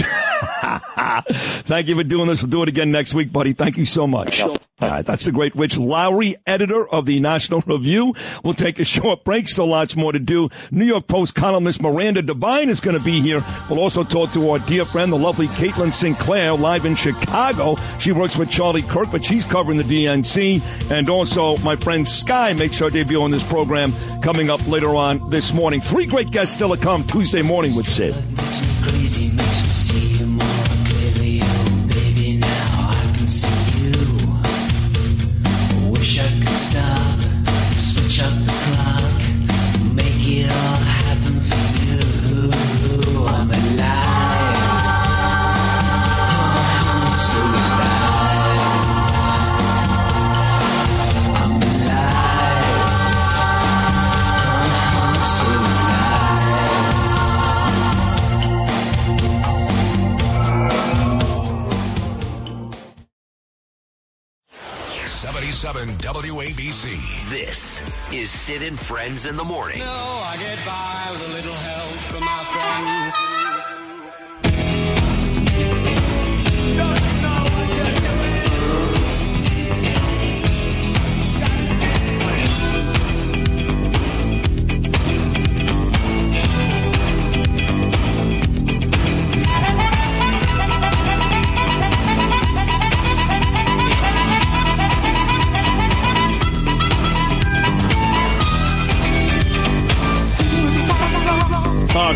Thank you for doing this. We'll do it again next week, buddy. Thank you so much. All right, that's the great Rich Lowry, editor of the National Review. We'll take a short break. Still lots more to do. New York Post columnist Miranda Devine is going to be here. We'll also talk to our dear friend, the lovely Caitlin Sinclair, live in Chicago. She works with Charlie Kirk, but she's covering the DNC. And also my friend Skye makes her debut on this program coming up later on this morning. 3 great guests still to come Tuesday morning with Sid. Crazy makes me see you more clearly. Oh, baby, now I can see you. Wish I could stop, switch up the clock, make it all happen for you. I'm alive. I'm so alive. I'm alive. I'm so alive. 77 WABC. This is Sid and Friends in the Morning. No, I get by with a little help from my friends.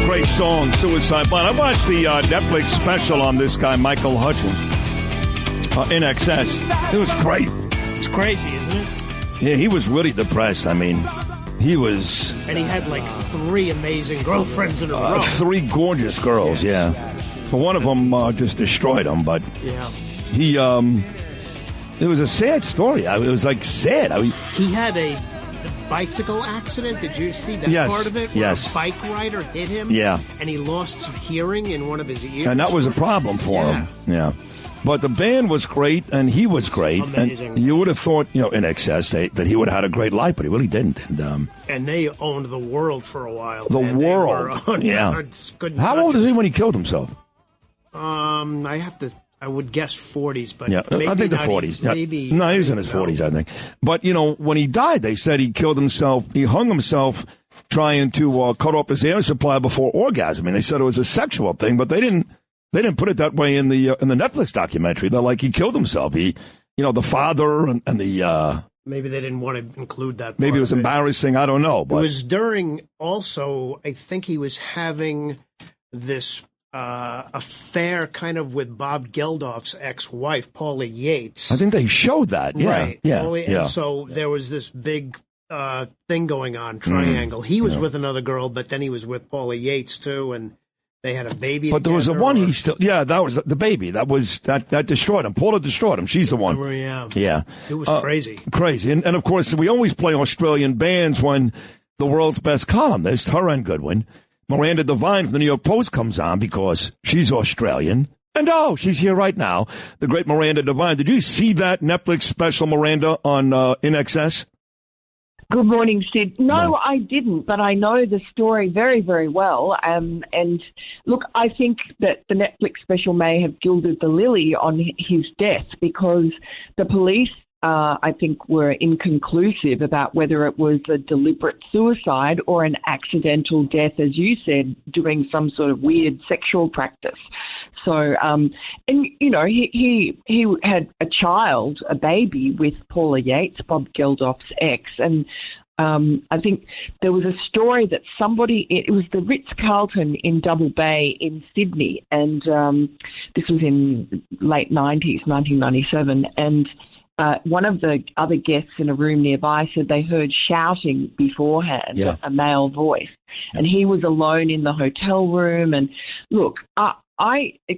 Great song, Suicide Blind. I watched the Netflix special on this guy, Michael Hutchins, in excess. It was great. It's crazy, isn't it? Yeah, he was really depressed. I mean, he was... And he had like 3 amazing girlfriends in a row. 3 gorgeous girls, yeah. But one of them just destroyed him, but yeah. He, it was a sad story. It was like sad. He had a bicycle accident. Did you see that part of it? Where yes. a bike rider hit him. Yeah. And he lost hearing in one of his ears. And that was a problem for him. Yeah. But the band was great, and he was great. Amazing. And you would have thought, in excess, that he would have had a great life, but he really didn't. And they owned the world for a while. The world. Yeah. How old is he when he killed himself? I would guess 40s, but maybe I think the 40s. Maybe no, he was in his 40s, I think. But when he died, they said he killed himself. He hung himself trying to cut off his air supply before orgasm. And they said it was a sexual thing, but they didn't put it that way in the Netflix documentary. They're like he killed himself. He, the father and the. Maybe they didn't want to include that. Maybe it was embarrassing. I don't know. But it was during. Also, I think he was having this affair kind of with Bob Geldof's ex-wife, Paula Yates. I think they showed that. Yeah. Right. Yeah. And so there was this big thing going on, triangle. He was with another girl, but then he was with Paula Yates too, and they had a baby. But there was a one he still. Yeah, that was the baby. That destroyed him. Paula destroyed him. She's the one. Yeah. It was crazy. Crazy. And of course, we always play Australian bands when the world's best columnist, her and Goodwin, Miranda Devine from the New York Post comes on because she's Australian. And she's here right now. The great Miranda Devine. Did you see that Netflix special, Miranda, on In Excess? Good morning, Sid. No, I didn't, but I know the story very, very well. And look, I think that the Netflix special may have gilded the lily on his death because the police, I think, were inconclusive about whether it was a deliberate suicide or an accidental death, as you said, doing some sort of weird sexual practice. So, and, he had a child, a baby, with Paula Yates, Bob Geldof's ex, and I think there was a story that it was the Ritz-Carlton in Double Bay in Sydney, and this was in late 90s, 1997, and one of the other guests in a room nearby said they heard shouting beforehand, a male voice, and he was alone in the hotel room. And look,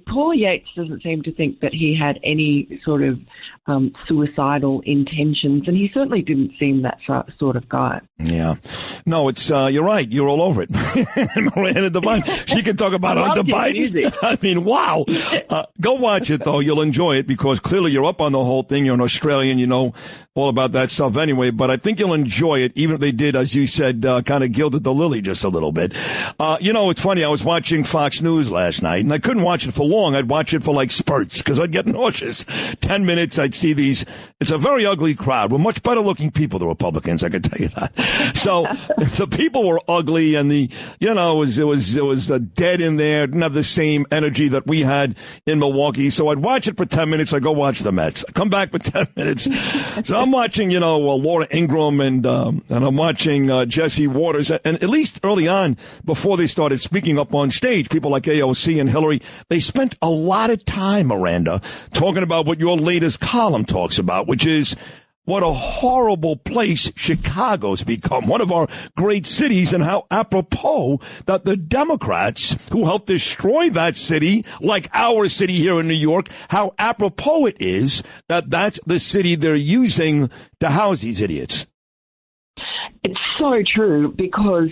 Paul Yates doesn't seem to think that he had any sort of suicidal intentions, and he certainly didn't seem that sort of guy. Yeah. No, it's, you're right. You're all over it. Miranda Devine, she can talk about Hunter Biden. I mean, wow. Go watch it, though. You'll enjoy it because clearly you're up on the whole thing. You're an Australian. You know all about that stuff anyway, but I think you'll enjoy it, even if they did, as you said, kind of gilded the lily just a little bit. It's funny. I was watching Fox News last night, and I couldn't watch it for long. I'd watch it for like spurts because I'd get nauseous. 10 minutes, I'd see these. It's a very ugly crowd. We're much better looking people, the Republicans, I can tell you that. So the people were ugly, and it was dead in there. Didn't have the same energy that we had in Milwaukee. So I'd watch it for 10 minutes. I go watch the Mets. I come back for 10 minutes. So I'm watching, Laura Ingraham and I'm watching Jesse Waters. And at least early on, before they started speaking up on stage, people like AOC and Hillary, they spent a lot of time, Miranda, talking about what your latest column talks about, which is what a horrible place Chicago's become, one of our great cities, and how apropos that the Democrats who helped destroy that city, like our city here in New York, how apropos it is that that's the city they're using to house these idiots. It's so true because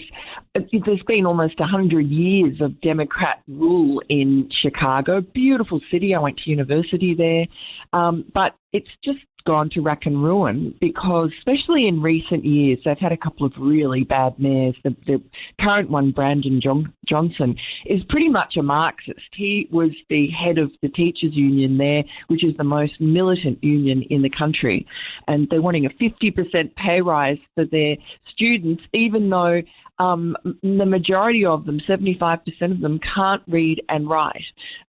there's been almost 100 years of Democrat rule in Chicago. Beautiful city. I went to university there. But it's just gone to rack and ruin because, especially in recent years, they've had a couple of really bad mayors. The current one, Brandon Johnson, is pretty much a Marxist. He was the head of the teachers' union there, which is the most militant union in the country. And they're wanting a 50% pay rise for their students, even though the majority of them, 75% of them, can't read and write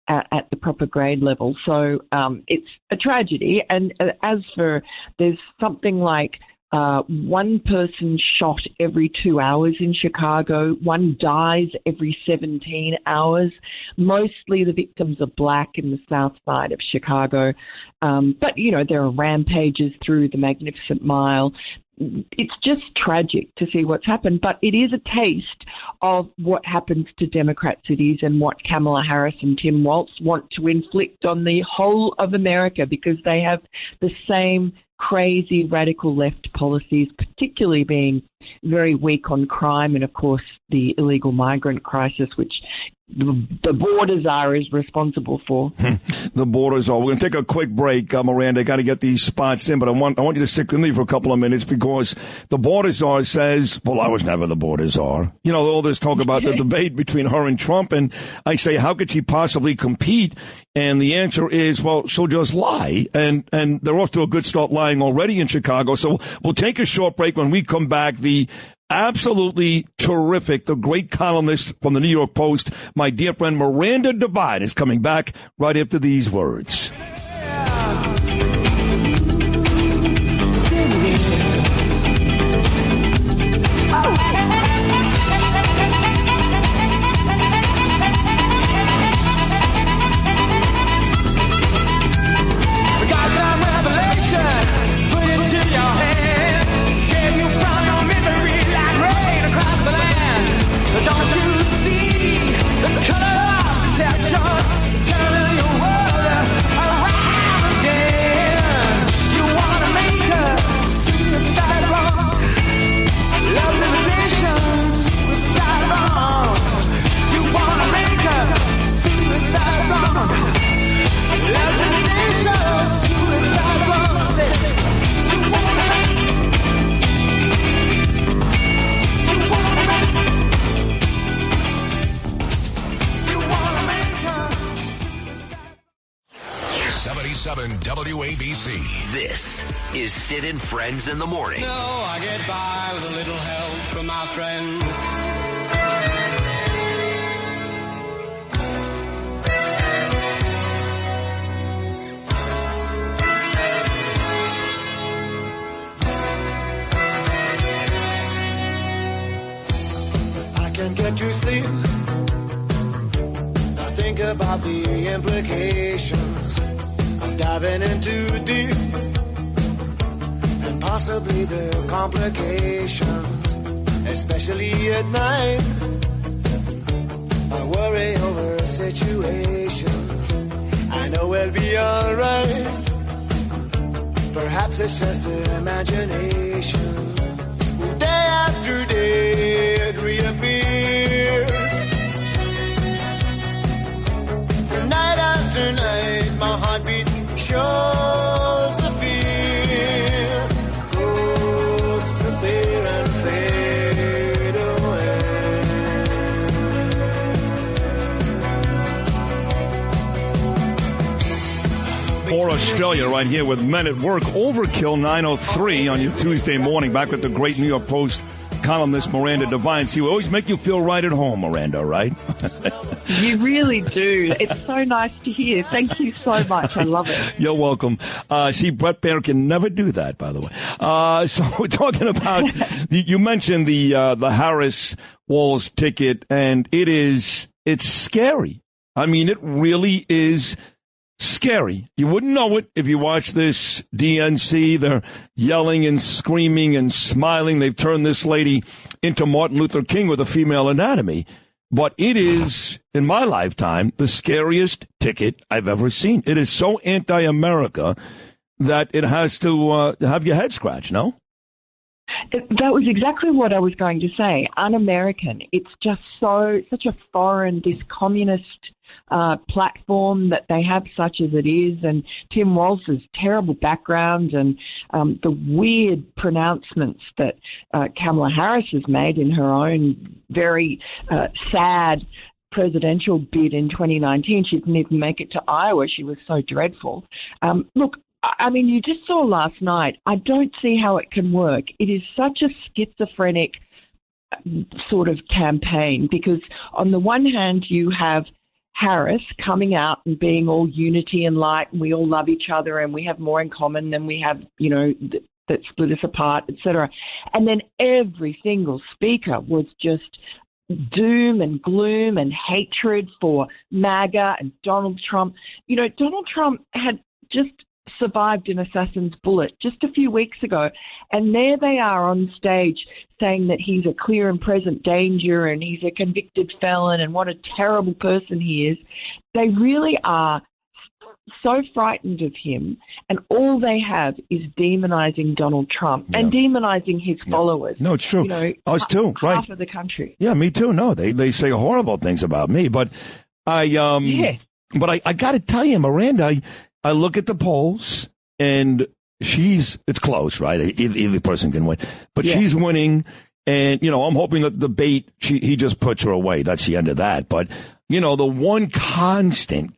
at the proper grade level. So it's a tragedy. And as for, there's something like one person shot every 2 hours in Chicago. One dies every 17 hours. Mostly the victims are black in the south side of Chicago. But, you know, there are rampages through the Magnificent Mile. It's just tragic to see what's happened, but it is a taste of what happens to Democrat cities and what Kamala Harris and Tim Walz want to inflict on the whole of America because they have the same crazy radical left policies, particularly being very weak on crime and, of course, the illegal migrant crisis, which the borders are is responsible for. The borders are. We're going to take a quick break, Miranda. I got to get these spots in, but I want you to stick with me for a couple of minutes because the borders are says, well, I was never the borders are. You know, all this talk about the debate between her and Trump, and I say, how could she possibly compete? And the answer is, well, she'll just lie. And they're off to a good start lying already in Chicago. So we'll take a short break. When we come back, the absolutely terrific, the great columnist from the New York Post, my dear friend Miranda Devine, is coming back right after these words. WABC. This is Sid and Friends in the Morning. No, I get by with a little help from my friends. I can't get to sleep. I think about the implications of diving in too deep, and possibly the complications, especially at night. I worry over situations I know we'll be alright. Perhaps it's just imagination. Day after day it reappears. Night after night my heartbeat shows the fear. Ghosts appear and fade away. For Australia, right here with Men at Work. Overkill 9:03 on your Tuesday morning. Back with the great New York Post columnist Miranda Devine. See, we always make you feel right at home, Miranda, right? You really do. It's so nice to hear. Thank you so much. I love it. You're welcome. See, Brett Baer can never do that, by the way. So we're talking about, you mentioned the Harris Walz ticket, and it's scary. I mean, it really is scary. You wouldn't know it if you watch this DNC. They're yelling and screaming and smiling. They've turned this lady into Martin Luther King with a female anatomy. But it is, in my lifetime, the scariest ticket I've ever seen. It is so anti-America that it has to have your head scratched, no? That was exactly what I was going to say. Un-American. It's just such a foreign, this communist platform that they have, such as it is, and Tim Walz's terrible background and the weird pronouncements that Kamala Harris has made in her own very sad presidential bid in 2019. She didn't even make it to Iowa. She was so dreadful. Look, I mean, you just saw last night. I don't see how it can work. It is such a schizophrenic sort of campaign because on the one hand, you have Harris coming out and being all unity and light, and we all love each other and we have more in common than we have, that split us apart, etc. And then every single speaker was just doom and gloom and hatred for MAGA and Donald Trump. Donald Trump had just survived an assassin's bullet just a few weeks ago, and there they are on stage saying that he's a clear and present danger and he's a convicted felon and what a terrible person he is. They really are so frightened of him, and all they have is demonizing Donald Trump and demonizing his followers. No, it's true. Us too, right? Half of the country. Yeah, me too. No, they say horrible things about me, but I got to tell you, Miranda, I look at the polls, and it's close, right? Either person can win. But she's winning, and, I'm hoping that the debate, he just puts her away. That's the end of that. But, the one constant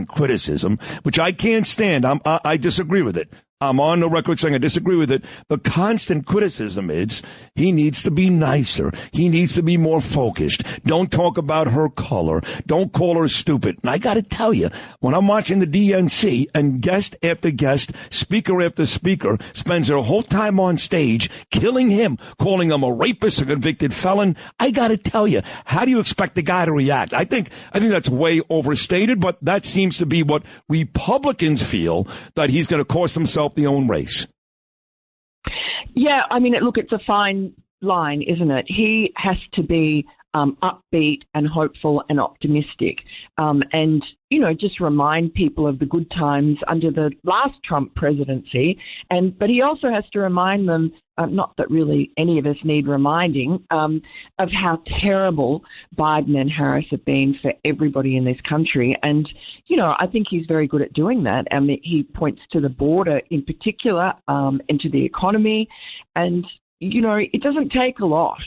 criticism, which I can't stand, I disagree with it. I'm on the record saying I disagree with it. The constant criticism is he needs to be nicer. He needs to be more focused. Don't talk about her color. Don't call her stupid. And I got to tell you, when I'm watching the DNC and guest after guest, speaker after speaker spends their whole time on stage killing him, calling him a rapist, a convicted felon, I got to tell you, how do you expect the guy to react? I think that's way overstated, but that seems to be what Republicans feel, that he's going to cost himself the own race. Yeah, I mean, look, it's a fine line, isn't it? He has to be upbeat and hopeful and optimistic, and just remind people of the good times under the last Trump presidency. But he also has to remind them, not that really any of us need reminding, of how terrible Biden and Harris have been for everybody in this country. And I think he's very good at doing that. I mean, he points to the border in particular, and to the economy, and it doesn't take a lot.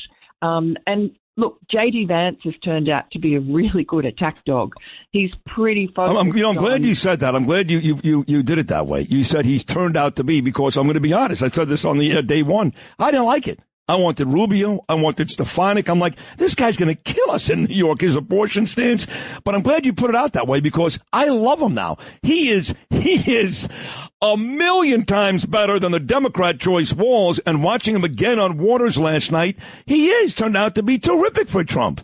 And look, J.D. Vance has turned out to be a really good attack dog. He's pretty focused. I'm glad you said that. I'm glad you did it that way. You said he's turned out to be, because I'm going to be honest. I said this on the day one. I didn't like it. I wanted Rubio. I wanted Stefanik. I'm like, this guy's going to kill us in New York, his abortion stance. But I'm glad you put it out that way, because I love him now. He is a million times better than the Democrat Joyce Walls. And watching him again on Waters last night, he is turned out to be terrific for Trump.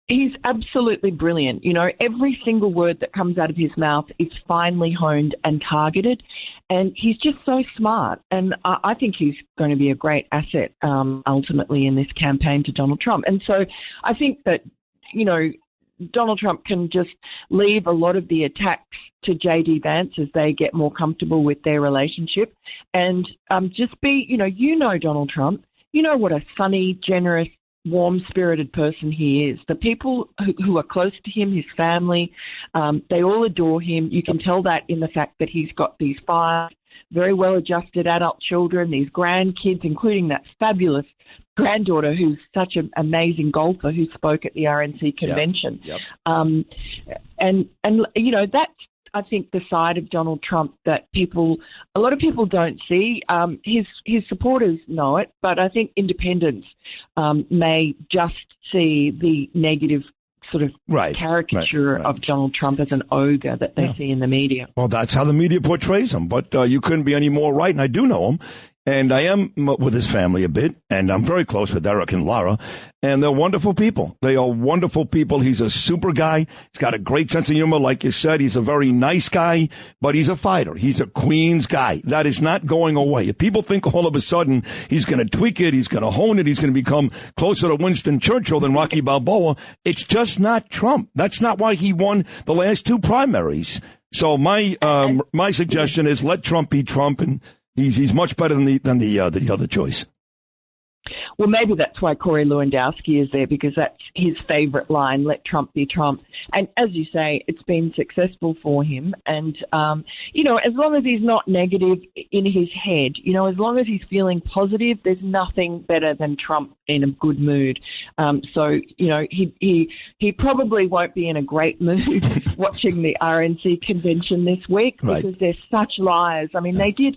He's absolutely brilliant. Every single word that comes out of his mouth is finely honed and targeted. And he's just so smart. And I think he's going to be a great asset ultimately in this campaign to Donald Trump. And so I think that, Donald Trump can just leave a lot of the attacks to J.D. Vance as they get more comfortable with their relationship, and just be, Donald Trump, what a funny, generous, warm-spirited person he is. The people who are close to him, his family, they all adore him. You can tell that in the fact that he's got these 5 very well-adjusted adult children, these grandkids, including that fabulous granddaughter who's such an amazing golfer who spoke at the RNC convention. Yep. And that's, I think, the side of Donald Trump that a lot of people don't see. His supporters know it, but I think independents may just see the negative sort of caricature of Donald Trump as an ogre that they see in the media. Well, that's how the media portrays him, but you couldn't be any more right, and I do know him. And I am with his family a bit, and I'm very close with Eric and Lara, and they're wonderful people. They are wonderful people. He's a super guy. He's got a great sense of humor. Like you said, he's a very nice guy, but he's a fighter. He's a Queens guy. That is not going away. If people think all of a sudden he's going to tweak it, he's going to hone it, he's going to become closer to Winston Churchill than Rocky Balboa, it's just not Trump. That's not why he won the last 2 primaries. So my suggestion is let Trump be Trump, and he's much better than the other choice. Well, maybe that's why Corey Lewandowski is there, because that's his favourite line, let Trump be Trump. And as you say, it's been successful for him. And, as long as he's not negative in his head, as long as he's feeling positive, there's nothing better than Trump in a good mood. He probably won't be in a great mood watching the RNC convention this week, because there's such lies. I mean, they did,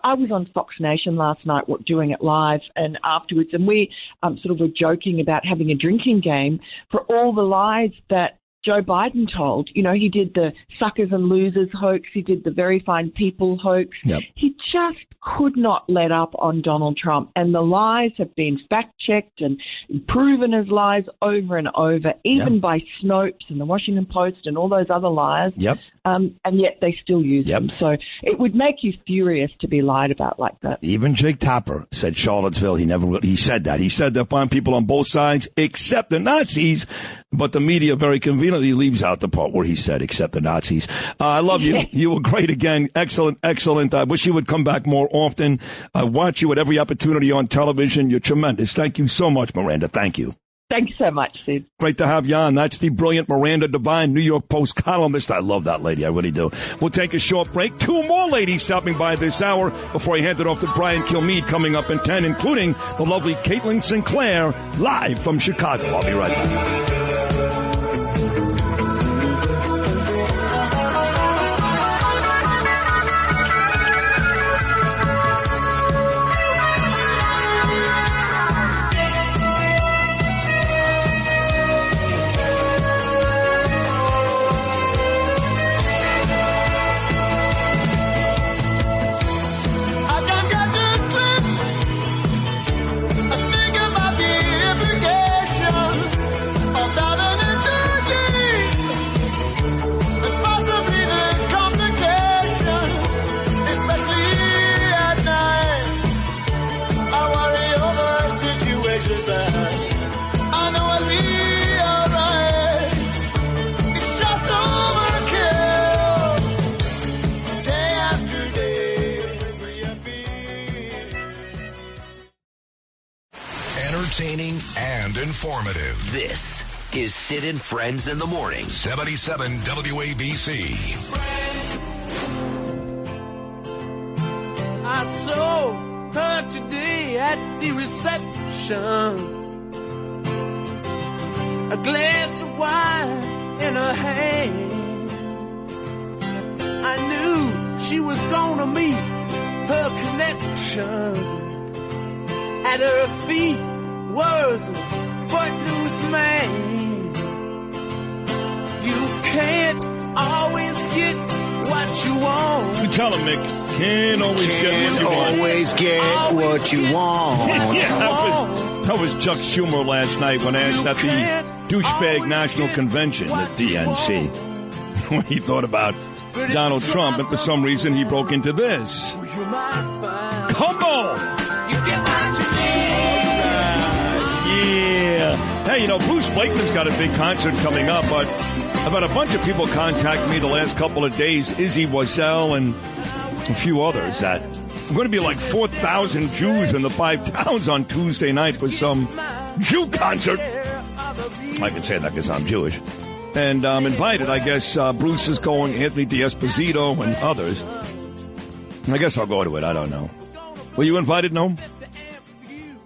I was on Fox Nation last night doing it live and afterwards, and we sort of were joking about having a drinking game for all the lies that Joe Biden told. He did the suckers and losers hoax. He did the very fine people hoax. Yep. He just could not let up on Donald Trump. And the lies have been fact-checked and proven as lies over and over, even by Snopes and the Washington Post and all those other liars. Yep. And yet they still use them. So it would make you furious to be lied about like that. Even Jake Tapper said Charlottesville. He said that. He said there are fine people on both sides except the Nazis. But the media very conveniently leaves out the part where he said except the Nazis. I love you. You were great again. Excellent, excellent. I wish you would come back more often. I watch you at every opportunity on television. You're tremendous. Thank you so much, Miranda. Thank you. Thanks so much, Sid. Great to have you on. That's the brilliant Miranda Devine, New York Post columnist. I love that lady. I really do. We'll take a short break. Two more ladies stopping by this hour before I hand it off to Brian Kilmeade coming up in 10, including the lovely Caitlin Sinclair, live from Chicago. I'll be right back. Entertaining and informative. This is Sid and Friends in the Morning. 77 WABC. I saw her today at the reception. A glass of wine in her hand. I knew she was gonna meet her connection. At her feet was a footloose man. You can't always get what you want. You tell him, Mick. Can't always get what you want. Always get what you want. That was Chuck Schumer last night when asked at the douchebag national convention, the DNC, when he thought about Donald Trump, and for some reason he broke into this. Come on! Yeah. Hey, Bruce Blakeman's got a big concert coming up, but I've had a bunch of people contact me the last couple of days, Izzy Wassell and a few others, that I'm going to be like 4,000 Jews in the 5 towns on Tuesday night for some Jew concert. I can say that because I'm Jewish. And I'm invited. I guess Bruce is going, Anthony D'Esposito and others. I guess I'll go to it. I don't know. Were you invited, no?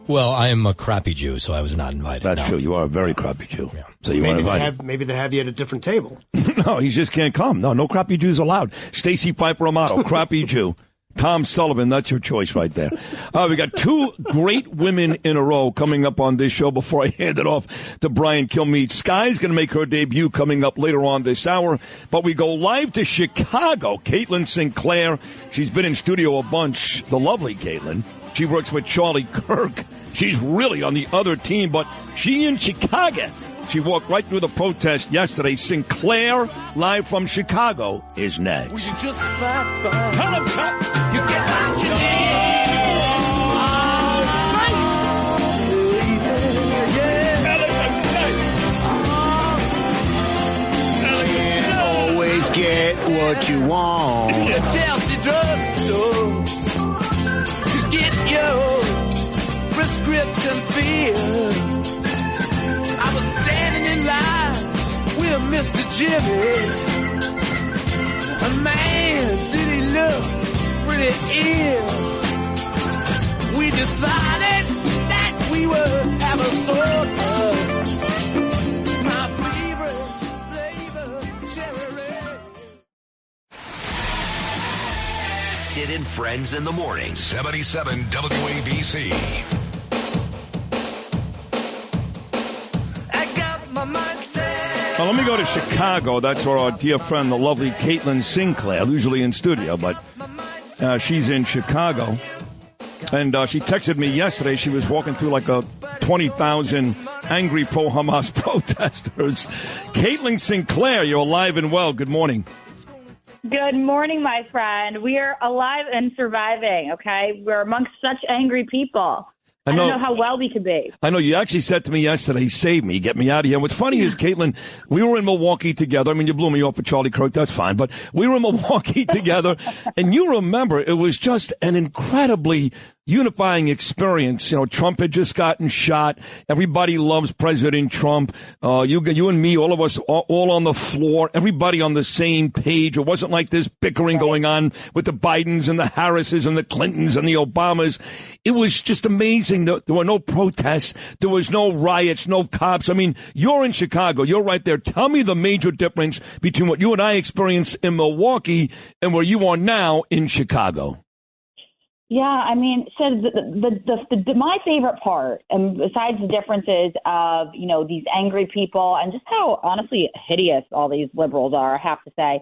Well, I am a crappy Jew, so I was not invited. That's true. You are a very crappy Jew. Yeah. So you maybe weren't invited. Maybe they have you at a different table. No, he just can't come. No crappy Jews allowed. Stacey Piper Amato, crappy Jew. Tom Sullivan, that's your choice right there. We got two great women in a row coming up on this show before I hand it off to Brian Kilmeade. Skye's going to make her debut coming up later on this hour, but we go live to Chicago. Caitlin Sinclair, she's been in studio a bunch. The lovely Caitlin. She works with Charlie Kirk. She's really on the other team, but she in Chicago. She walked right through the protest yesterday. Sinclair, live from Chicago, is next. Well, you just fly. Tell him, cut. You get what you need. Always get what you want. Chelsea drugstore to get your prescription. tripped and feared. I was standing in line with Mr. Jimmy. And man, did he look pretty ill. We decided that we would have a soda. My favorite flavor, cherry red. Sid and Friends in the morning. 77 WABC. I got my mind set. Well, let me go to Chicago. That's where our dear friend, the lovely Caitlin Sinclair, usually in studio, but she's in Chicago. And she texted me yesterday. She was walking through like a 20,000 angry pro-Hamas protesters. Caitlin Sinclair, you're alive and well. Good morning. Good morning, my friend. We are alive and surviving, okay? We're amongst such angry people. I don't know how well we could be. I know. You actually said to me yesterday, save me, get me out of here. What's funny is, Caitlin, we were in Milwaukee together. I mean, you blew me off for Charlie Kirk. That's fine. But we were in Milwaukee together. And you remember, it was just an incredibly unifying experience. You know, Trump had just gotten shot. Everybody loves President Trump. You and me, all of us, all on the floor. Everybody on the same page. It wasn't like this bickering going on with the Bidens and the Harrises and the Clintons and the Obamas. It was just amazing. There were no protests. There was no riots, no cops. I mean, you're in Chicago. You're right there. Tell me the major difference between what you and I experienced in Milwaukee and where you are now in Chicago. Yeah, I mean, so my favorite part, and besides the differences of, you know, these angry people and just how honestly hideous all these liberals are, I have to say.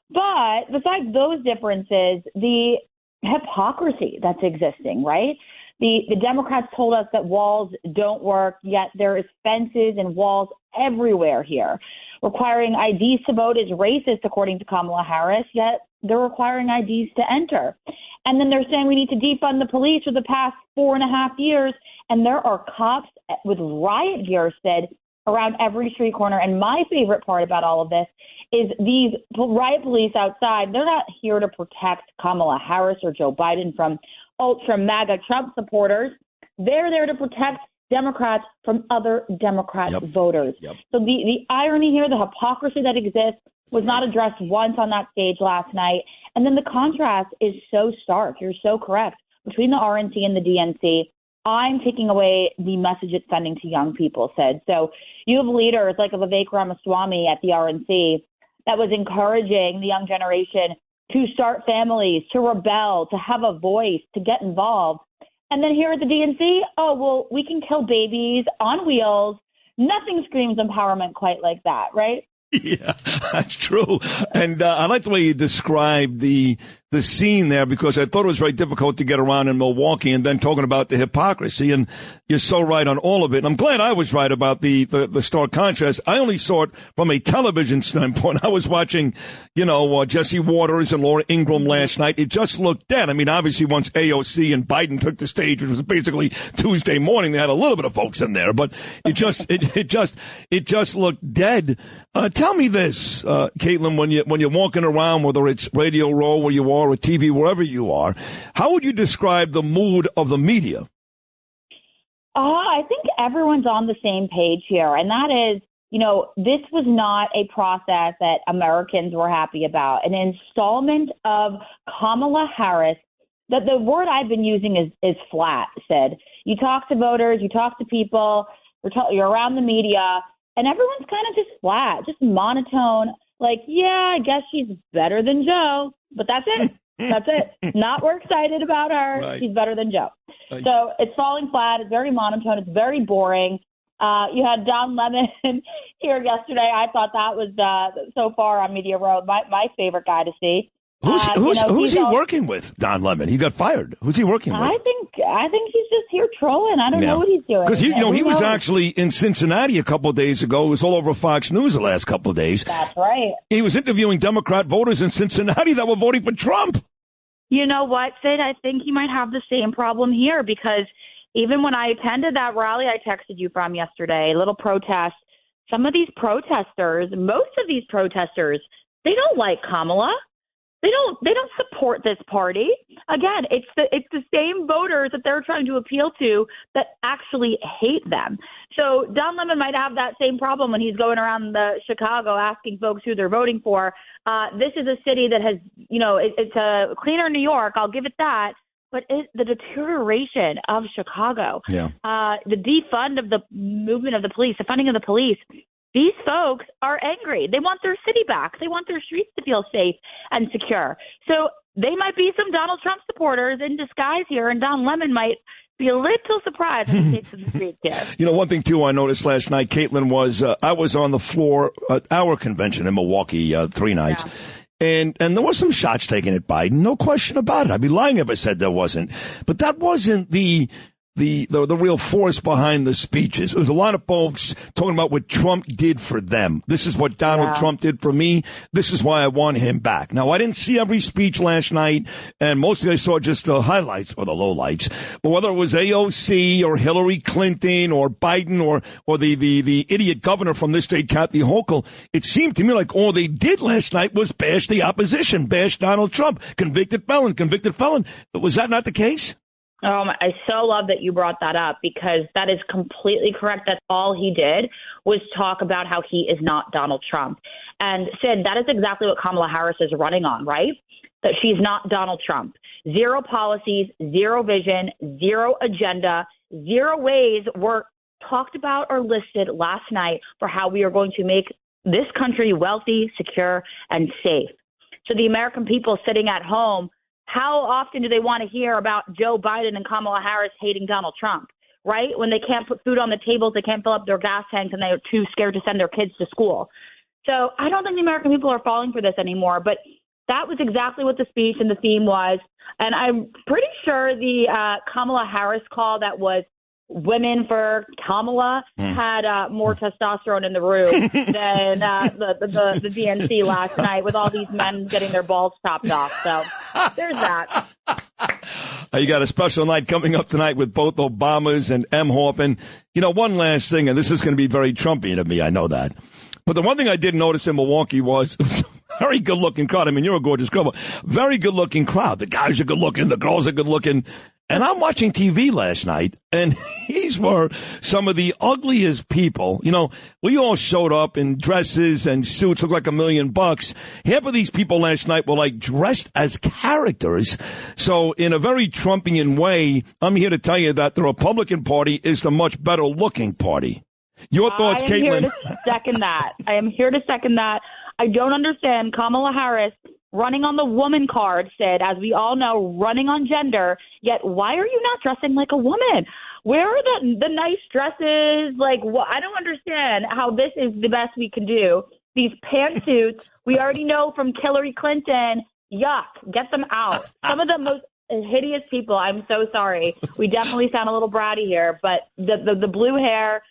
But besides those differences, the hypocrisy that's existing, right? The Democrats told us that walls don't work, yet there is fences and walls everywhere here. Requiring IDs to vote is racist, according to Kamala Harris, yet they're requiring IDs to enter. And then they're saying we need to defund the police for the past 4.5 years. And there are cops with riot gear, Sid, around every street corner. And my favorite part about all of this is these riot police outside. They're not here to protect Kamala Harris or Joe Biden from ultra MAGA Trump supporters. They're there to protect Democrats from other Democrat voters. So the irony here, the hypocrisy that exists, was not addressed once on that stage last night. And then the contrast is so stark. You're so correct. Between the RNC and the DNC, I'm taking away the message it's sending to young people, Sid. So you have leaders like Vivek Ramaswamy at the RNC that was encouraging the young generation to start families, to rebel, to have a voice, to get involved. And then here at the DNC, oh, well, we can kill babies on wheels. Nothing screams empowerment quite like that, right? Yeah, that's true. And I like the way you described the scene there, because I thought it was very difficult to get around in Milwaukee, and then talking about the hypocrisy. And you're so right on all of it. And I'm glad I was right about the stark contrast. I only saw it from a television standpoint. I was watching, Jesse Waters and Laura Ingraham last night. It just looked dead. I mean, obviously once AOC and Biden took the stage, which was basically Tuesday morning, they had a little bit of folks in there, but it just looked dead. Tell me this, Caitlin, when you're walking around, whether it's Radio Row where you are or TV, wherever you are, how would you describe the mood of the media? I think everyone's on the same page here, and that is, this was not a process that Americans were happy about. An installment of Kamala Harris, that the word I've been using is flat, Sid. You talk to voters, you talk to people, you're around the media, and everyone's kind of just flat, just monotone. Like, yeah, I guess she's better than Joe, but that's it. That's it. Not we're excited about her. Right. She's better than Joe. Right. So it's falling flat. It's very monotone. It's very boring. You had Don Lemon here yesterday. I thought that was so far on Media Row my favorite guy to see. Who's he working with? Don Lemon. He got fired. Who's he working with? I think he's just here trolling. I don't know what he's doing. Because he was actually in Cincinnati a couple of days ago. It was all over Fox News the last couple of days. That's right. He was interviewing Democrat voters in Cincinnati that were voting for Trump. You know what, Sid? I think he might have the same problem here, because even when I attended that rally I texted you from yesterday, a little protest, some of these protesters, most of these protesters, they don't like Kamala. They don't support this party. Again, it's the same voters that they're trying to appeal to that actually hate them. So Don Lemon might have that same problem when he's going around Chicago asking folks who they're voting for. This is a city that has, it's a cleaner New York. I'll give it that. But the deterioration of Chicago, the defund of the movement of the police, the funding of the police, these folks are angry. They want their city back. They want their streets to feel safe and secure. So they might be some Donald Trump supporters in disguise here, and Don Lemon might be a little surprised when he takes to the streets here. One thing, too, I noticed last night, Caitlin, was I was on the floor at our convention in Milwaukee 3 nights. Yeah. And there was some shots taken at Biden, no question about it. I'd be lying if I said there wasn't. But that wasn't the real force behind the speeches. There was a lot of folks talking about what Trump did for them. This is what Donald Trump did for me. This is why I want him back. Now, I didn't see every speech last night, and mostly I saw just the highlights or the lowlights. But whether it was AOC or Hillary Clinton or Biden or the idiot governor from this state, Kathy Hochul, it seemed to me like all they did last night was bash the opposition, bash Donald Trump, convicted felon. Was that not the case? I so love that you brought that up because that is completely correct. That's all he did was talk about how he is not Donald Trump. And Sid, that is exactly what Kamala Harris is running on, right? That she's not Donald Trump. 0 policies, 0 vision, 0 agenda, 0 ways were talked about or listed last night for how we are going to make this country wealthy, secure, and safe. So the American people sitting at home, how often do they want to hear about Joe Biden and Kamala Harris hating Donald Trump, right? When they can't put food on the tables, they can't fill up their gas tanks, and they're too scared to send their kids to school. So I don't think the American people are falling for this anymore, but that was exactly what the speech and the theme was. And I'm pretty sure the Kamala Harris call that was Women for Kamala had more testosterone in the room than the DNC last night with all these men getting their balls chopped off. So there's that. You got a special night coming up tonight with both Obamas and Emhoff. And, one last thing, and this is going to be very Trumpian of me, I know that. But the one thing I did notice in Milwaukee was very good-looking crowd. I mean, you're a gorgeous girl, but very good-looking crowd. The guys are good-looking, the girls are good-looking. And I'm watching TV last night, and these were some of the ugliest people. We all showed up in dresses and suits, looked like $1 million. Half of these people last night were like dressed as characters. So in a very Trumpian way, I'm here to tell you that the Republican Party is the much better looking party. Your thoughts, Caitlin? I am here to second that. I don't understand Kamala Harris running on the woman card, Sid, as we all know, running on gender, yet why are you not dressing like a woman? Where are the nice dresses? I don't understand how this is the best we can do. These pantsuits, we already know from Hillary Clinton, yuck, get them out. Some of the most hideous people, I'm so sorry. We definitely sound a little bratty here, but the blue hair,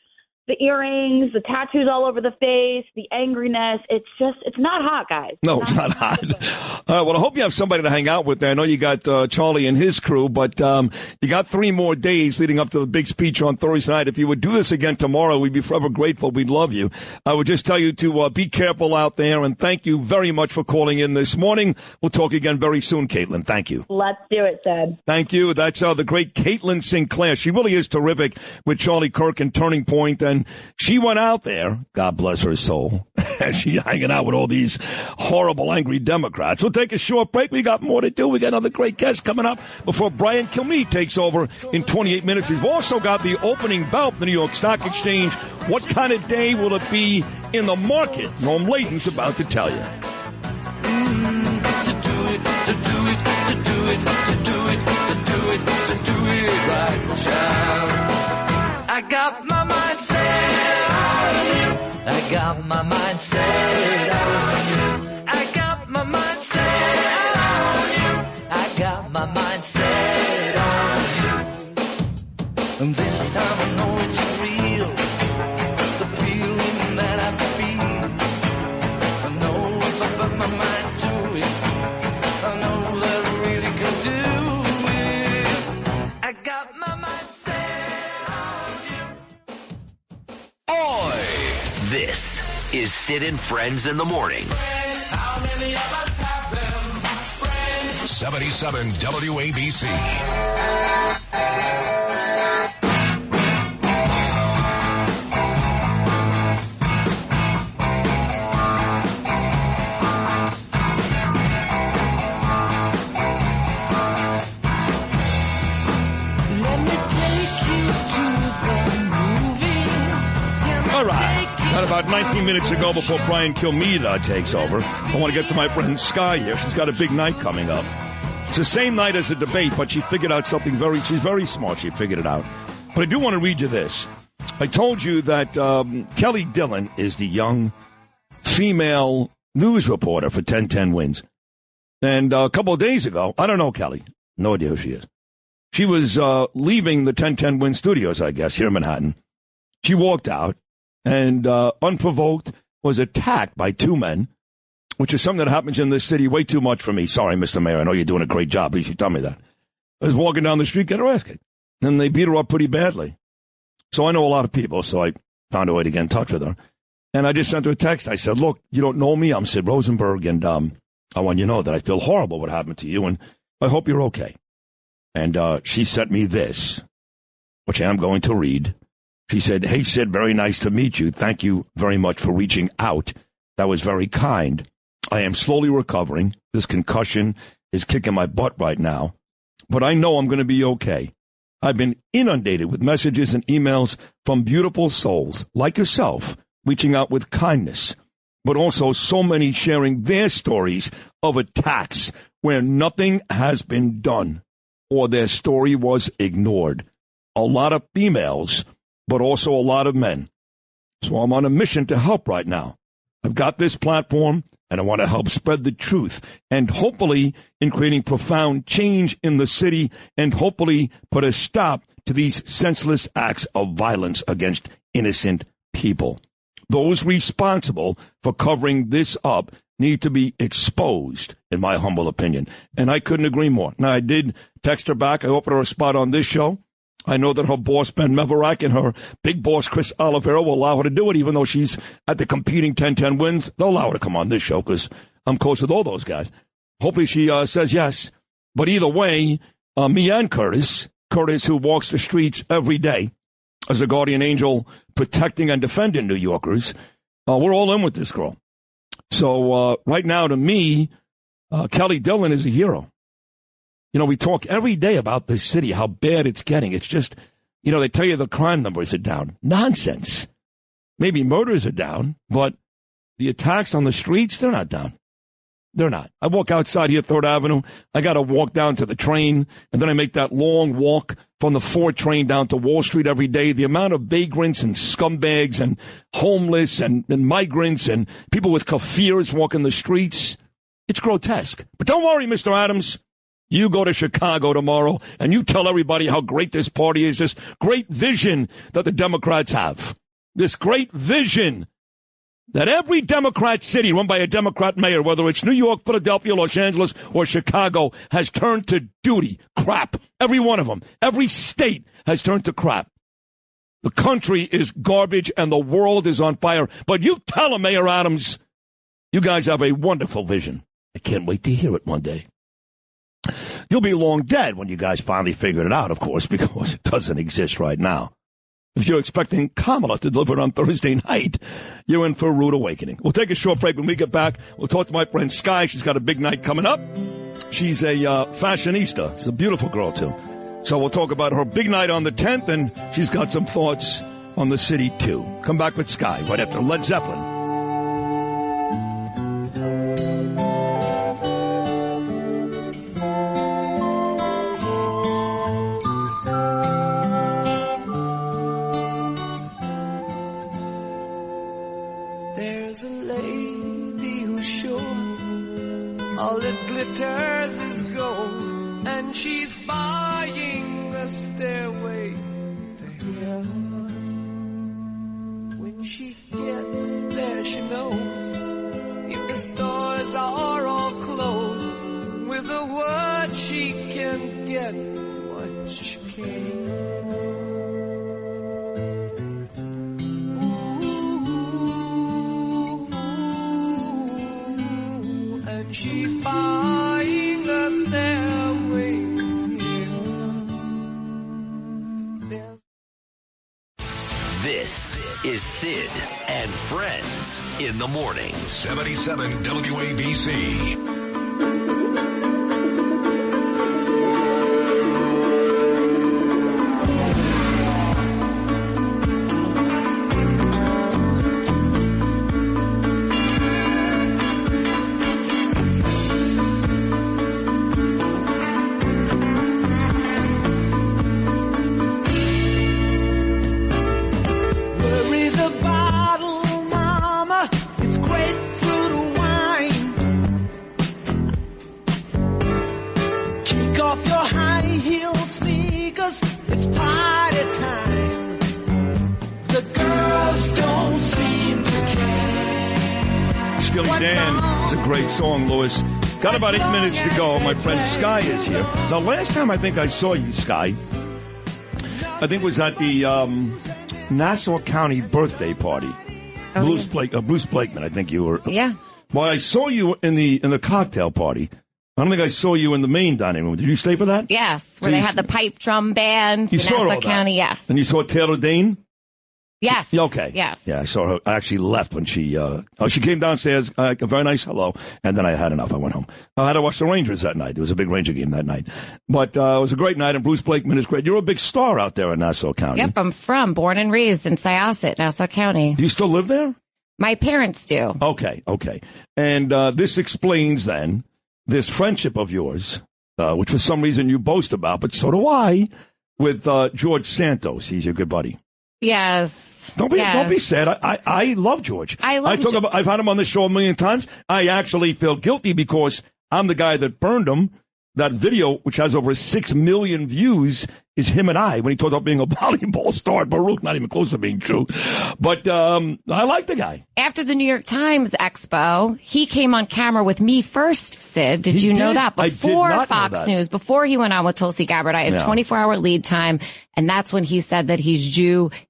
the earrings, the tattoos all over the face, the angriness. It's not hot, guys. No, it's not hot. Well, I hope you have somebody to hang out with there. I know you got Charlie and his crew, but you got 3 more days leading up to the big speech on Thursday night. If you would do this again tomorrow, we'd be forever grateful. We'd love you. I would just tell you to be careful out there, and thank you very much for calling in this morning. We'll talk again very soon, Caitlin. Thank you. Let's do it, Sid. Thank you. That's the great Caitlin Sinclair. She really is terrific with Charlie Kirk and Turning Point, and she went out there, God bless her soul, she's hanging out with all these horrible, angry Democrats. We'll take a short break. We got more to do. We got another great guest coming up before Brian Kilmeade takes over in 28 minutes. We've also got the opening bell of the New York Stock Exchange. What kind of day will it be in the market? Norm Layton's about to tell you. I got my mind set on you. I got my mind set on you. I got my mind set on you. I got my mind set on you. And this time I know it's real. The feeling that I feel. I know if I put my mind to it, I know that I really can do it. I got my mind set. This is Sid and Friends in the Morning. How many of us have them? 77 WABC. All right. Not about 19 minutes ago, before Brian Kilmeade takes over, I want to get to my friend Skye here. She's got a big night coming up. It's the same night as the debate, but she figured out something she's very smart. She figured it out. But I do want to read you this. I told you that Kelly Dillon is the young female news reporter for 1010 Wins. And a couple of days ago, I don't know Kelly. No idea who she is. She was leaving the 1010 Wins studios, I guess, here in Manhattan. She walked out and unprovoked was attacked by two men, which is something that happens in this city way too much for me. Sorry, Mr. Mayor. I know you're doing a great job. Please, you tell me that. I was walking down the street, get her ass kicked. And they beat her up pretty badly. So I know a lot of people, so I found a way to get in touch with her. And I just sent her a text. I said, look, you don't know me. I'm Sid Rosenberg, and I want you to know that I feel horrible what happened to you, and I hope you're okay. And she sent me this, which I am going to read. She said, hey, Sid, very nice to meet you. Thank you very much for reaching out. That was very kind. I am slowly recovering. This concussion is kicking my butt right now. But I know I'm going to be okay. I've been inundated with messages and emails from beautiful souls like yourself, reaching out with kindness, but also so many sharing their stories of attacks where nothing has been done or their story was ignored. A lot of females, but also a lot of men. So I'm on a mission to help right now. I've got this platform, and I want to help spread the truth, and hopefully in creating profound change in the city, and hopefully put a stop to these senseless acts of violence against innocent people. Those responsible for covering this up need to be exposed, in my humble opinion. And I couldn't agree more. Now, I did text her back. I offered her a spot on this show. I know that her boss, Ben Meverak, and her big boss, Chris Oliveira, will allow her to do it, even though she's at the competing 1010 Wins. They'll allow her to come on this show because I'm close with all those guys. Hopefully she says yes. But either way, me and Curtis, who walks the streets every day as a guardian angel protecting and defending New Yorkers, we're all in with this girl. So right now, to me, Kelly Dillon is a hero. You know, we talk every day about this city, how bad it's getting. It's just, you know, they tell you the crime numbers are down. Nonsense. Maybe murders are down, but the attacks on the streets, they're not down. They're not. I walk outside here, 3rd Avenue. I got to walk down to the train, and then I make that long walk from the 4 train down to Wall Street every day. The amount of vagrants and scumbags and homeless and migrants and people with kafirs walking the streets, it's grotesque. But don't worry, Mr. Adams. You go to Chicago tomorrow, and you tell everybody how great this party is, this great vision that the Democrats have, this great vision that every Democrat city run by a Democrat mayor, whether it's New York, Philadelphia, Los Angeles, or Chicago, has turned to duty. Crap. Every one of them. Every state has turned to crap. The country is garbage, and the world is on fire. But you tell them, Mayor Adams, you guys have a wonderful vision. I can't wait to hear it one day. You'll be long dead when you guys finally figure it out, of course, because it doesn't exist right now. If you're expecting Kamala to deliver it on Thursday night, you're in for a rude awakening. We'll take a short break. When we get back, we'll talk to my friend Skye. She's got a big night coming up. She's a fashionista. She's a beautiful girl, too. So we'll talk about her big night on the 10th, and she's got some thoughts on the city, too. Come back with Skye right after Led Zeppelin. All that glitters is gold, and she's buying the stairway to heaven. When she gets there, This is Sid and Friends in the morning. 77 WABC. Song, Lewis. Got about 8 minutes to go. My friend Skye is here. The last time I think I saw you, Skye, I think was at the Nassau County birthday party. Oh, Bruce Blakeman, I think you were. Yeah. Well, I saw you in the cocktail party. I don't think I saw you in the main dining room. Did you stay for that? Yes, where they had the pipe drum bands. You saw Nassau County, yes. And you saw Taylor Dane? Yes. Okay. Yes. Yeah, I saw her. I actually left when she came downstairs, a very nice hello, and then I had enough. I went home. I had to watch the Rangers that night. It was a big Ranger game that night. But it was a great night, and Bruce Blakeman is great. You're a big star out there in Nassau County. Yep, I'm born and raised in Syosset, Nassau County. Do you still live there? My parents do. Okay. And this explains, then, this friendship of yours, which for some reason you boast about, but so do I, with George Santos. He's your good buddy. Yes. Don't be sad. I love George. I've had him on the show a million times. I actually feel guilty because I'm the guy that burned him. That video, which has over 6 million views, is him and I when he talked about being a volleyball star at Baruch. Not even close to being true. But I like the guy. After the New York Times Expo, he came on camera with me first, Sid. Did you know that? Before Fox News, before he went on with Tulsi Gabbard, I had a 24-hour lead time, and that's when he said that he's Jewish.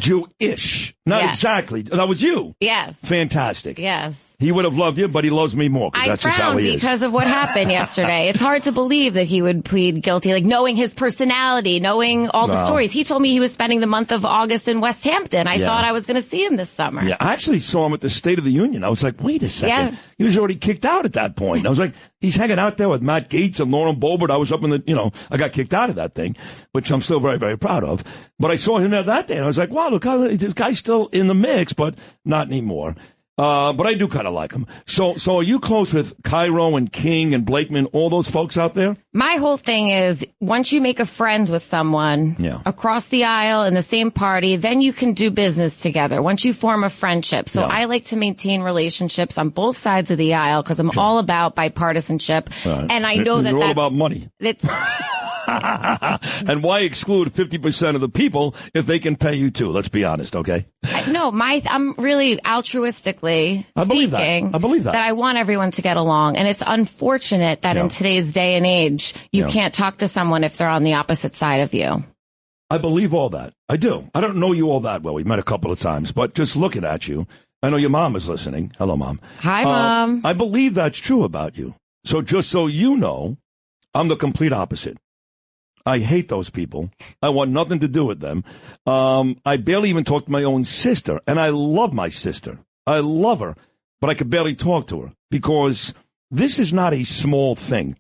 Jewish. Not exactly. That was you. Yes. Fantastic. Yes. He would have loved you, but he loves me more. I that's just how frowned he is. because of what happened yesterday. It's hard to believe that he would plead guilty, like knowing his personality, knowing all the stories. He told me he was spending the month of August in West Hampton. I thought I was going to see him this summer. Yeah, I actually saw him at the State of the Union. I was like, wait a second. Yes. He was already kicked out at that point. I was like, he's hanging out there with Matt Gaetz and Lauren Boebert. I was up in the, I got kicked out of that thing, which I'm still very, very proud of. But I saw him there that day, and I was like, wow, look, this guy's still in the mix, but not anymore. But I do kind of like him. So are you close with Cairo and King and Blakeman, all those folks out there? My whole thing is once you make a friend with someone across the aisle in the same party, then you can do business together once you form a friendship. So I like to maintain relationships on both sides of the aisle because I'm all about bipartisanship. Right. And I know you're all about money. And why exclude 50% of the people if they can pay you too? Let's be honest, okay? No, I'm really altruistically speaking. I believe that. That I want everyone to get along. And it's unfortunate that in today's day and age, you can't talk to someone if they're on the opposite side of you. I believe all that. I do. I don't know you all that well. We met a couple of times, but just looking at you, I know your mom is listening. Hello, Mom. Hi, Mom. I believe that's true about you. So just so you know, I'm the complete opposite. I hate those people. I want nothing to do with them. I barely even talk to my own sister, and I love my sister. I love her, but I could barely talk to her because this is not a small thing.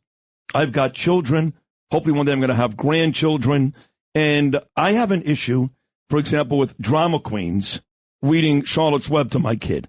I've got children. Hopefully one day I'm going to have grandchildren, and I have an issue, for example, with drama queens reading Charlotte's Web to my kid,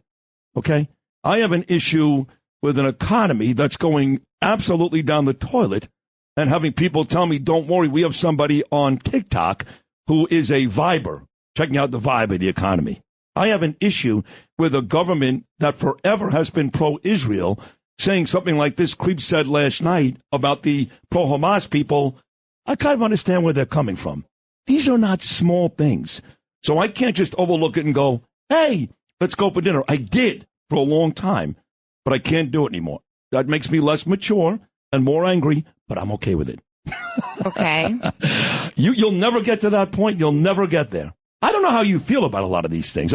okay? I have an issue with an economy that's going absolutely down the toilet, and having people tell me, don't worry, we have somebody on TikTok who is a viber, checking out the vibe of the economy. I have an issue with a government that forever has been pro-Israel saying something like this creep said last night about the pro-Hamas people. I kind of understand where they're coming from. These are not small things. So I can't just overlook it and go, hey, let's go for dinner. I did for a long time, but I can't do it anymore. That makes me less mature and more angry, but I'm okay with it. Okay. You'll never get to that point. You'll never get there. I don't know how you feel about a lot of these things.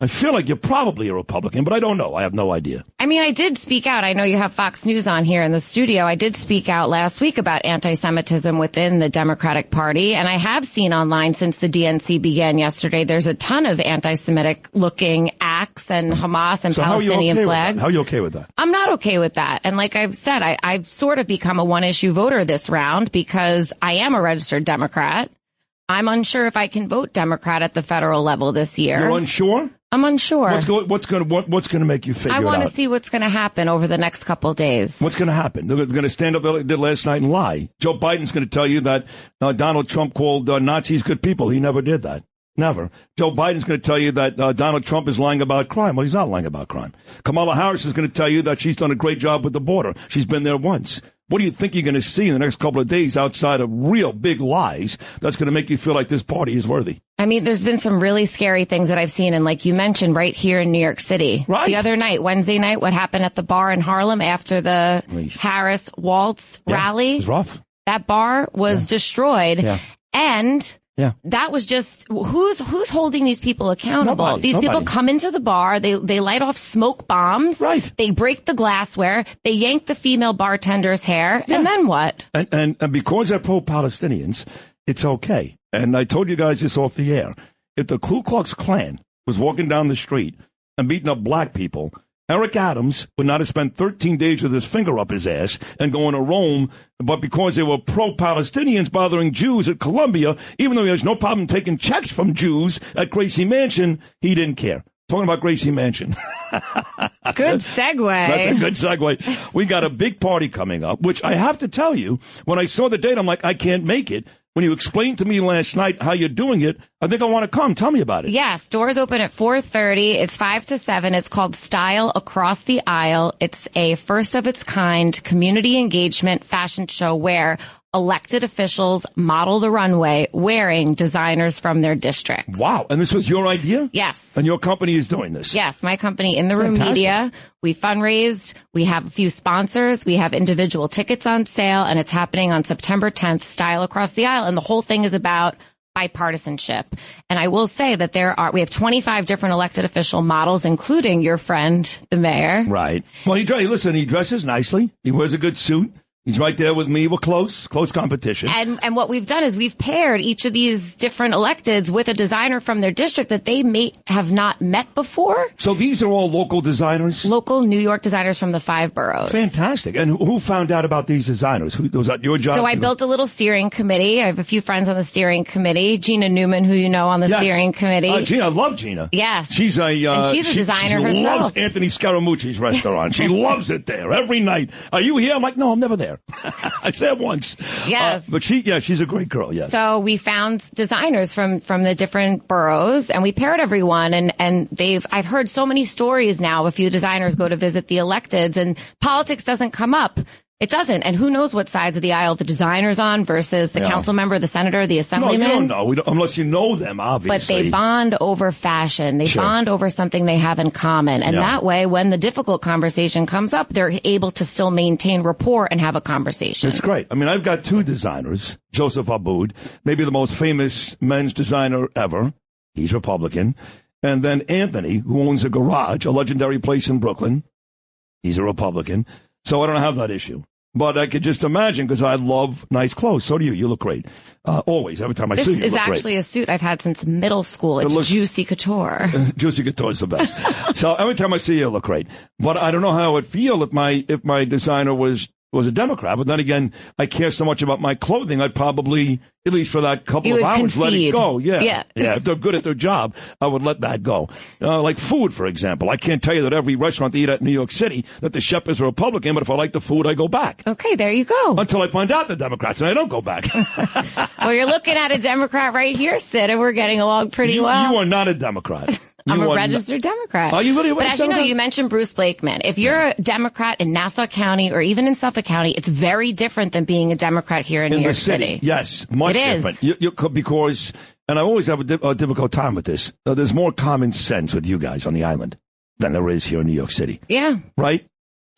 I feel like you're probably a Republican, but I don't know. I have no idea. I mean, I did speak out. I know you have Fox News on here in the studio. I did speak out last week about anti-Semitism within the Democratic Party. And I have seen online since the DNC began yesterday, there's a ton of anti-Semitic looking acts and Hamas and Palestinian flags. How are you okay with that? I'm not okay with that. And like I've said, I've sort of become a one-issue voter this round because I am a registered Democrat. I'm unsure if I can vote Democrat at the federal level this year. You're unsure? I'm unsure. What's going to make you figure it out? I want to see what's going to happen over the next couple of days. What's going to happen? They're going to stand up like they did last night and lie. Joe Biden's going to tell you that Donald Trump called Nazis good people. He never did that. Never. Joe Biden's going to tell you that Donald Trump is lying about crime. Well, he's not lying about crime. Kamala Harris is going to tell you that she's done a great job with the border. She's been there once. What do you think you're going to see in the next couple of days outside of real big lies that's going to make you feel like this party is worthy? I mean, there's been some really scary things that I've seen. And like you mentioned, right here in New York City. Right. The other night, Wednesday night, what happened at the bar in Harlem after the Harris Waltz rally? It was rough. That bar was destroyed. Yeah. And that was just who's holding these people accountable? Nobody. People come into the bar, they light off smoke bombs, right? They break the glassware, they yank the female bartender's hair, and then what? And because they're pro-Palestinians, it's okay. And I told you guys this off the air. If the Ku Klux Klan was walking down the street and beating up black people, Eric Adams would not have spent 13 days with his finger up his ass and going to Rome, but because they were pro-Palestinians bothering Jews at Columbia, even though he has no problem taking checks from Jews at Gracie Mansion, he didn't care. Talking about Gracie Mansion. Good segue. That's a good segue. We got a big party coming up, which I have to tell you, when I saw the date, I'm like, I can't make it. When you explained to me last night how you're doing it, I think I want to come. Tell me about it. Yes, doors open at 4:30. It's 5 to 7. It's called Style Across the Aisle. It's a first of its kind community engagement fashion show where elected officials model the runway wearing designers from their districts. Wow. And this was your idea? Yes. And your company is doing this? Yes. My company, In the Room Media. We fundraised. We have a few sponsors. We have individual tickets on sale, and it's happening on September 10th, Style Across the Aisle. And the whole thing is about bipartisanship. And I will say that we have 25 different elected official models, including your friend, the mayor. Right. Well, he dresses nicely. He wears a good suit. He's right there with me. We're close competition. And what we've done is we've paired each of these different electeds with a designer from their district that they may have not met before. So these are all local designers? Local New York designers from the 5 boroughs. Fantastic. And who found out about these designers? Was that your job? So I built a little steering committee. I have a few friends on the steering committee. Gina Newman, who you know on the steering committee. Gina, I love Gina. Yes. She's a designer herself. She loves Anthony Scaramucci's restaurant. She loves it there every night. Are you here? I'm like, no, I'm never there. I said once. Yes. But she's a great girl, yes. So we found designers from the different boroughs and we paired everyone and I've heard so many stories now. A few designers go to visit the electeds and politics doesn't come up. It doesn't. And who knows what sides of the aisle the designer's on versus the council member, the senator, the assemblyman. No, you don't know. Unless you know them, obviously. But they bond over fashion. They bond over something they have in common. And that way, when the difficult conversation comes up, they're able to still maintain rapport and have a conversation. It's great. I mean, I've got 2 designers. Joseph Abboud, maybe the most famous men's designer ever. He's Republican. And then Anthony, who owns a garage, a legendary place in Brooklyn. He's a Republican. So I don't have that issue. But I could just imagine, because I love nice clothes. So do you. You look great. Always. Every time I see you, you look great. This is actually a suit I've had since middle school. It's Juicy Couture. Juicy Couture is the best. So every time I see you, you look great. But I don't know how it would feel if my designer was a Democrat. But then again, I care so much about my clothing, I'd probably, at least for that couple of hours, let it go. Yeah. If they're good at their job, I would let that go. Like food, for example. I can't tell you that every restaurant they eat at in New York City, that the chef is a Republican, but if I like the food, I go back. Okay, there you go. Until I find out they're Democrats, and I don't go back. Well, you're looking at a Democrat right here, Sid, and we're getting along pretty well. You are not a Democrat. I'm a registered Democrat. Are you really? But as you know, you mentioned Bruce Blakeman. If you're a Democrat in Nassau County or even in Suffolk County, it's very different than being a Democrat here in New York City. Yes, much different. You could, because, and I always have a difficult time with this, there's more common sense with you guys on the island than there is here in New York City. Yeah. Right?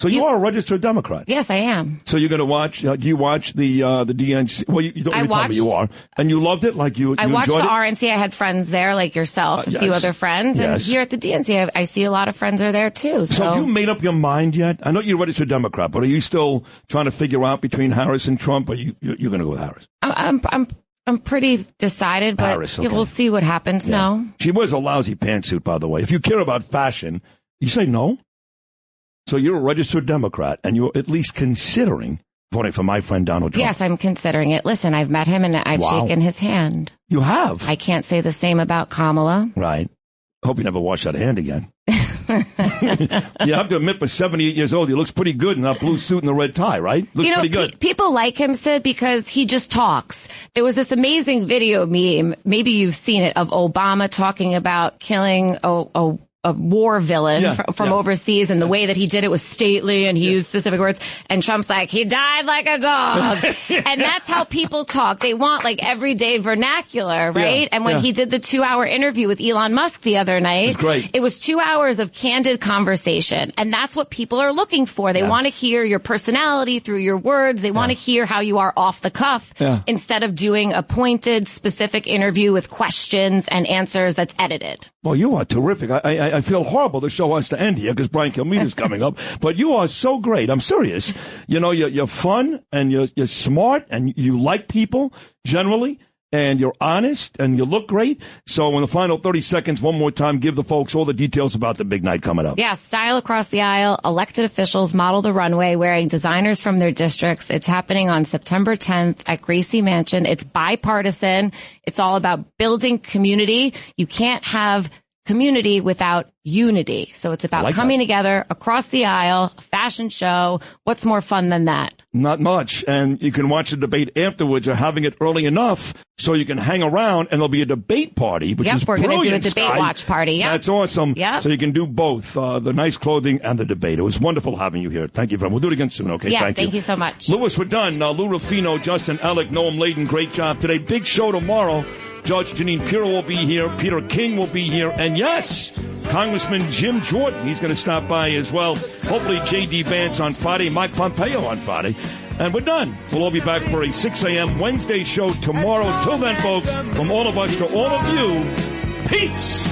So you are a registered Democrat. Yes, I am. So you're going to watch? Do you watch the DNC? Well, you don't really tell me you are, and you loved it. Like you watched enjoyed the it? RNC. I had friends there, like yourself, a few yes. other friends, and Yes. here at the DNC, I see a lot of friends are there too. So have you made up your mind yet? I know you're a registered Democrat, but are you still trying to figure out between Harris and Trump? Or you're going to go with Harris? I'm pretty decided, but Harris, okay. we'll see what happens. Yeah. No, She wears a lousy pantsuit, by the way. If you care about fashion, you say no. So you're a registered Democrat, and you're at least considering voting for my friend Donald Trump. yes, I'm considering it. Listen, I've met him and I've shaken his hand. You have? I can't say the same about Kamala. Right. Hope you never wash that hand again. You have to admit, for 78 years old, he looks pretty good in that blue suit and the red tie, right? Looks pretty good. People like him, Sid, because he just talks. There was this amazing video meme, maybe you've seen it, of Obama talking about killing a war villain from overseas, and the way that he did it was stately, and he used specific words. And Trump's like, he died like a dog. And that's how people talk. They want like everyday vernacular, right? Yeah, and when he did the 2-hour interview with Elon Musk the other night, it was 2 hours of candid conversation. And that's what people are looking for. They want to hear your personality through your words. They want to hear how you are off the cuff instead of doing a pointed, specific interview with questions and answers that's edited. Well, you are terrific. I feel horrible the show has to end here because Brian Kilmeada's coming up. But you are so great. I'm serious. You know, you're fun and you're smart and you like people generally. And you're honest and you look great. So in the final 30 seconds, one more time, give the folks all the details about the big night coming up. Yeah, style across the aisle. Elected officials model the runway wearing designers from their districts. It's happening on September 10th at Gracie Mansion. It's bipartisan. It's all about building community. You can't have community without unity. So it's about coming together across the aisle, a fashion show. What's more fun than that? Not much. And you can watch the debate afterwards or having it early enough so you can hang around and there'll be a debate party, which is we're going to do a brilliant, debate Skye. watch party. Yep. That's awesome. Yep. So you can do both, the nice clothing and the debate. It was wonderful having you here. Thank you very much. We'll do it again soon, okay? Yes, thank you so much. Lewis, we're done. Lou Rufino, Justin Alec, Noam Layden, great job today. Big show tomorrow. Judge Janine Pirro will be here. Peter King will be here. And yes, Congressman Jim Jordan, he's going to stop by as well. Hopefully J.D. Vance on Friday, Mike Pompeo on Friday. And we're done. We'll all be back for a 6 a.m. Wednesday show tomorrow. Till then, folks, from all of us to all of you, peace.